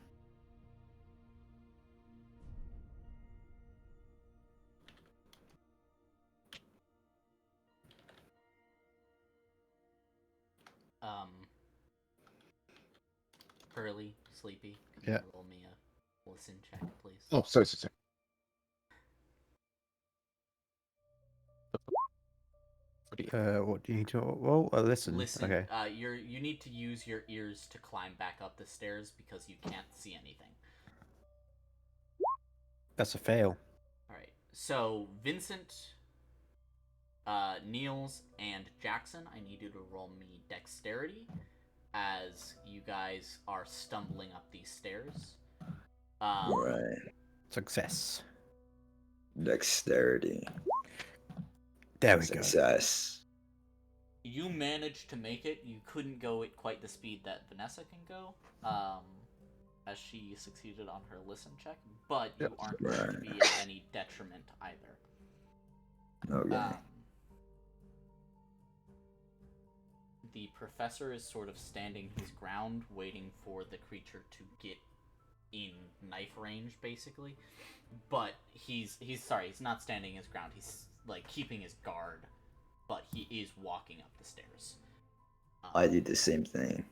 Speaker 1: Curly, Sleepy, can
Speaker 5: Yeah.
Speaker 1: you roll me a listen check, please?
Speaker 2: Oh, sorry.
Speaker 5: what do you need to roll? Oh, listen.
Speaker 1: Listen.
Speaker 5: Okay.
Speaker 1: You need to use your ears to climb back up the stairs because you can't see anything.
Speaker 5: That's a fail.
Speaker 1: All right. So Vincent, Niels, and Jackson, I need you to roll me dexterity as you guys are stumbling up these stairs.
Speaker 3: Right.
Speaker 5: Success.
Speaker 3: Dexterity.
Speaker 5: There we
Speaker 3: Success.
Speaker 1: You managed to make it. You couldn't go at quite the speed that Vanessa can go, as she succeeded on her listen check, but you aren't going to be at any detriment either.
Speaker 3: Okay.
Speaker 1: The professor is sort of standing his ground, waiting for the creature to get in knife range, basically. but he's sorry, he's not standing his ground. He's like keeping his guard, but he is walking up the stairs.
Speaker 3: I did the same thing.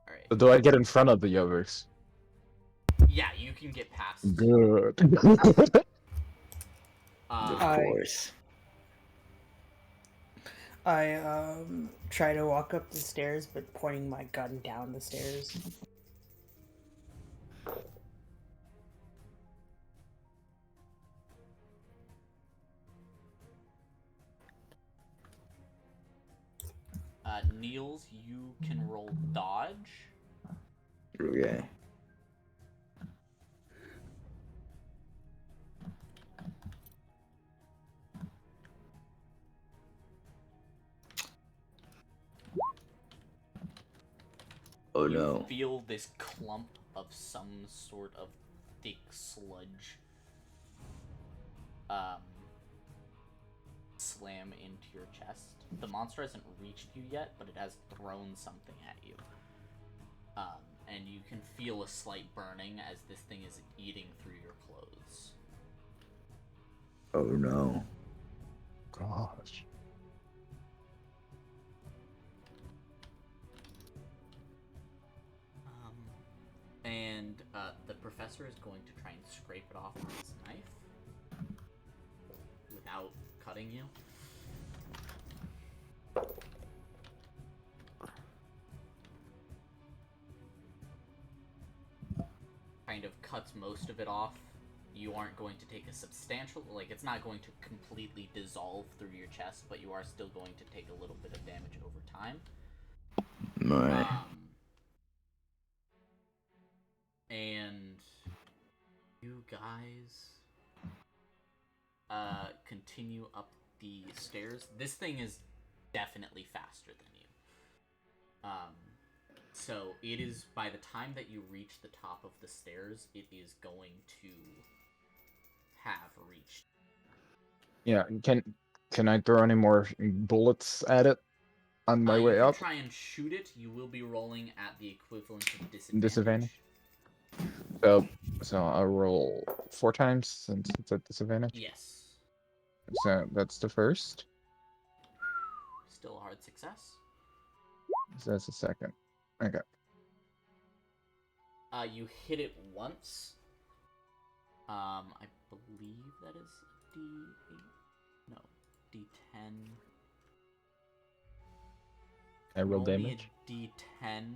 Speaker 1: All right.
Speaker 2: So do I get in front of the yogurts?
Speaker 1: Yeah, you can get past.
Speaker 2: Good.
Speaker 3: Of
Speaker 4: I-
Speaker 3: course.
Speaker 4: I try to walk up the stairs, but pointing my gun down the stairs.
Speaker 1: Niels, you can roll dodge.
Speaker 3: Okay. Oh
Speaker 1: You
Speaker 3: no.
Speaker 1: feel this clump of some sort of thick sludge slam into your chest. The monster hasn't reached you yet, but it has thrown something at you. And you can feel a slight burning as this thing is eating through your clothes.
Speaker 3: Oh no.
Speaker 2: Gosh.
Speaker 1: And the professor is going to try and scrape it off with his knife without cutting you. Kind of cuts most of it off. You aren't going to take a substantial, like, it's not going to completely dissolve through your chest, but you are still going to take a little bit of damage over time.
Speaker 3: Alright.
Speaker 1: And you guys continue up the stairs. This thing is definitely faster than you. So it is, by the time that you reach the top of the stairs, it is going to have reached.
Speaker 2: Yeah, can I throw any more bullets at it on my way
Speaker 1: you can
Speaker 2: up?
Speaker 1: try and shoot it. You will be rolling at the equivalent of disadvantage.
Speaker 2: Disadvantage? So I'll roll 4 times since it's at disadvantage.
Speaker 1: Yes.
Speaker 2: So that's the first.
Speaker 1: Still a hard success.
Speaker 2: So that's the second. Okay.
Speaker 1: You hit it once. I believe that is a D8. No, D10.
Speaker 2: I roll
Speaker 1: me
Speaker 2: damage.
Speaker 1: a D10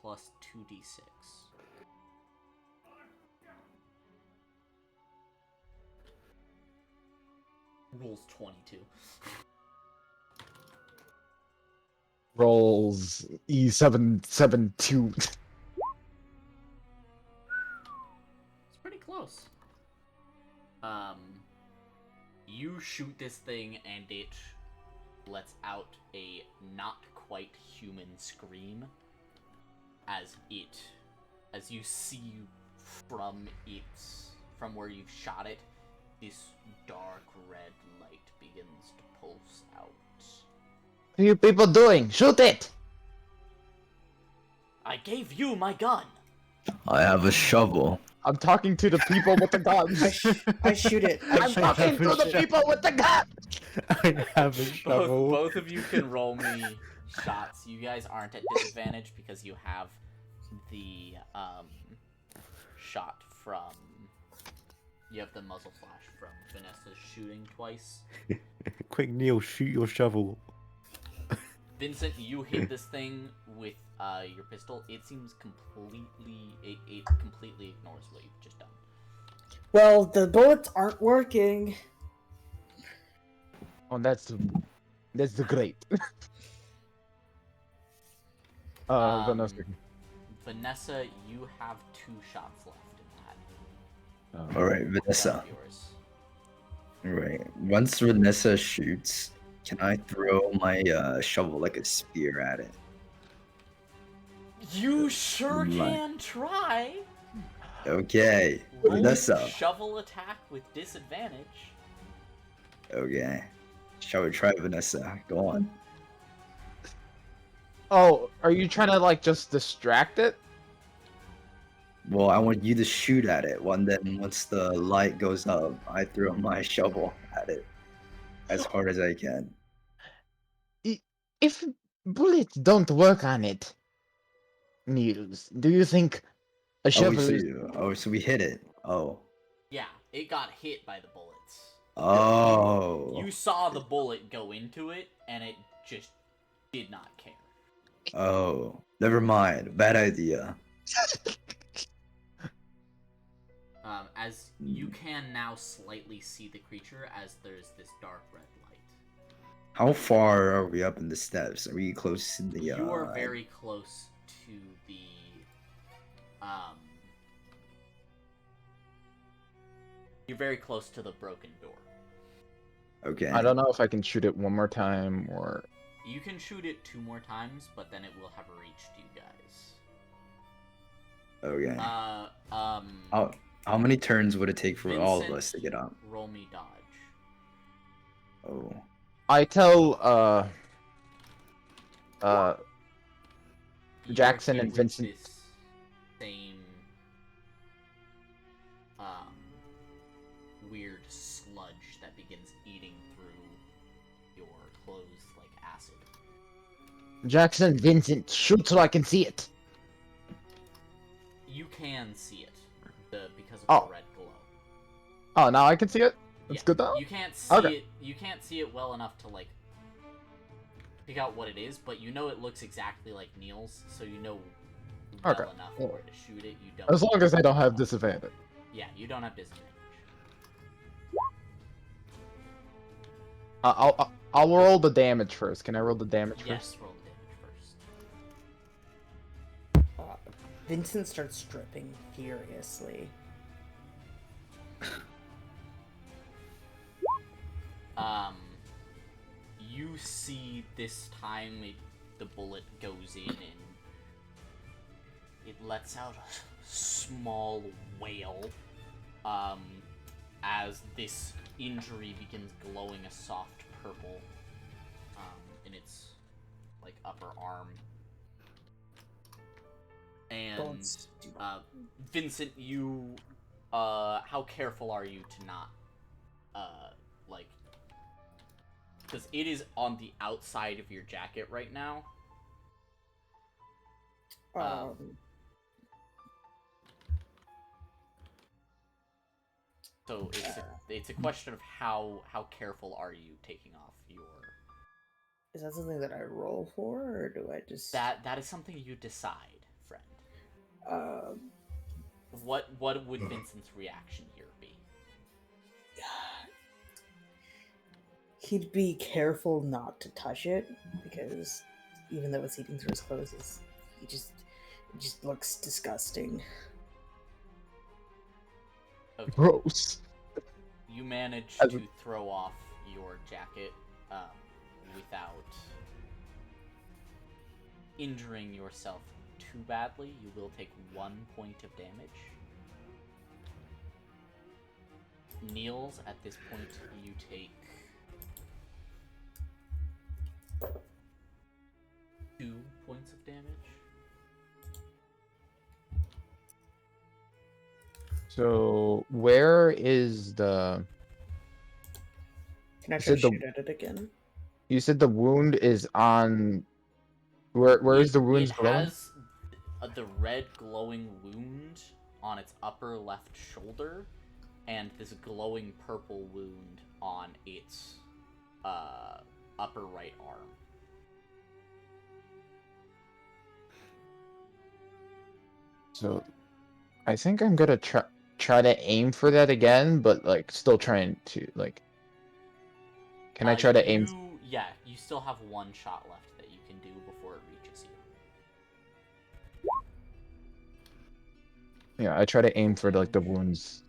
Speaker 1: plus 2D6. Rolls 22.
Speaker 2: Rolls E772.
Speaker 1: It's pretty close. You shoot this thing and it lets out a not quite human scream as you see from where you've shot it, this dark red light begins to pulse out.
Speaker 2: What are you people doing? Shoot it!
Speaker 1: I gave you my gun!
Speaker 3: I have a shovel.
Speaker 2: I'm talking to the people with the guns.
Speaker 4: I shoot it.
Speaker 2: I'm talking to the people with the guns.
Speaker 5: I have a shovel.
Speaker 1: Both of you can roll me shots. You guys aren't at disadvantage because you have the shot from. You have the muzzle flash from Vanessa's shooting twice.
Speaker 5: Quick, Neil, shoot your shovel.
Speaker 1: Vincent, you hit this thing with your pistol. It seems completely. It completely ignores what you've just done.
Speaker 4: Well, the bullets aren't working.
Speaker 2: Oh, that's the great. Vanessa.
Speaker 1: Vanessa, you have 2 shots left in that.
Speaker 3: Alright, Vanessa.
Speaker 1: That's yours.
Speaker 3: Right. Once Vanessa shoots, can I throw my shovel like a spear at it?
Speaker 1: You sure
Speaker 3: Right.
Speaker 1: can try.
Speaker 3: Okay.
Speaker 1: Roll
Speaker 3: Vanessa.
Speaker 1: shovel attack with disadvantage.
Speaker 3: Okay. Shall we try Vanessa? Go on.
Speaker 2: Oh, are you trying to like just distract it?
Speaker 3: Well, I want you to shoot at it. Then once the light goes up, I throw my shovel at it as hard as I can.
Speaker 2: If bullets don't work on it, Niels, do you think a
Speaker 3: Oh,
Speaker 2: shovel is...
Speaker 3: so we hit it. Oh.
Speaker 1: Yeah, it got hit by the bullets.
Speaker 3: Oh.
Speaker 1: You saw the bullet go into it, and it just did not care.
Speaker 3: Oh. Never mind. Bad idea.
Speaker 1: As you can now slightly see the creature as there's this dark red light.
Speaker 3: How far are we up in the steps? Are we close to the?
Speaker 1: You are very close to the. You're very close to the broken door.
Speaker 3: Okay.
Speaker 2: I don't know if I can shoot it one more time or...
Speaker 1: You can shoot it 2 more times, but then it will have reached you guys.
Speaker 3: Okay. How many turns would it take for all of
Speaker 1: Vincent,
Speaker 3: us to get up?
Speaker 1: Roll me dodge.
Speaker 3: Oh.
Speaker 2: I tell,
Speaker 1: You
Speaker 2: Jackson
Speaker 1: are
Speaker 2: and
Speaker 1: hit with
Speaker 2: Vincent...
Speaker 1: this same weird sludge that begins eating through your clothes like acid.
Speaker 2: Jackson, Vincent, shoot so I can see it.
Speaker 1: You can see it, because of
Speaker 2: Oh.
Speaker 1: the red glow.
Speaker 2: Oh, now I can see it? That's
Speaker 1: Yeah,
Speaker 2: good though?
Speaker 1: You can't see
Speaker 2: Okay.
Speaker 1: it. You can't see it well enough to like pick out what it is, but you know it looks exactly like Neil's, so you know well
Speaker 2: Okay.
Speaker 1: enough
Speaker 2: Well,
Speaker 1: where to shoot it. You don't.
Speaker 2: As long as I don't have disadvantage.
Speaker 1: Yeah, you don't have disadvantage.
Speaker 2: I'll roll the damage first. Can I roll the damage first?
Speaker 1: Yes, roll the damage first.
Speaker 4: Vincent starts stripping furiously.
Speaker 1: You see this time the bullet goes in and it lets out a small wail as this injury begins glowing a soft purple in its like upper arm. And Vincent, you how careful are you to not like, because it is on the outside of your jacket right now. So it's a question of how careful are you taking off your.
Speaker 4: Is that something that I roll for, or do I just...
Speaker 1: That is something you decide, friend. What would Vincent's reaction here be?
Speaker 4: He'd be careful not to touch it, because even though it's eating through his clothes, it just looks disgusting.
Speaker 1: Okay.
Speaker 2: Gross.
Speaker 1: You manage
Speaker 2: As-
Speaker 1: to throw off your jacket without injuring yourself too badly. You will take 1 point of damage. Niels, at this point, you take 2 points of damage.
Speaker 2: So, where is the...
Speaker 4: Can I
Speaker 2: You
Speaker 4: try to
Speaker 2: said the-
Speaker 4: shoot at it again?
Speaker 2: You said the wound is on... Where is the wound
Speaker 1: It
Speaker 2: glowing?
Speaker 1: has the red glowing wound on its upper left shoulder, and this glowing purple wound on its upper right arm.
Speaker 2: So, I think I'm gonna try to aim for that again, but like still trying to like. Can I try to aim?
Speaker 1: Yeah, you still have 1 shot left that you can do before it reaches you.
Speaker 2: Yeah, I try to aim for like the wounds.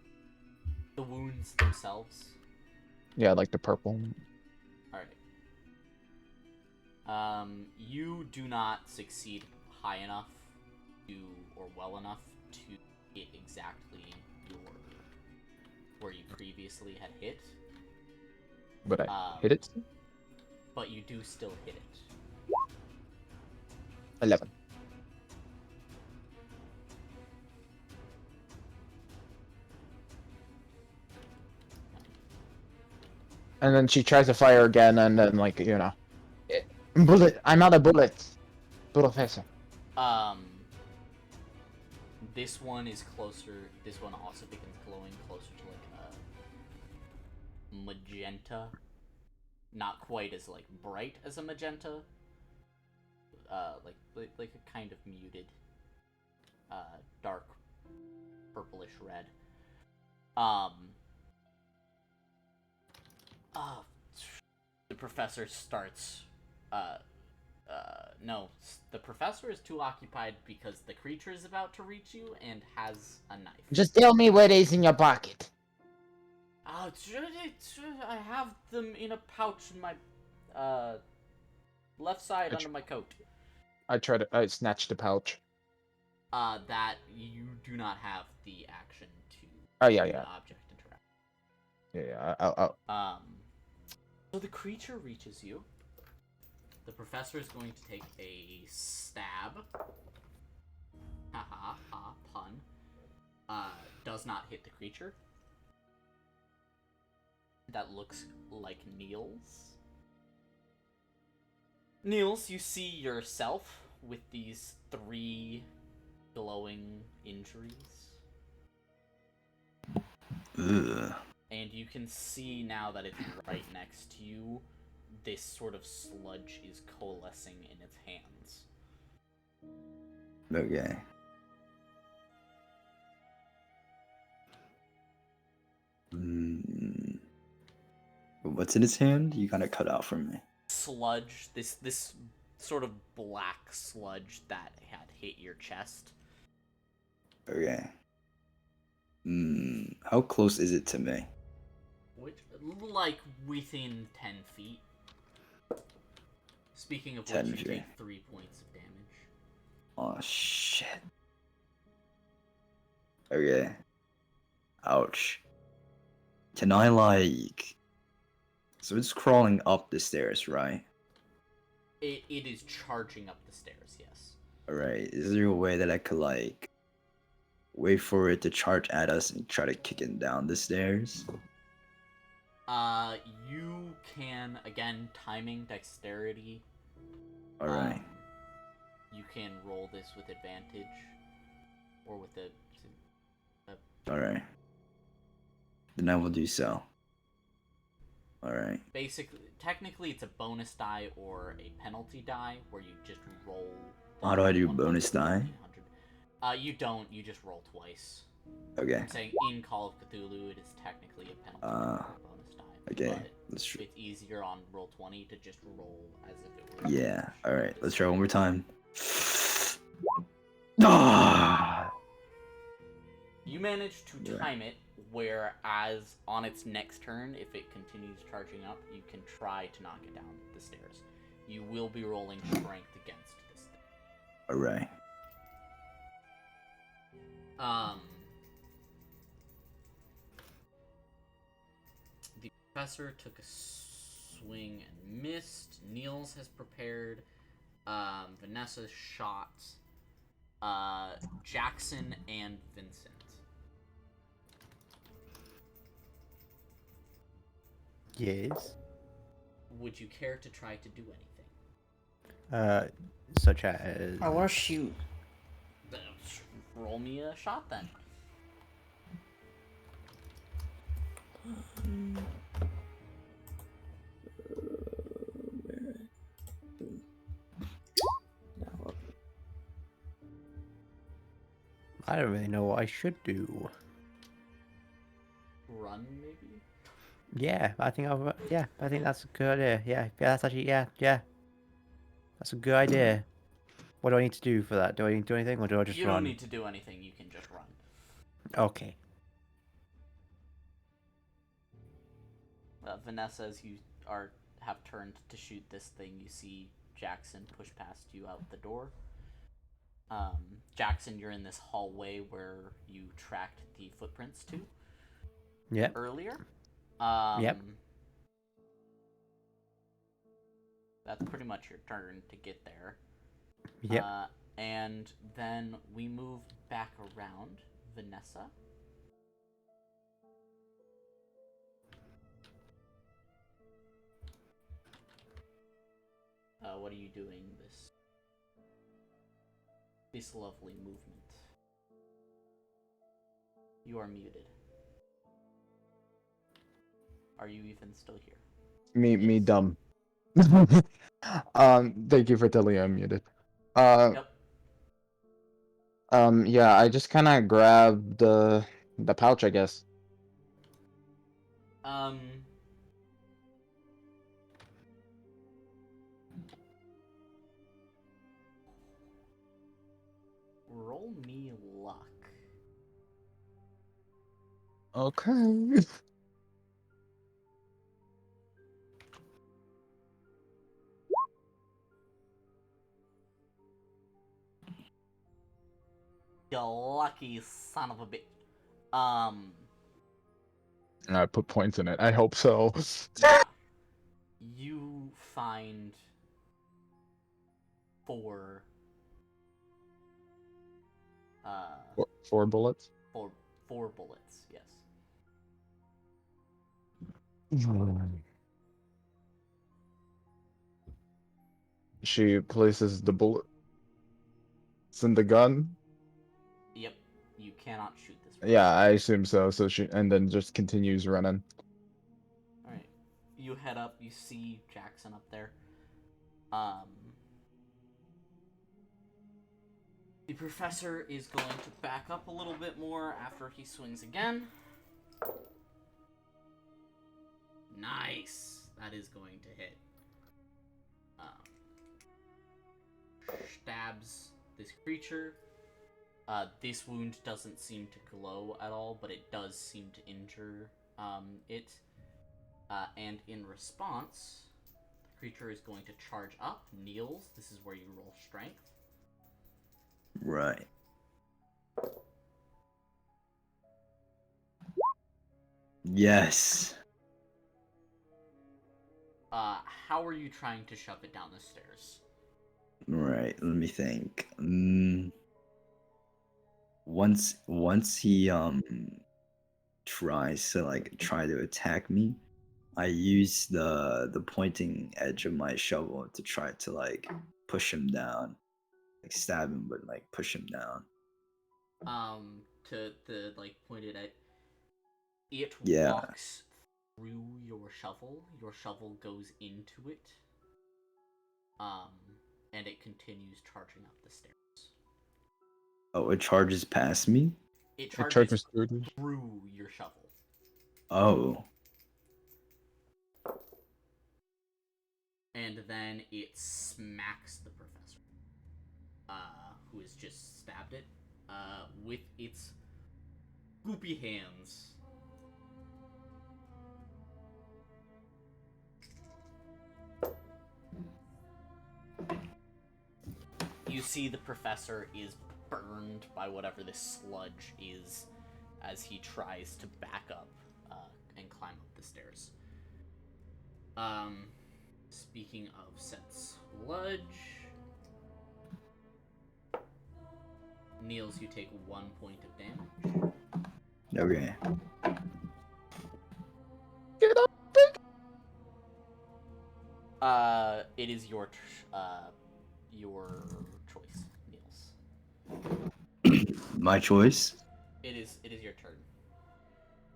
Speaker 1: The wounds themselves.
Speaker 2: Yeah, like the purple.
Speaker 1: Alright. You do not succeed high enough or well enough to hit exactly where you previously had hit.
Speaker 2: But I hit it.
Speaker 1: But you do still hit it.
Speaker 2: 11. And then she tries to fire again, and then like bullet. I'm out of bullets, Professor.
Speaker 1: This one is closer. This one also begins glowing closer to like a magenta. Not quite as like bright as a magenta. Like a kind of muted, dark purplish red. The professor starts. No, the professor is too occupied because the creature is about to reach you and has a knife.
Speaker 2: Just tell me what is in your pocket.
Speaker 1: I have them in a pouch in my left side under my coat.
Speaker 2: I snatch the pouch.
Speaker 1: That you do not have the action to.
Speaker 2: Oh yeah.
Speaker 1: Object interact.
Speaker 2: Yeah.
Speaker 1: So the creature reaches you. The professor is going to take a stab. Pun. Does not hit the creature. That looks like Niels. Niels, you see yourself with these 3 glowing injuries.
Speaker 3: Ugh.
Speaker 1: And you can see now that it's right next to you, this sort of sludge is coalescing in its hands.
Speaker 3: Okay. What's in his hand? You kind of cut out from me.
Speaker 1: Sludge, this sort of black sludge that had hit your chest.
Speaker 3: Okay. How close is it to me?
Speaker 1: Like within 10 feet. Speaking of which,
Speaker 3: 10
Speaker 1: you
Speaker 3: feet.
Speaker 1: take 3 points of damage.
Speaker 3: Oh shit. Okay. Ouch. Can I like... So it's crawling up the stairs, right?
Speaker 1: It is charging up the stairs, yes.
Speaker 3: Alright, is there a way that I could like... wait for it to charge at us and try to kick it down the stairs?
Speaker 1: You can, again, timing, dexterity.
Speaker 3: Alright.
Speaker 1: You can roll this with advantage. Or with the...
Speaker 3: Alright. Then I will do so. Alright.
Speaker 1: Basically, technically it's a bonus die or a penalty die, where you just roll...
Speaker 3: How do I do
Speaker 1: 100,
Speaker 3: bonus die?
Speaker 1: 100. You don't, you just roll twice.
Speaker 3: Okay.
Speaker 1: I'm saying in Call of Cthulhu, it is technically a penalty die or a bonus die.
Speaker 3: Okay.
Speaker 1: But
Speaker 3: Let's try.
Speaker 1: it's easier on roll 20 to just roll as if it were...
Speaker 3: Yeah. Alright, let's try one more time. Ah!
Speaker 1: You manage to
Speaker 3: Yeah.
Speaker 1: time it, whereas on its next turn, if it continues charging up, you can try to knock it down the stairs. You will be rolling strength against this thing.
Speaker 3: Alright.
Speaker 1: The professor took a swing and missed. Niels has prepared. Vanessa shot. Jackson and Vincent.
Speaker 5: Yes.
Speaker 1: Would you care to try to do anything?
Speaker 5: Such as.
Speaker 4: I want to shoot.
Speaker 1: Roll me a shot then.
Speaker 5: I don't really know what I should do.
Speaker 1: Run, maybe?
Speaker 5: Yeah, I think I think that's a good idea. Yeah, that's actually yeah. That's a good idea. What do I need to do for that? Do I need to do anything, or do I just
Speaker 1: You
Speaker 5: run?
Speaker 1: don't need to do anything, you can just run.
Speaker 5: Okay.
Speaker 1: Vanessa, as you have turned to shoot this thing, you see Jackson push past you out the door. Jackson, you're in this hallway where you tracked the footprints to
Speaker 5: Yep.
Speaker 1: earlier.
Speaker 5: Yep.
Speaker 1: That's pretty much your turn to get there.
Speaker 5: Yep.
Speaker 1: And then we move back around. Vanessa. what are you doing this lovely movement? You are muted. Are you even still here?
Speaker 2: Me
Speaker 1: Yes.
Speaker 2: dumb. Thank you for telling me I'm muted.
Speaker 1: Yep.
Speaker 2: Yeah, I just kind of grabbed the pouch, I guess.
Speaker 1: Um. Roll me luck.
Speaker 2: Okay.
Speaker 1: You lucky son of a bitch. Um.
Speaker 2: I put points in it. I hope so.
Speaker 1: Yeah. You find four.
Speaker 2: Four bullets.
Speaker 1: Four bullets. Yes.
Speaker 2: She places the bullets in the gun.
Speaker 1: Yep. You cannot shoot this.
Speaker 2: Yeah, I assume so. So she and then just continues running.
Speaker 1: All right. You head up. You see Jackson up there. Um. The professor is going to back up a little bit more after he swings again. Nice. That is going to hit. Stabs this creature. This wound doesn't seem to glow at all, but it does seem to injure it. And in response, the creature is going to charge up. Kneels. This is where you roll strength.
Speaker 3: Right. Yes.
Speaker 1: How are you trying to shove it down the stairs?
Speaker 3: Right. Let me think. Once he tries to try to attack me, I use the pointing edge of my shovel to try to push him down, stab him, but push him down.
Speaker 1: To point it at it
Speaker 3: Yeah.
Speaker 1: walks through your shovel. Your shovel goes into it. And it continues charging up the stairs.
Speaker 3: Oh, it charges past me.
Speaker 1: It
Speaker 2: It
Speaker 1: charges
Speaker 2: through.
Speaker 1: through your shovel.
Speaker 3: Oh.
Speaker 1: And then it smacks the professor, who has just stabbed it, with its goopy hands. You see the professor is burned by whatever this sludge is as he tries to back up and climb up the stairs. Speaking of said sludge, Niels, you take 1 point of damage.
Speaker 3: Okay.
Speaker 2: Get up!
Speaker 1: It is your choice, Niels.
Speaker 3: My choice.
Speaker 1: It is your turn.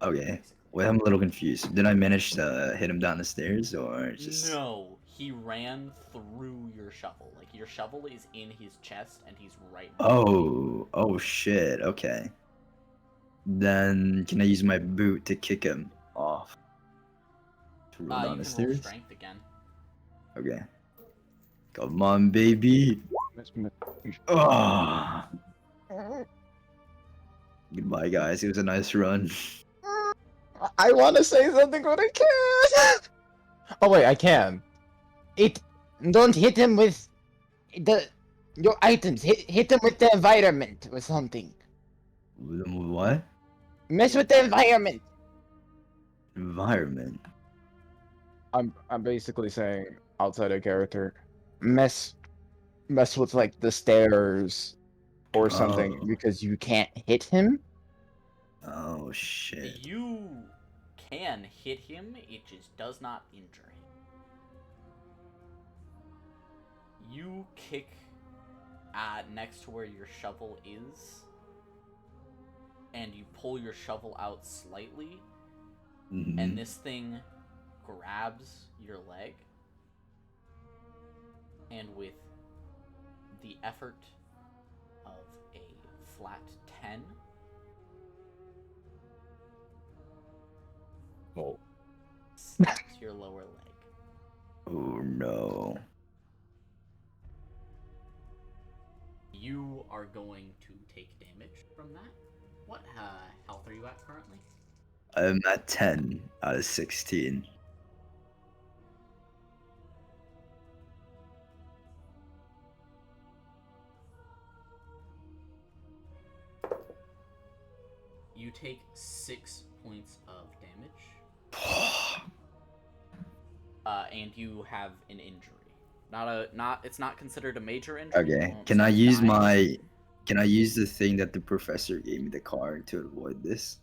Speaker 3: Okay.
Speaker 1: Basically.
Speaker 3: Wait, I'm a little confused. Did I manage to hit him down the stairs, or just?
Speaker 1: No, he ran through your shovel. Like, your shovel is in his chest, and he's right.
Speaker 3: Oh shit. Okay. Then can I use my boot to kick him off? To roll down
Speaker 1: You
Speaker 3: the
Speaker 1: can roll
Speaker 3: stairs.
Speaker 1: strength again.
Speaker 3: Okay. Come on, baby. Ah. Goodbye, guys. It was a nice run.
Speaker 2: I want to say something, but I can't. Oh wait, I can.
Speaker 5: Don't hit him with your items. Hit him with the environment or something.
Speaker 3: What?
Speaker 5: Mess with the environment.
Speaker 3: Environment.
Speaker 2: I'm basically saying outside of character, mess with like the stairs or something
Speaker 3: Oh.
Speaker 2: because you can't hit him.
Speaker 3: Oh shit.
Speaker 1: You can hit him, it just does not injure him. You kick at next to where your shovel is, and you pull your shovel out slightly, and this thing grabs your leg, and with the effort of a flat 10,
Speaker 2: Oh.
Speaker 1: snaps your lower leg.
Speaker 3: Oh no.
Speaker 1: You are going to take damage from that. What health are you at currently?
Speaker 3: I'm at 10 out of 16.
Speaker 1: You take 6 points of damage, and you have an injury. It's not considered a major injury. You
Speaker 3: Okay.
Speaker 1: won't
Speaker 3: Can I
Speaker 1: start
Speaker 3: use
Speaker 1: dying.
Speaker 3: Can I use the thing that the professor gave me, the card, to avoid this?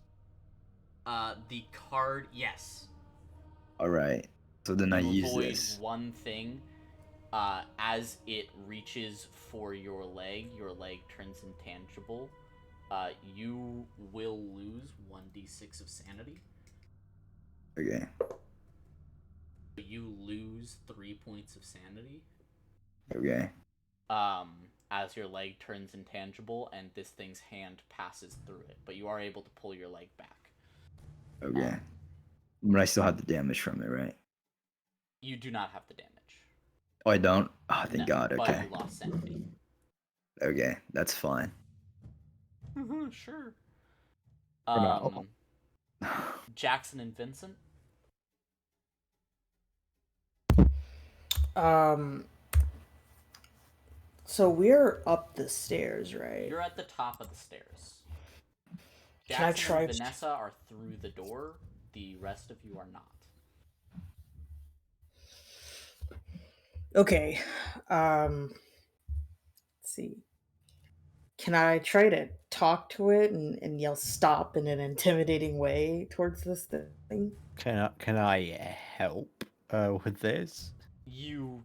Speaker 1: The card, yes.
Speaker 3: Alright. So then I
Speaker 1: You
Speaker 3: use
Speaker 1: avoid
Speaker 3: this.
Speaker 1: one thing. As it reaches for your leg turns intangible. You will lose 1d6 of sanity.
Speaker 3: Okay.
Speaker 1: You lose 3 points of sanity.
Speaker 3: Okay.
Speaker 1: As your leg turns intangible and this thing's hand passes through it, but you are able to pull your leg back.
Speaker 3: Okay. But I still have the damage from it, right?
Speaker 1: You do not have the damage.
Speaker 3: Oh, I don't? Oh, thank
Speaker 1: No,
Speaker 3: God.
Speaker 1: but
Speaker 3: Okay.
Speaker 1: you lost sanity.
Speaker 3: Okay. That's fine.
Speaker 1: Sure.
Speaker 2: now.
Speaker 1: Jackson and Vincent.
Speaker 4: So we're up the stairs, right?
Speaker 1: You're at the top of the stairs.
Speaker 4: Can I
Speaker 1: Jackson
Speaker 4: try
Speaker 1: and
Speaker 4: to-
Speaker 1: Vanessa are through the door. The rest of you are not.
Speaker 4: Okay. Let's see. Can I try to talk to it and yell stop in an intimidating way towards this thing?
Speaker 5: Can I help with this?
Speaker 1: You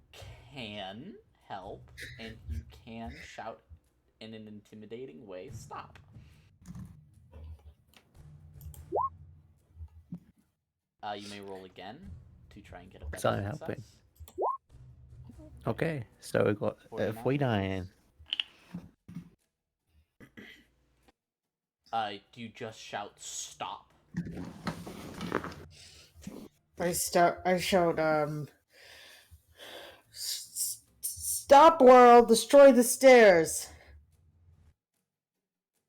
Speaker 1: can help, and you can shout in an intimidating way, stop. You may roll again to try and get a better
Speaker 5: So I'm
Speaker 1: success.
Speaker 5: helping. Okay, so we got 49.
Speaker 1: Do you just shout stop?
Speaker 4: I shout, stop world, destroy the stairs.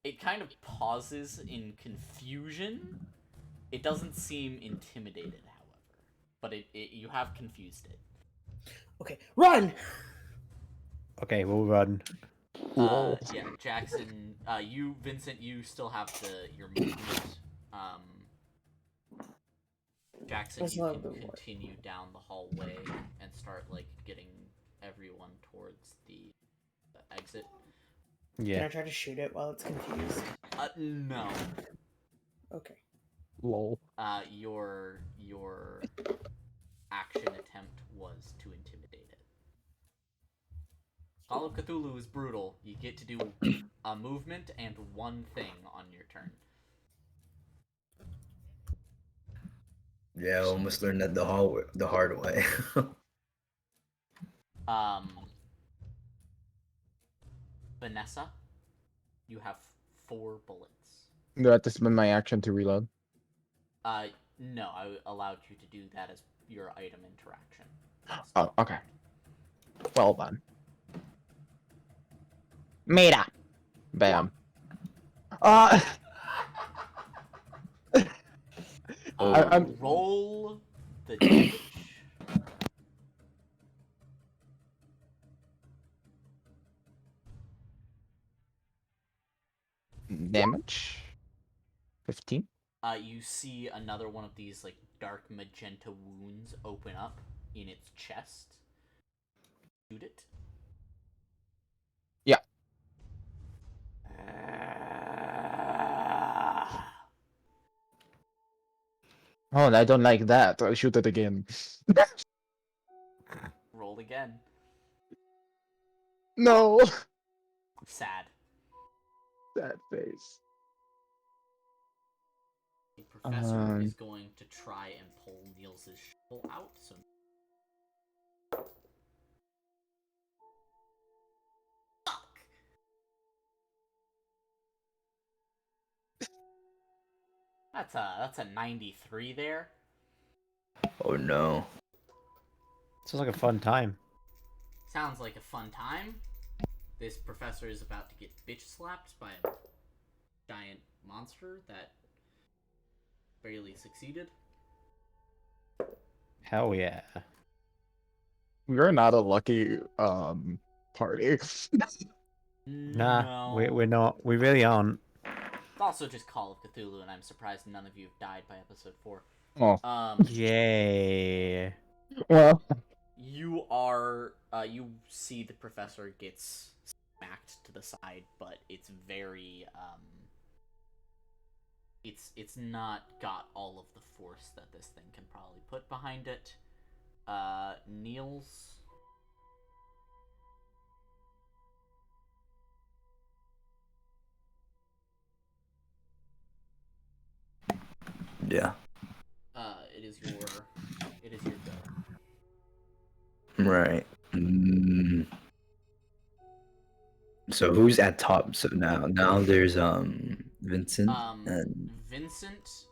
Speaker 1: It kind of pauses in confusion. It doesn't seem intimidated, however, but you have confused it.
Speaker 4: Okay, run!
Speaker 5: Okay, we'll run.
Speaker 1: Yeah, Jackson, Vincent, you still have your movement. Jackson,
Speaker 4: That's
Speaker 1: you
Speaker 4: not
Speaker 1: can
Speaker 4: the word.
Speaker 1: continue down the hallway and start getting everyone towards the exit.
Speaker 4: Can I
Speaker 5: Yeah.
Speaker 4: try to shoot it while it's confused?
Speaker 1: No.
Speaker 4: Okay.
Speaker 2: Lol.
Speaker 1: Your action attempt was to intimidate it. Call of Cthulhu is brutal. You get to do a movement and one thing on your turn.
Speaker 3: Yeah, I almost learned that the hard way.
Speaker 1: Vanessa, you have 4 bullets.
Speaker 2: Do I have to spend my action to reload?
Speaker 1: No, I allowed you to do that as your item interaction.
Speaker 2: Oh, okay. Well done. Mira. Bam. I'm-
Speaker 1: Roll the damage.
Speaker 2: damage. 15.
Speaker 1: You see another one of these dark magenta wounds open up in its chest. Shoot it.
Speaker 2: Yeah. Oh, I don't like that. I'll shoot it again.
Speaker 1: Roll again.
Speaker 2: No.
Speaker 1: Sad.
Speaker 2: That face.
Speaker 1: The professor is going to try and pull Niels' shovel out, so... Fuck! That's a 93 there.
Speaker 3: Oh no.
Speaker 7: Sounds like a fun time.
Speaker 1: Sounds like a fun time. This professor is about to get bitch slapped by a giant monster that barely succeeded.
Speaker 7: Hell yeah.
Speaker 2: We're not a lucky party.
Speaker 7: Nah,
Speaker 1: No.
Speaker 7: we're not. We really aren't.
Speaker 1: It's also just Call of Cthulhu, and I'm surprised none of you have died by episode 4.
Speaker 2: Oh.
Speaker 7: Yay.
Speaker 2: Well,
Speaker 1: You are, you see the professor gets smacked to the side, but it's very, it's not got all of the force that this thing can probably put behind it. Niels.
Speaker 3: Yeah.
Speaker 1: It is your go.
Speaker 3: Right. So who's at top? So now there's Vincent and
Speaker 1: Vincent,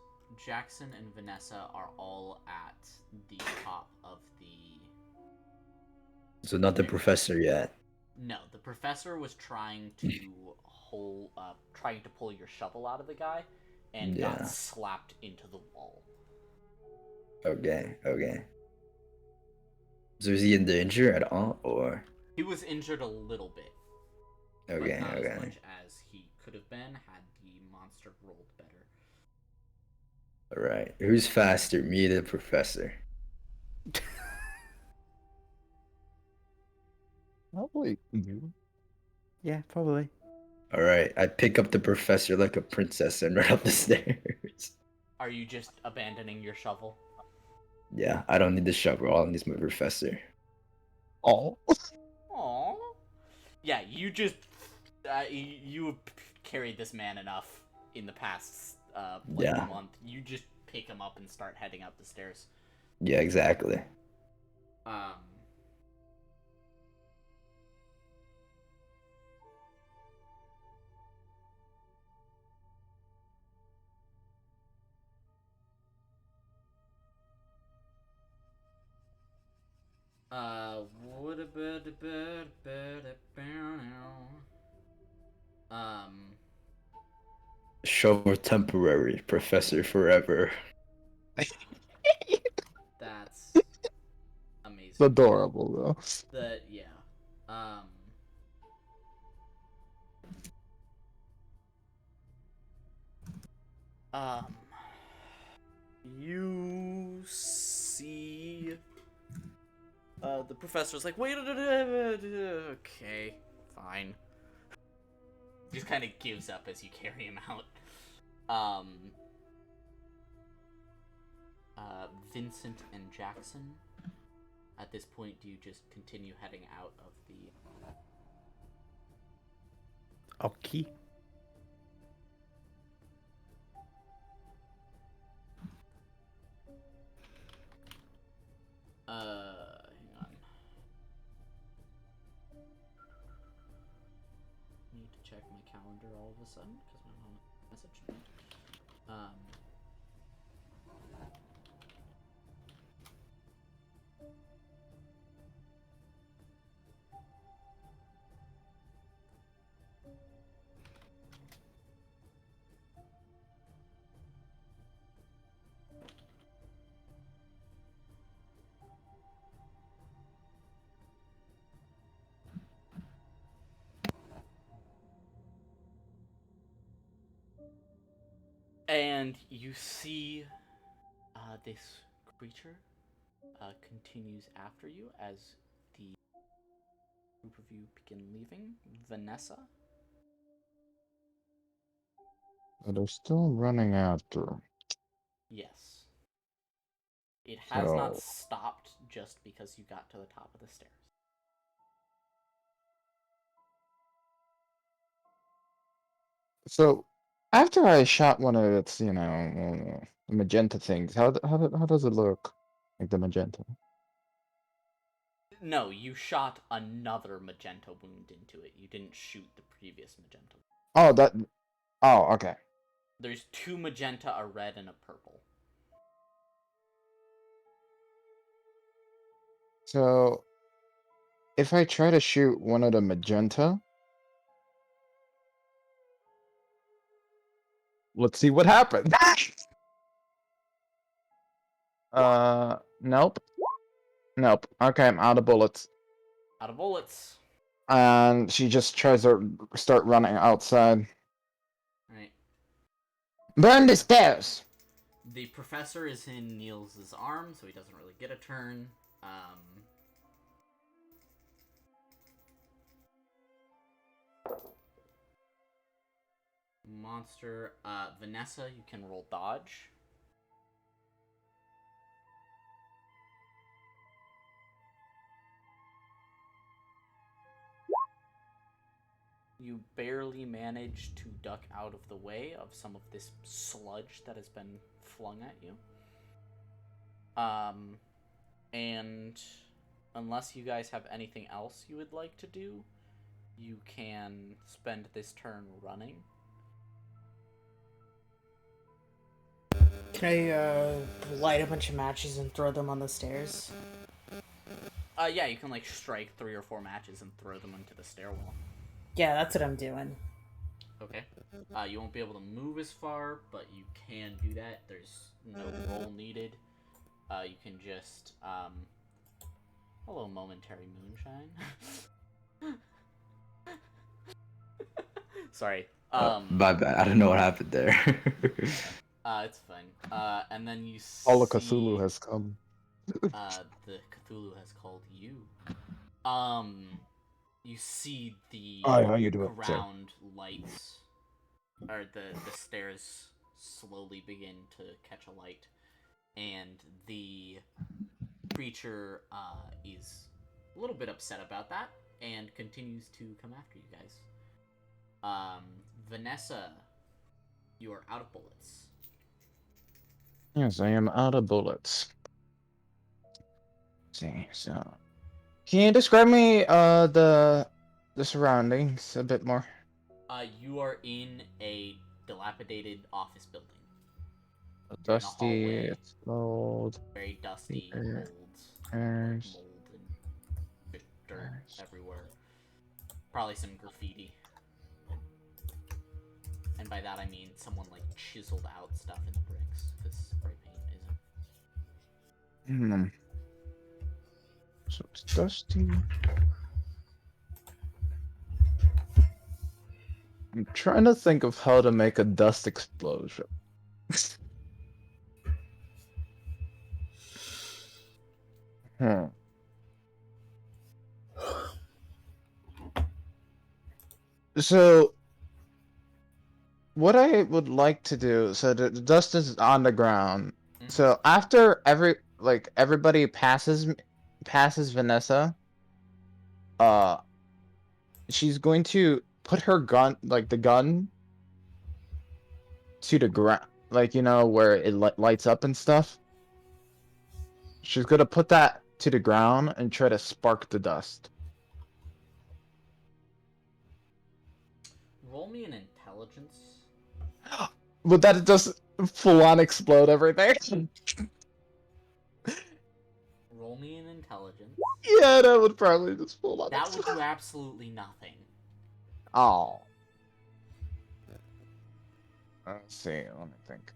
Speaker 1: Jackson, and Vanessa are all at the top of the...
Speaker 3: so not the professor yet.
Speaker 1: No, the professor was trying to pull your shovel out of the guy, and
Speaker 3: Yeah.
Speaker 1: got slapped into the wall.
Speaker 3: Okay. So is he in danger at all, or?
Speaker 1: He was injured a little bit,
Speaker 3: Okay.
Speaker 1: but not as
Speaker 3: Okay.
Speaker 1: much as he could have been had the monster rolled better.
Speaker 3: All right. Who's faster, me or the professor?
Speaker 2: probably you.
Speaker 7: Yeah, probably.
Speaker 3: All right. I pick up the professor like a princess and run up the stairs.
Speaker 1: Are you just abandoning your shovel?
Speaker 3: Yeah. I don't need the shovel. All I need is my professor.
Speaker 2: Oh.
Speaker 1: Aww. Yeah, you just you have carried this man enough in the past
Speaker 3: Yeah.
Speaker 1: month. You just pick him up and start heading up the stairs.
Speaker 3: Yeah. Exactly.
Speaker 1: What about
Speaker 3: Shovel temporary, professor forever.
Speaker 1: that's amazing.
Speaker 2: It's adorable though.
Speaker 1: Yeah. You see, the professor's like, wait, okay, fine. Just kind of gives up as you carry him out. Vincent and Jackson, at this point, do you just continue heading out of the...
Speaker 7: Okay.
Speaker 1: Hang on. Need to check my calendar all of a sudden, because my mom messaged me. And you see this creature continues after you as the group of you begin leaving. Vanessa?
Speaker 2: They're still running after.
Speaker 1: Yes. It has not
Speaker 2: So-
Speaker 1: stopped just because you got to the top of the stairs.
Speaker 2: So, after I shot one of its, magenta things, how does it look? Like the magenta.
Speaker 1: No, you shot another magenta wound into it. You didn't shoot the previous magenta.
Speaker 2: Oh, that. Oh, okay.
Speaker 1: There's 2 magenta, a red, and a purple.
Speaker 2: So, if I try to shoot one of the magenta, let's see what happens. Nope. Nope. Okay, I'm out of bullets.
Speaker 1: Out of bullets.
Speaker 2: And she just tries to start running outside.
Speaker 1: Right.
Speaker 2: Burn the stairs!
Speaker 1: The professor is in Niels' arm, so he doesn't really get a turn. Monster. Vanessa, you can roll dodge. You barely manage to duck out of the way of some of this sludge that has been flung at you. And unless you guys have anything else you would like to do, you can spend this turn running.
Speaker 4: Can I light a bunch of matches and throw them on the stairs?
Speaker 1: Yeah, you can like strike 3 or 4 matches and throw them into the stairwell.
Speaker 4: Yeah, that's what I'm doing.
Speaker 1: Okay. You won't be able to move as far, but you can do that. There's no roll needed. You can just, hello, momentary moonshine. Sorry.
Speaker 3: My bad. I don't know what happened there.
Speaker 1: It's fine. And then you see...
Speaker 2: All of Cthulhu has come.
Speaker 1: the Cthulhu has called you. You see the
Speaker 2: Hi, how you doing, sir?
Speaker 1: ground lights, or the stairs slowly begin to catch a light, and the creature is a little bit upset about that and continues to come after you guys. Vanessa, you are out of bullets.
Speaker 2: Yes, I am out of bullets. Let's see, so can you describe me the surroundings a bit more?
Speaker 1: You are in a dilapidated office building.
Speaker 2: Dusty,
Speaker 1: hallway.
Speaker 2: it's old.
Speaker 1: Very dusty,
Speaker 2: Paper,
Speaker 1: mold,
Speaker 2: chairs.
Speaker 1: mold and just dirt everywhere. Probably some graffiti. And by that I mean someone like chiseled out stuff in the bricks, because spray paint isn't.
Speaker 2: So it's dusty. I'm trying to think of how to make a dust explosion. Hmm. So, what I would like to do, so the dust is on the ground.
Speaker 1: Mhm.
Speaker 2: So after everybody passes Vanessa, she's going to put her gun, like the gun, to the ground, like where it lights up and stuff. She's gonna put that to the ground and try to spark the dust.
Speaker 1: Roll me an intelligence.
Speaker 2: Would that just full on explode everything?
Speaker 1: Roll me an intelligence.
Speaker 2: Yeah, that would probably just full on
Speaker 1: That would
Speaker 2: explode.
Speaker 1: do absolutely nothing.
Speaker 2: Oh. Let's see, let me think.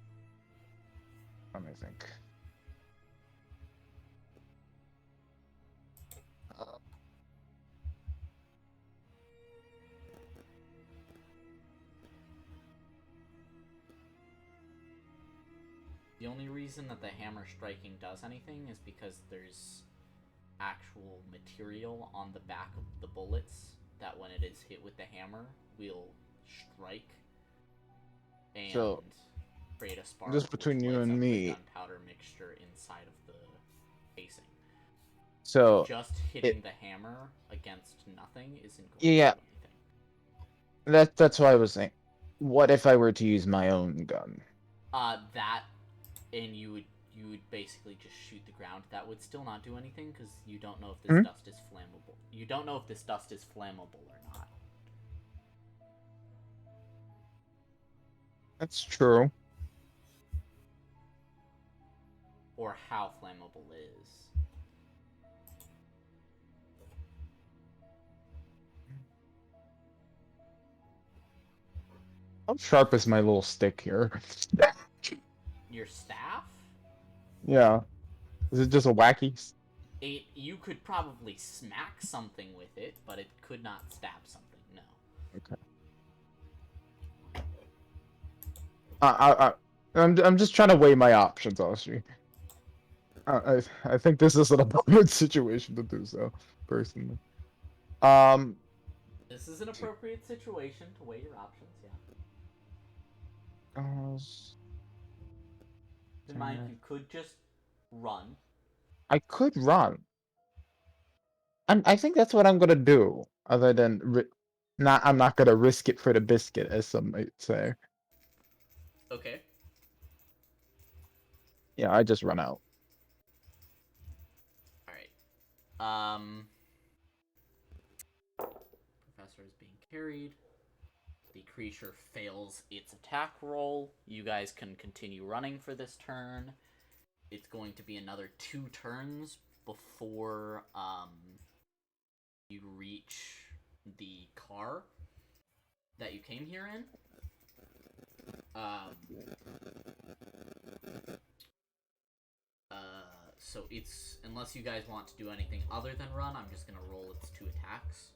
Speaker 1: The only reason that the hammer striking does anything is because there's actual material on the back of the bullets that when it is hit with the hammer will strike and
Speaker 2: So,
Speaker 1: create a spark.
Speaker 2: just between
Speaker 1: which
Speaker 2: you
Speaker 1: lights
Speaker 2: and
Speaker 1: up
Speaker 2: me.
Speaker 1: the gunpowder mixture inside of the casing.
Speaker 2: So
Speaker 1: Just hitting the hammer against nothing isn't going
Speaker 2: Yeah.
Speaker 1: to do anything.
Speaker 2: that's what I was saying. What if I were to use my own gun?
Speaker 1: That, and you would basically just shoot the ground. That would still not do anything because you don't know if this
Speaker 2: Hmm?
Speaker 1: dust is flammable. You don't know if this dust is flammable or not,
Speaker 2: That's true.
Speaker 1: or how flammable it is.
Speaker 2: How sharp is my little stick here?
Speaker 1: Your staff?
Speaker 2: Yeah. Is it just a wacky?
Speaker 1: You could probably smack something with it, but it could not stab something. No.
Speaker 2: Okay. I'm just trying to weigh my options, honestly. I think this is an appropriate situation to do so, personally. Um,
Speaker 1: This is an appropriate situation to weigh your options. Yeah.
Speaker 2: uh,
Speaker 1: In mind, you could just run.
Speaker 2: I could run. I think that's what I'm gonna do. Other than I'm not gonna risk it for the biscuit, as some might say.
Speaker 1: Okay.
Speaker 2: Yeah, I just run out.
Speaker 1: All right. Professor is being carried. The creature fails its attack roll. You guys can continue running for this turn. It's going to be another 2 turns before you reach the car that you came here in. So it's, unless you guys want to do anything other than run, I'm just gonna roll its 2 attacks.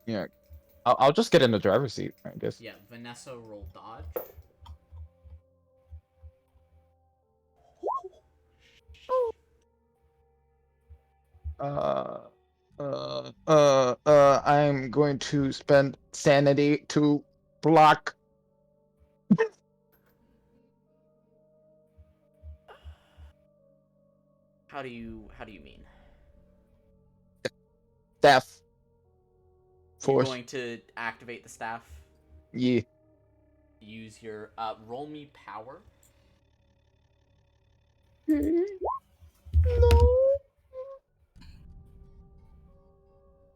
Speaker 2: Yeah, I'll just get in the driver's seat, I guess.
Speaker 1: Yeah, Vanessa roll dodge.
Speaker 2: I'm going to spend sanity to block.
Speaker 1: How do you mean?
Speaker 2: Staff
Speaker 1: You're
Speaker 2: force.
Speaker 1: going to activate the staff?
Speaker 2: Yeah.
Speaker 1: Use your roll me power.
Speaker 2: No.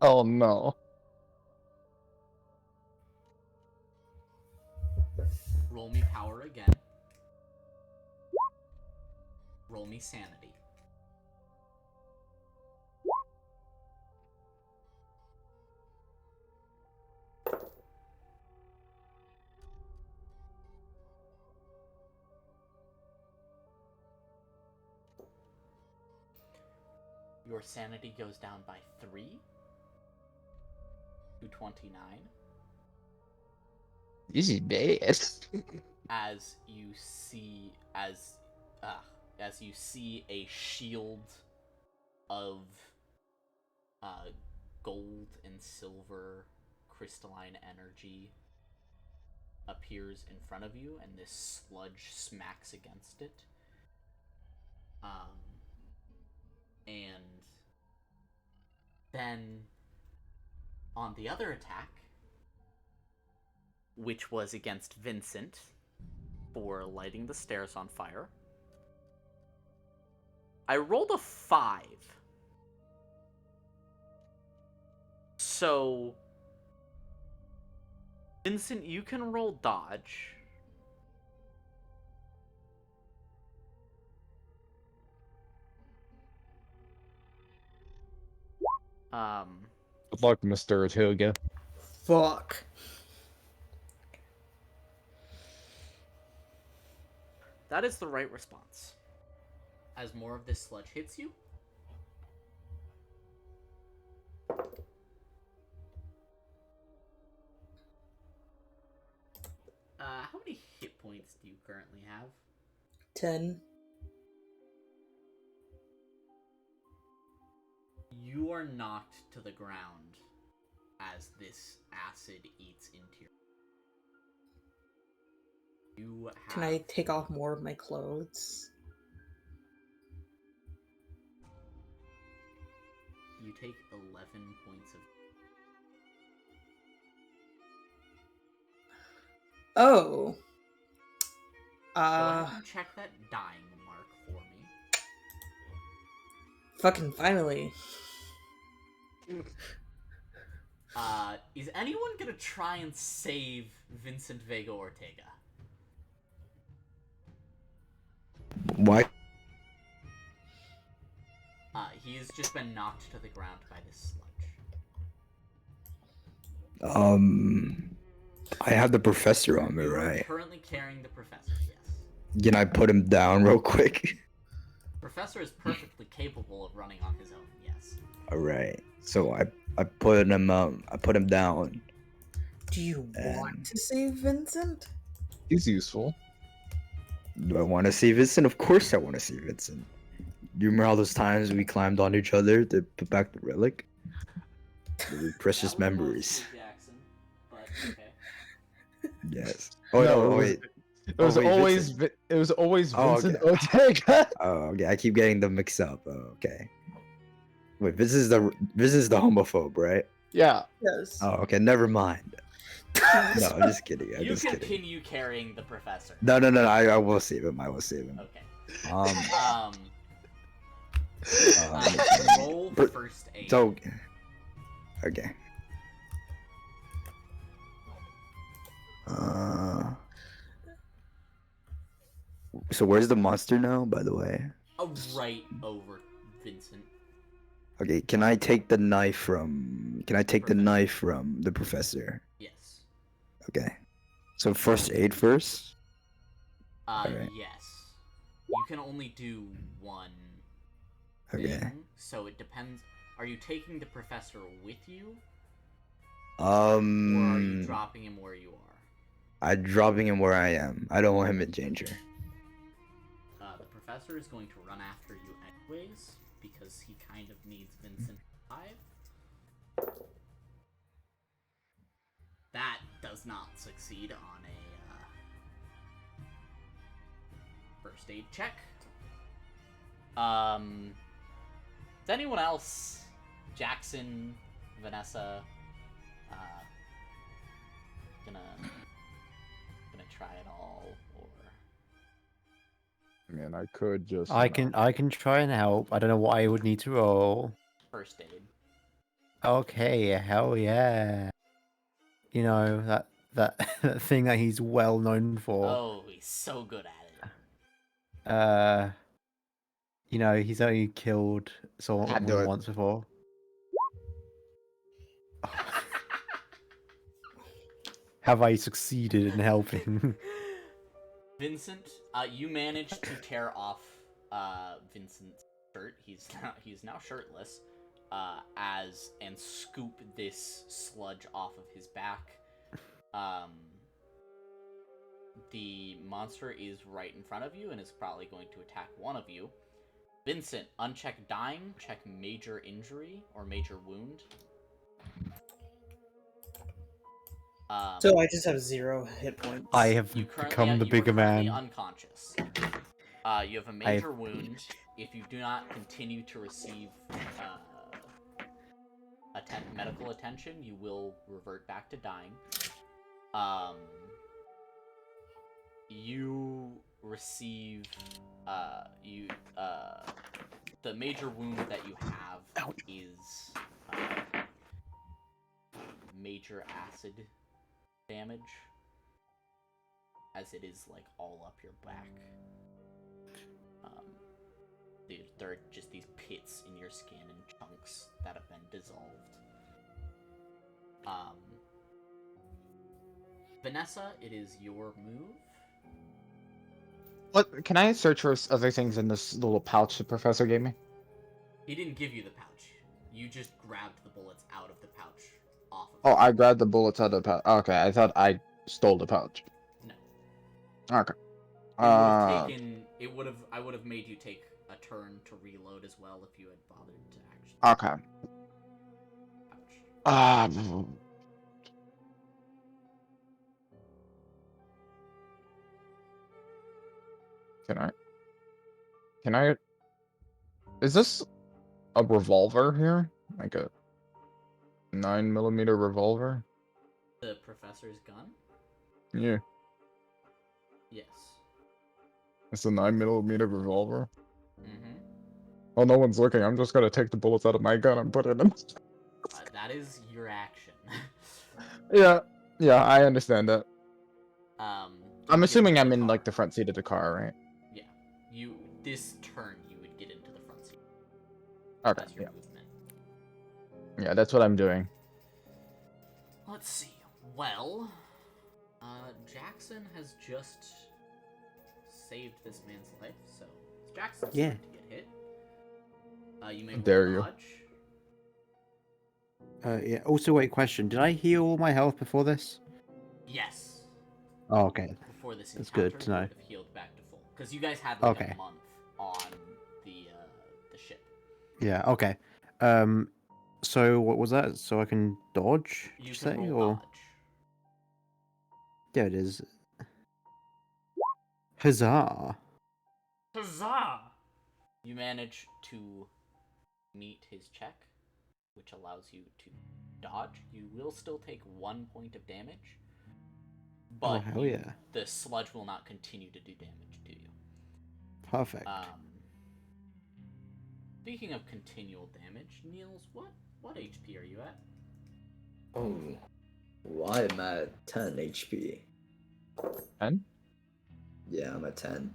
Speaker 2: Oh no.
Speaker 1: Roll me power again. Roll me sanity. Your sanity goes down by 3 to 29
Speaker 2: This is bad.
Speaker 1: as you see a shield of gold and silver crystalline energy appears in front of you, and this sludge smacks against it. And then on the other attack, which was against Vincent for lighting the stairs on fire, I rolled a 5. So, Vincent, you can roll dodge.
Speaker 2: Good luck, Mr. Tilga.
Speaker 4: Fuck.
Speaker 1: That is the right response. As more of this sludge hits you, how many hit points do you currently have?
Speaker 4: 10.
Speaker 1: You are knocked to the ground as this acid eats into your... You have...
Speaker 4: Can I take off more of my clothes?
Speaker 1: You take 11 points of...
Speaker 4: Oh.
Speaker 1: Go ahead and check that dying mark for me.
Speaker 4: Fucking finally.
Speaker 1: Is anyone gonna try and save Vincent Vega Ortega?
Speaker 3: Why?
Speaker 1: He has just been knocked to the ground by this sludge.
Speaker 3: I have the professor on me,
Speaker 1: You are
Speaker 3: right?
Speaker 1: currently carrying the professor, yes.
Speaker 3: Can I put him down real quick?
Speaker 1: Professor is perfectly capable of running on his own, yes.
Speaker 3: Alright. So I put him down.
Speaker 4: Do you want to save Vincent?
Speaker 2: He's useful.
Speaker 3: Do I want to see Vincent? Of course I want to see Vincent. Do you remember all those times we climbed on each other to put back the relic? The precious
Speaker 1: That was
Speaker 3: memories.
Speaker 1: mostly Jackson, but okay.
Speaker 3: Yes. Oh no, wait.
Speaker 2: It was
Speaker 3: wait,
Speaker 2: always
Speaker 3: Vincent.
Speaker 2: it was always
Speaker 3: Oh,
Speaker 2: Vincent
Speaker 3: okay.
Speaker 2: Ortega.
Speaker 3: Oh, okay. I keep getting them mixed up. Oh, okay. Wait, this is the homophobe, right?
Speaker 2: Yeah.
Speaker 4: Yes.
Speaker 3: Oh, okay. Never mind. No, I'm just kidding. I'm
Speaker 1: You
Speaker 3: just kidding.
Speaker 1: continue carrying the professor.
Speaker 3: No. I will save him. I will save him.
Speaker 1: Okay. Roll
Speaker 3: But-
Speaker 1: first aid.
Speaker 3: So, okay. So where's the monster now, by the way?
Speaker 1: Right over Vincent.
Speaker 3: Okay, can I take the knife from the professor?
Speaker 1: Yes.
Speaker 3: Okay. So first aid first? Alright.
Speaker 1: Yes. You can only do one
Speaker 3: Okay.
Speaker 1: thing, so it depends. Are you taking the professor with you, or are you dropping him where you are?
Speaker 3: I'm dropping him where I am. I don't want him in danger.
Speaker 1: The professor is going to run after you anyways, because he kind of needs Vincent alive. That does not succeed on a first aid check. Is anyone else, Jackson, Vanessa, gonna try it all, or
Speaker 2: I mean, I could just.
Speaker 7: I can try and help. I don't know what I would need to roll.
Speaker 1: first aid?
Speaker 7: Okay, hell yeah. You know, that that thing that he's well known for.
Speaker 1: Oh, he's so good at it.
Speaker 7: You know, he's only killed someone
Speaker 2: Can't do it.
Speaker 7: once before. Have I succeeded in helping?
Speaker 1: Vincent, you managed to tear off Vincent's shirt. He's now shirtless. And scoop this sludge off of his back. The monster is right in front of you and is probably going to attack one of you. Vincent, uncheck dying, check major injury or major wound.
Speaker 4: So I just have 0 hit points.
Speaker 7: I have
Speaker 1: You currently
Speaker 7: become the
Speaker 1: you are
Speaker 7: bigger
Speaker 1: currently
Speaker 7: man.
Speaker 1: unconscious. You have a major wound. If you do not continue to receive medical attention, you will revert back to dying. You receive the major wound that you have is major acid damage, as it is like all up your back. There are just these pits in your skin and chunks that have been dissolved. Vanessa, it is your move.
Speaker 2: What? Can I search for other things in this little pouch the professor gave me?
Speaker 1: He didn't give you the pouch. You just grabbed the bullets out of the pouch off of
Speaker 2: Oh, I grabbed the bullets out of the pouch. Okay, I thought I stole the pouch.
Speaker 1: No.
Speaker 2: Okay.
Speaker 1: I would have made you take a turn to reload as well if you had bothered to actually.
Speaker 2: Okay.
Speaker 1: Pouch.
Speaker 2: Can I? Is this a revolver here? Like a 9mm revolver?
Speaker 1: The professor's gun?
Speaker 2: Yeah.
Speaker 1: Yes.
Speaker 2: It's a 9mm revolver.
Speaker 1: Mm-hmm.
Speaker 2: Oh, no one's looking. I'm just gonna take the bullets out of my gun and put it in.
Speaker 1: That is your action.
Speaker 2: Yeah, yeah, I understand that.
Speaker 1: You
Speaker 2: I'm
Speaker 1: get
Speaker 2: assuming
Speaker 1: into
Speaker 2: I'm
Speaker 1: the
Speaker 2: in like
Speaker 1: car.
Speaker 2: the front seat of the car, right?
Speaker 1: Yeah. This turn you would get into the front seat.
Speaker 2: Okay,
Speaker 1: That's your
Speaker 2: yeah.
Speaker 1: movement.
Speaker 2: Yeah, that's what I'm doing.
Speaker 1: Let's see. Well, Jackson has just saved this man's life, so it's Jackson's
Speaker 7: Yeah.
Speaker 1: turn to get hit. You may
Speaker 2: Dare
Speaker 1: roll
Speaker 2: you.
Speaker 1: dodge.
Speaker 7: Yeah. Also, wait, question. Did I heal all my health before this?
Speaker 1: Yes.
Speaker 7: Oh, okay.
Speaker 1: Before this
Speaker 7: That's
Speaker 1: encounter,
Speaker 7: good to
Speaker 1: you
Speaker 7: know.
Speaker 1: would have healed back to full. Because you guys had like
Speaker 7: Okay.
Speaker 1: a month on the ship.
Speaker 7: Yeah. Okay. So what was that? So I can dodge? Did
Speaker 1: You
Speaker 7: you
Speaker 1: can
Speaker 7: say
Speaker 1: roll
Speaker 7: or
Speaker 1: dodge.
Speaker 7: there it is. Huzzah!
Speaker 1: Huzzah! You manage to meet his check, which allows you to dodge. You will still take 1 point of damage,
Speaker 7: Oh
Speaker 1: but
Speaker 7: hell yeah!
Speaker 1: the sludge will not continue to do damage to you.
Speaker 7: Perfect.
Speaker 1: Speaking of continual damage, Niels, what HP are you at?
Speaker 3: Oh, well, I'm at 10 HP.
Speaker 2: 10?
Speaker 3: Yeah, I'm at 10.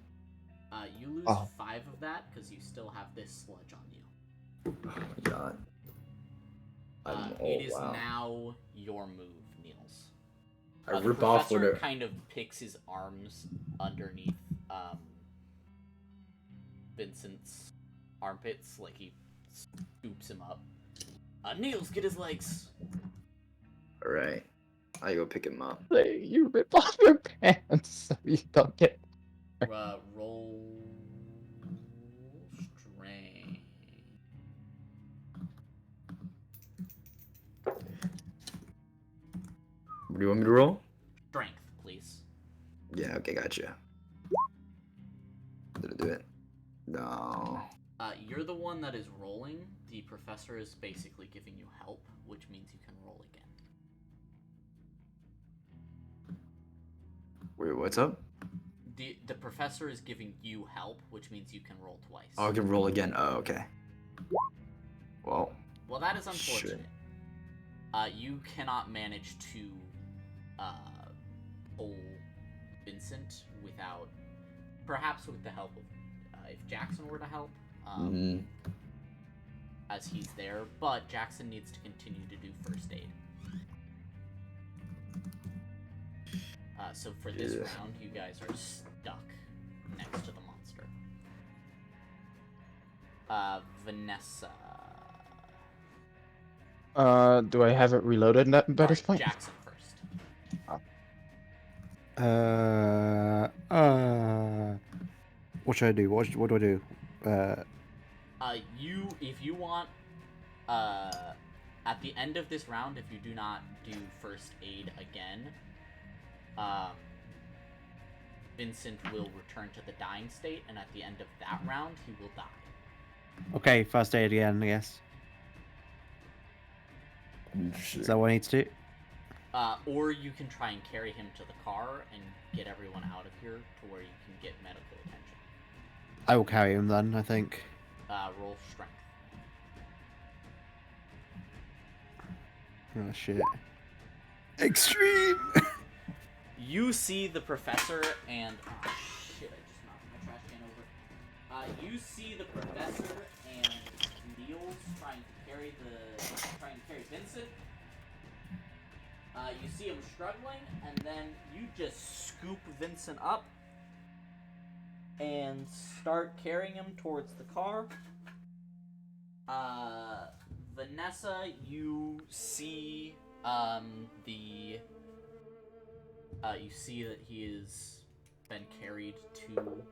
Speaker 1: You lose
Speaker 2: Oh.
Speaker 1: 5 of that because you still have this sludge on you.
Speaker 3: Oh my god.
Speaker 1: It is
Speaker 3: wow.
Speaker 1: now your move, Niels.
Speaker 3: I
Speaker 1: The
Speaker 3: rip off
Speaker 1: professor
Speaker 3: whatever.
Speaker 1: kind of picks his arms underneath Vincent's armpits, like he scoops him up. Niels, get his legs.
Speaker 3: Alright. I go pick him up.
Speaker 2: Hey, you rip off your pants so you don't get.
Speaker 1: Roll strength.
Speaker 3: What do you want me to roll?
Speaker 1: Strength, please.
Speaker 3: Yeah, okay, gotcha. Did I do it? No.
Speaker 1: You're the one that is rolling. The professor is basically giving you help, which means you can roll again.
Speaker 3: Wait, what's up?
Speaker 1: The professor is giving you help, which means you can roll twice.
Speaker 3: Oh, I can roll again. Oh, okay. Well.
Speaker 1: Well, that is unfortunate.
Speaker 3: Shit.
Speaker 1: You cannot manage to pull Vincent without, perhaps with the help of, if Jackson were to help, as he's there, but Jackson needs to continue to do first aid. So for this round, you guys are stuck next to the monster. Vanessa.
Speaker 2: Do I have it reloaded at this point?
Speaker 1: Jackson first.
Speaker 7: What should I do? What do I do?
Speaker 1: If you want, at the end of this round, if you do not do first aid again, Vincent will return to the dying state, and at the end of that round, he will die.
Speaker 7: Okay, first aid again, I guess. Is that what I need to do?
Speaker 1: Or you can try and carry him to the car and get everyone out of here to where you can get medical attention.
Speaker 7: I will carry him then, I think.
Speaker 1: Roll strength.
Speaker 7: Oh shit. Extreme!
Speaker 1: You see the professor and... Oh shit, I just knocked my trash can over. You see the professor and Niels trying to carry Vincent. You see him struggling, and then you just scoop Vincent up and start carrying him towards the car. Vanessa, you see you see that he has been carried to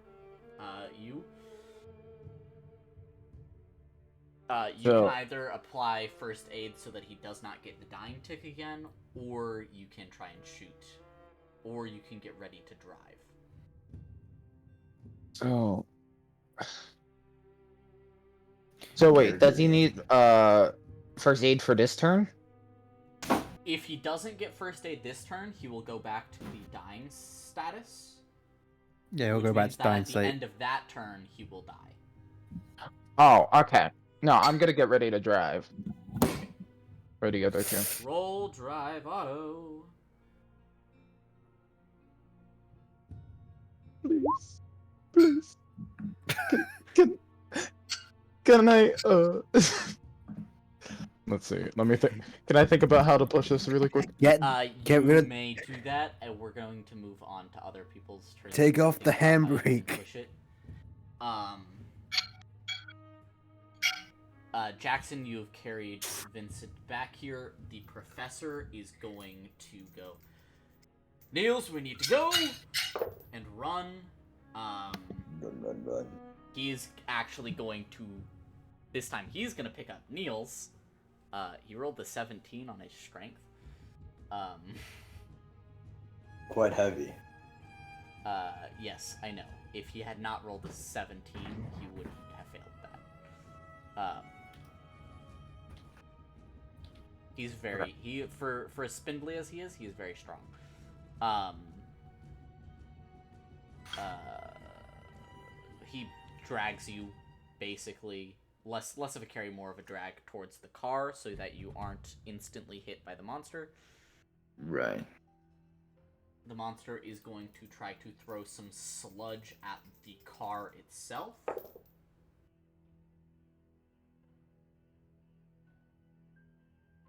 Speaker 1: you. You can either apply first aid so that he does not get the dying tick again, or you can try and shoot, or you can get ready to drive.
Speaker 2: So wait, does he need first aid for this turn?
Speaker 1: If he doesn't get first aid this turn, he will go back to the dying status.
Speaker 7: Yeah, we'll
Speaker 1: which
Speaker 7: go back
Speaker 1: means
Speaker 7: to
Speaker 1: that
Speaker 7: dying
Speaker 1: at the
Speaker 7: state.
Speaker 1: end of that turn, he will die.
Speaker 2: Oh, okay. No, I'm gonna get ready to drive. For the other two.
Speaker 1: Roll drive auto.
Speaker 2: Please. Please. Can, can I, Let's see. Let me think. Can I think about how to push this really quick?
Speaker 5: Get
Speaker 1: You
Speaker 5: rid of.
Speaker 1: may do that, and we're going to move on to other people's turns.
Speaker 5: Take
Speaker 1: to
Speaker 5: off
Speaker 1: think
Speaker 5: the
Speaker 1: about how you can
Speaker 5: handbrake.
Speaker 1: push it. Jackson, you have carried Vincent back here. The professor is going to go. Niels, we need to go and run.
Speaker 3: Run.
Speaker 1: He is actually going to. This time, he's going to pick up Niels. He rolled the 17 on his strength.
Speaker 3: Quite heavy.
Speaker 1: Yes, I know. If he had not rolled a 17, he wouldn't have failed that. He's very for as spindly as he is very strong. He drags you basically less of a carry, more of a drag towards the car so that you aren't instantly hit by the monster.
Speaker 3: Right.
Speaker 1: The monster is going to try to throw some sludge at the car itself.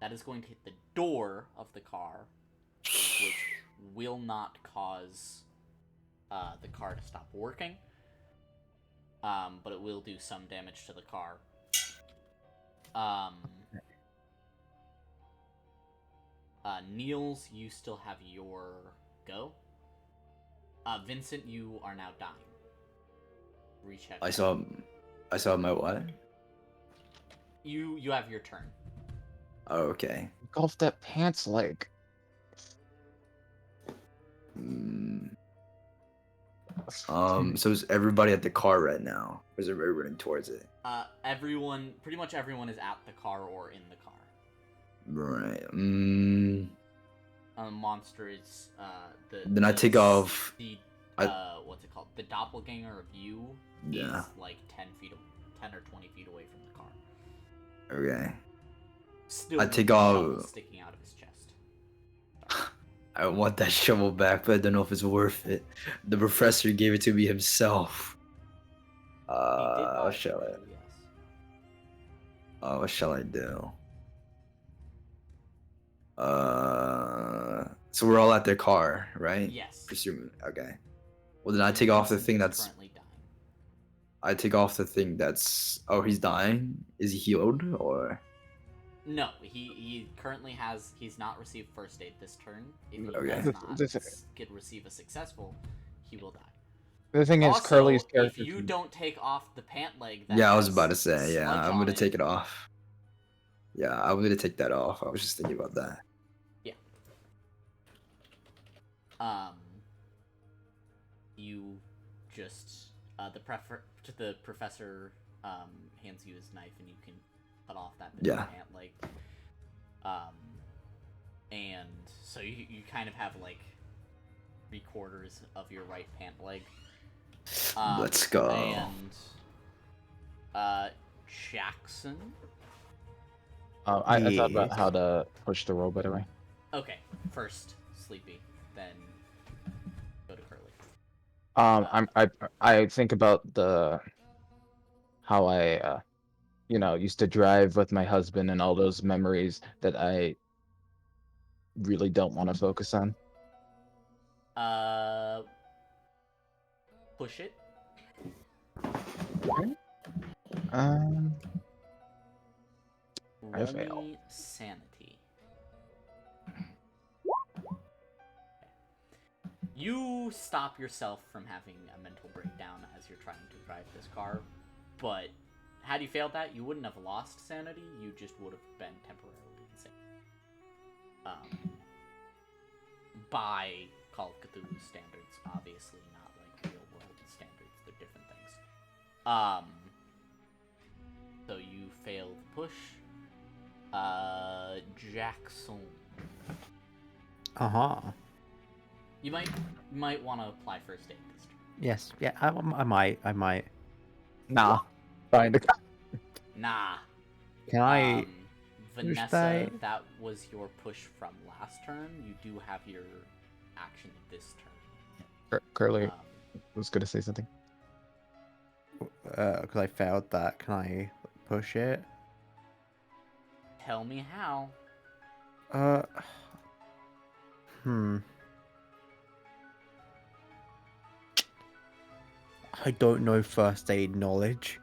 Speaker 1: That is going to hit the door of the car, which will not cause the car to stop working. But it will do some damage to the car. Niels, you still have your go. Vincent, you are now dying. Recheck.
Speaker 3: I saw my what?
Speaker 1: You have your turn.
Speaker 3: Oh, okay.
Speaker 2: Golf that pants leg.
Speaker 3: So is everybody at the car right now? Or is everybody running towards it?
Speaker 1: Pretty much everyone is at the car or in the car.
Speaker 3: Right.
Speaker 1: Monster is
Speaker 3: Then I take off.
Speaker 1: What's it called? The doppelganger of you
Speaker 3: Yeah.
Speaker 1: is like 10 or 20 feet away from the car.
Speaker 3: Okay.
Speaker 1: Still
Speaker 3: I
Speaker 1: with
Speaker 3: take
Speaker 1: the
Speaker 3: off-
Speaker 1: shovel sticking out of his chest.
Speaker 3: I want that shovel back, but I don't know if it's worth it. The professor gave it to me himself.
Speaker 1: He did buy
Speaker 3: What
Speaker 1: it
Speaker 3: shall
Speaker 1: for
Speaker 3: I?
Speaker 1: you, yes.
Speaker 3: What shall I do? So we're all at their car, right?
Speaker 1: Yes.
Speaker 3: Presumably. Okay. Well, then I take off the
Speaker 1: Vincent
Speaker 3: thing
Speaker 1: is
Speaker 3: that's.
Speaker 1: currently dying.
Speaker 3: I take off the thing that's. Oh, he's dying. Is he healed or?
Speaker 1: No, he currently has. He's not received first aid this turn. If he
Speaker 3: Okay.
Speaker 1: does not receive a successful, he will die.
Speaker 2: The thing is,
Speaker 1: Also,
Speaker 2: Curly's
Speaker 1: if
Speaker 2: character.
Speaker 1: you don't take off the pant leg, that
Speaker 3: Yeah, I was
Speaker 1: has
Speaker 3: about to say. Yeah,
Speaker 1: sludge
Speaker 3: I'm
Speaker 1: on
Speaker 3: gonna take it off. Yeah, I'm gonna take that off. I was just thinking about that.
Speaker 1: Yeah. You just the professor hands you his knife, and you can cut off that bit of
Speaker 3: Yeah.
Speaker 1: pant leg. And so you kind of have like 3/4 of your right pant leg.
Speaker 3: Let's go.
Speaker 1: And Jackson.
Speaker 2: I thought about
Speaker 5: Yes.
Speaker 2: how to push the roll, by the way.
Speaker 1: Okay, first Sleepy, then go to Curly.
Speaker 2: I think about how I used to drive with my husband and all those memories that I really don't want to focus on.
Speaker 1: Push it.
Speaker 2: I
Speaker 1: Roll
Speaker 2: fail.
Speaker 1: me sanity. You stop yourself from having a mental breakdown as you're trying to drive this car, but had you failed that, you wouldn't have lost sanity, you just would have been temporarily insane. By Call of Cthulhu standards, obviously not like real world standards, they're different things. So you failed push. Jackson.
Speaker 7: Uh-huh.
Speaker 1: You might want to apply first aid this turn.
Speaker 7: Yes. Yeah. I might. I might.
Speaker 2: Nah. Fine.
Speaker 1: Nah.
Speaker 7: Can I?
Speaker 1: Um, Vanessa, that was your push from last turn. You do have your action this turn.
Speaker 2: Curly
Speaker 1: Um,
Speaker 2: was gonna say something.
Speaker 7: Because I failed that. Can I push it?
Speaker 1: tell me how.
Speaker 7: Uh. Hmm. I don't know first aid knowledge.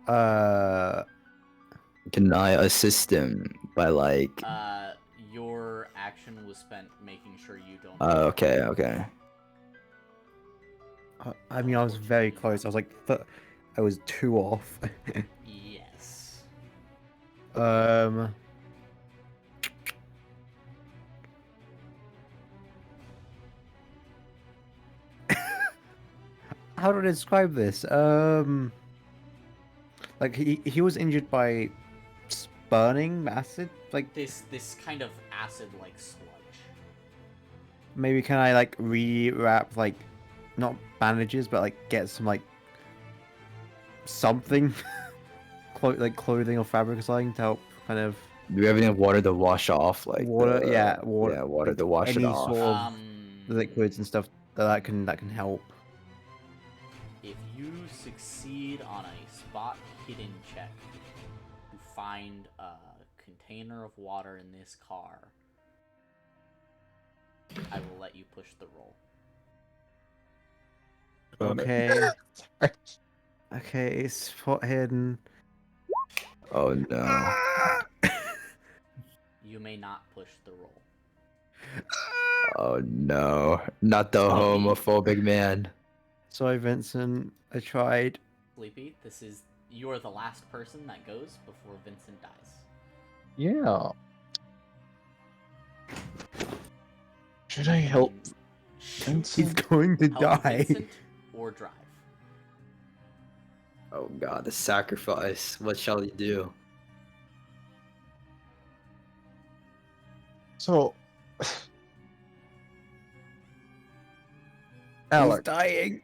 Speaker 3: Can I assist him by like?
Speaker 1: Your action was spent making sure you don't.
Speaker 3: Okay, okay.
Speaker 7: I mean, I was very close. I was like, I was 2 off.
Speaker 1: Yes.
Speaker 7: um. How do I describe this? Like he was injured by burning acid. Like
Speaker 1: This kind of acid-like sludge.
Speaker 7: maybe can I like rewrap like not bandages, but like get some like something, like clothing or fabric or something to help kind of
Speaker 3: Do we have enough water to wash off like
Speaker 7: water?
Speaker 3: the,
Speaker 7: Yeah, water.
Speaker 3: Yeah, water
Speaker 7: like,
Speaker 3: to wash it
Speaker 7: any
Speaker 3: off.
Speaker 7: sort of liquids and stuff that can help.
Speaker 1: If you succeed on a spot hidden check to find a container of water in this car, I will let you push the roll.
Speaker 7: Okay. Okay, spot hidden.
Speaker 3: Oh no.
Speaker 1: You may not push the roll.
Speaker 3: Oh no. Not the homophobic man.
Speaker 7: Sorry, Vincent. I tried.
Speaker 1: Sleepy, you're the last person that goes before Vincent dies.
Speaker 2: Yeah. Should I help
Speaker 1: Shoot,
Speaker 7: He's going to
Speaker 1: help
Speaker 7: die.
Speaker 1: Vincent or drive.
Speaker 3: Oh god, the sacrifice. What shall he do?
Speaker 2: So,
Speaker 7: He's
Speaker 2: Alec,
Speaker 7: dying.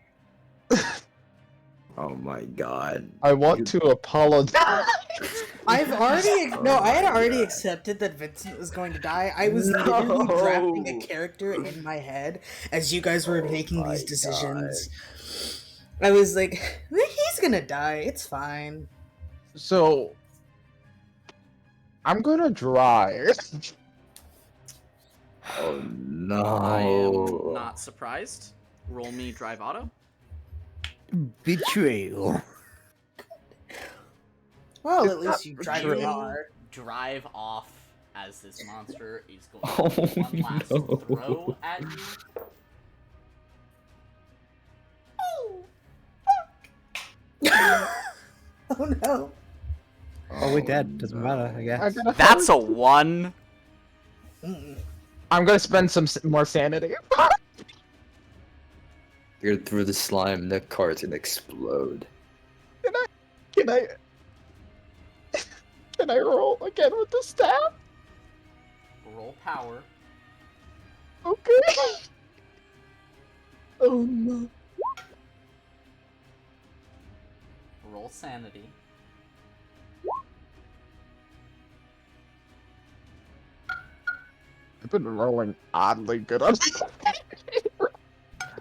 Speaker 3: Oh my god.
Speaker 2: I want to apologize.
Speaker 4: I've already
Speaker 3: Oh
Speaker 4: no, I had
Speaker 3: my
Speaker 4: already
Speaker 3: God.
Speaker 4: accepted that Vincent was going to die. I was literally drafting a
Speaker 3: No.
Speaker 4: character in my head as you guys were making
Speaker 3: my
Speaker 4: these decisions. I was like, he's gonna die. It's fine.
Speaker 2: So, I'm gonna drive.
Speaker 3: Oh no.
Speaker 1: I am not surprised. Roll me drive auto.
Speaker 7: Betrayal.
Speaker 4: Well,
Speaker 2: It's
Speaker 4: at least you
Speaker 2: not
Speaker 4: drive
Speaker 2: true.
Speaker 4: a car.
Speaker 1: Drive off as this monster is going
Speaker 3: Oh,
Speaker 1: to do one last
Speaker 3: no.
Speaker 1: throw at you.
Speaker 4: Oh no.
Speaker 7: Oh, we're dead. Doesn't matter, I guess.
Speaker 1: That's a 1.
Speaker 4: Mm.
Speaker 2: I'm gonna spend some more sanity.
Speaker 3: You're through the slime, the car's gonna explode.
Speaker 2: Can I? Can I roll again with the staff?
Speaker 1: Roll power.
Speaker 2: Okay. Oh no.
Speaker 1: Roll sanity.
Speaker 2: I've been rolling oddly good on.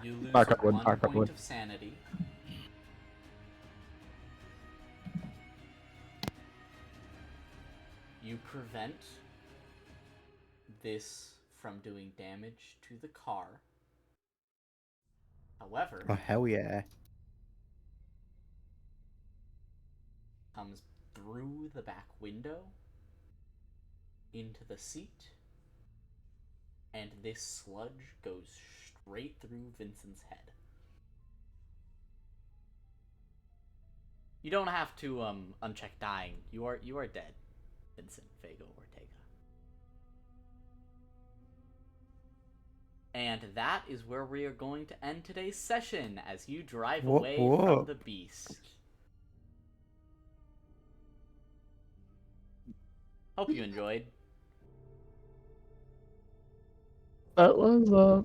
Speaker 1: You lose
Speaker 2: Knock on wood,
Speaker 1: 1
Speaker 2: knock on
Speaker 1: point
Speaker 2: wood.
Speaker 1: of sanity. You prevent this from doing damage to the car. However,
Speaker 7: Oh, hell yeah.
Speaker 1: comes through the back window into the seat, and this sludge goes straight through Vincent's head. You don't have to uncheck dying. You are dead, Vincent Fago Ortega. And that is where we are going to end today's session as you drive away from the beast. Hope you enjoyed.
Speaker 2: That was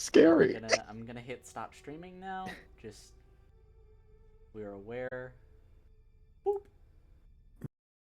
Speaker 2: scary.
Speaker 1: I'm gonna hit stop streaming now. Just we're aware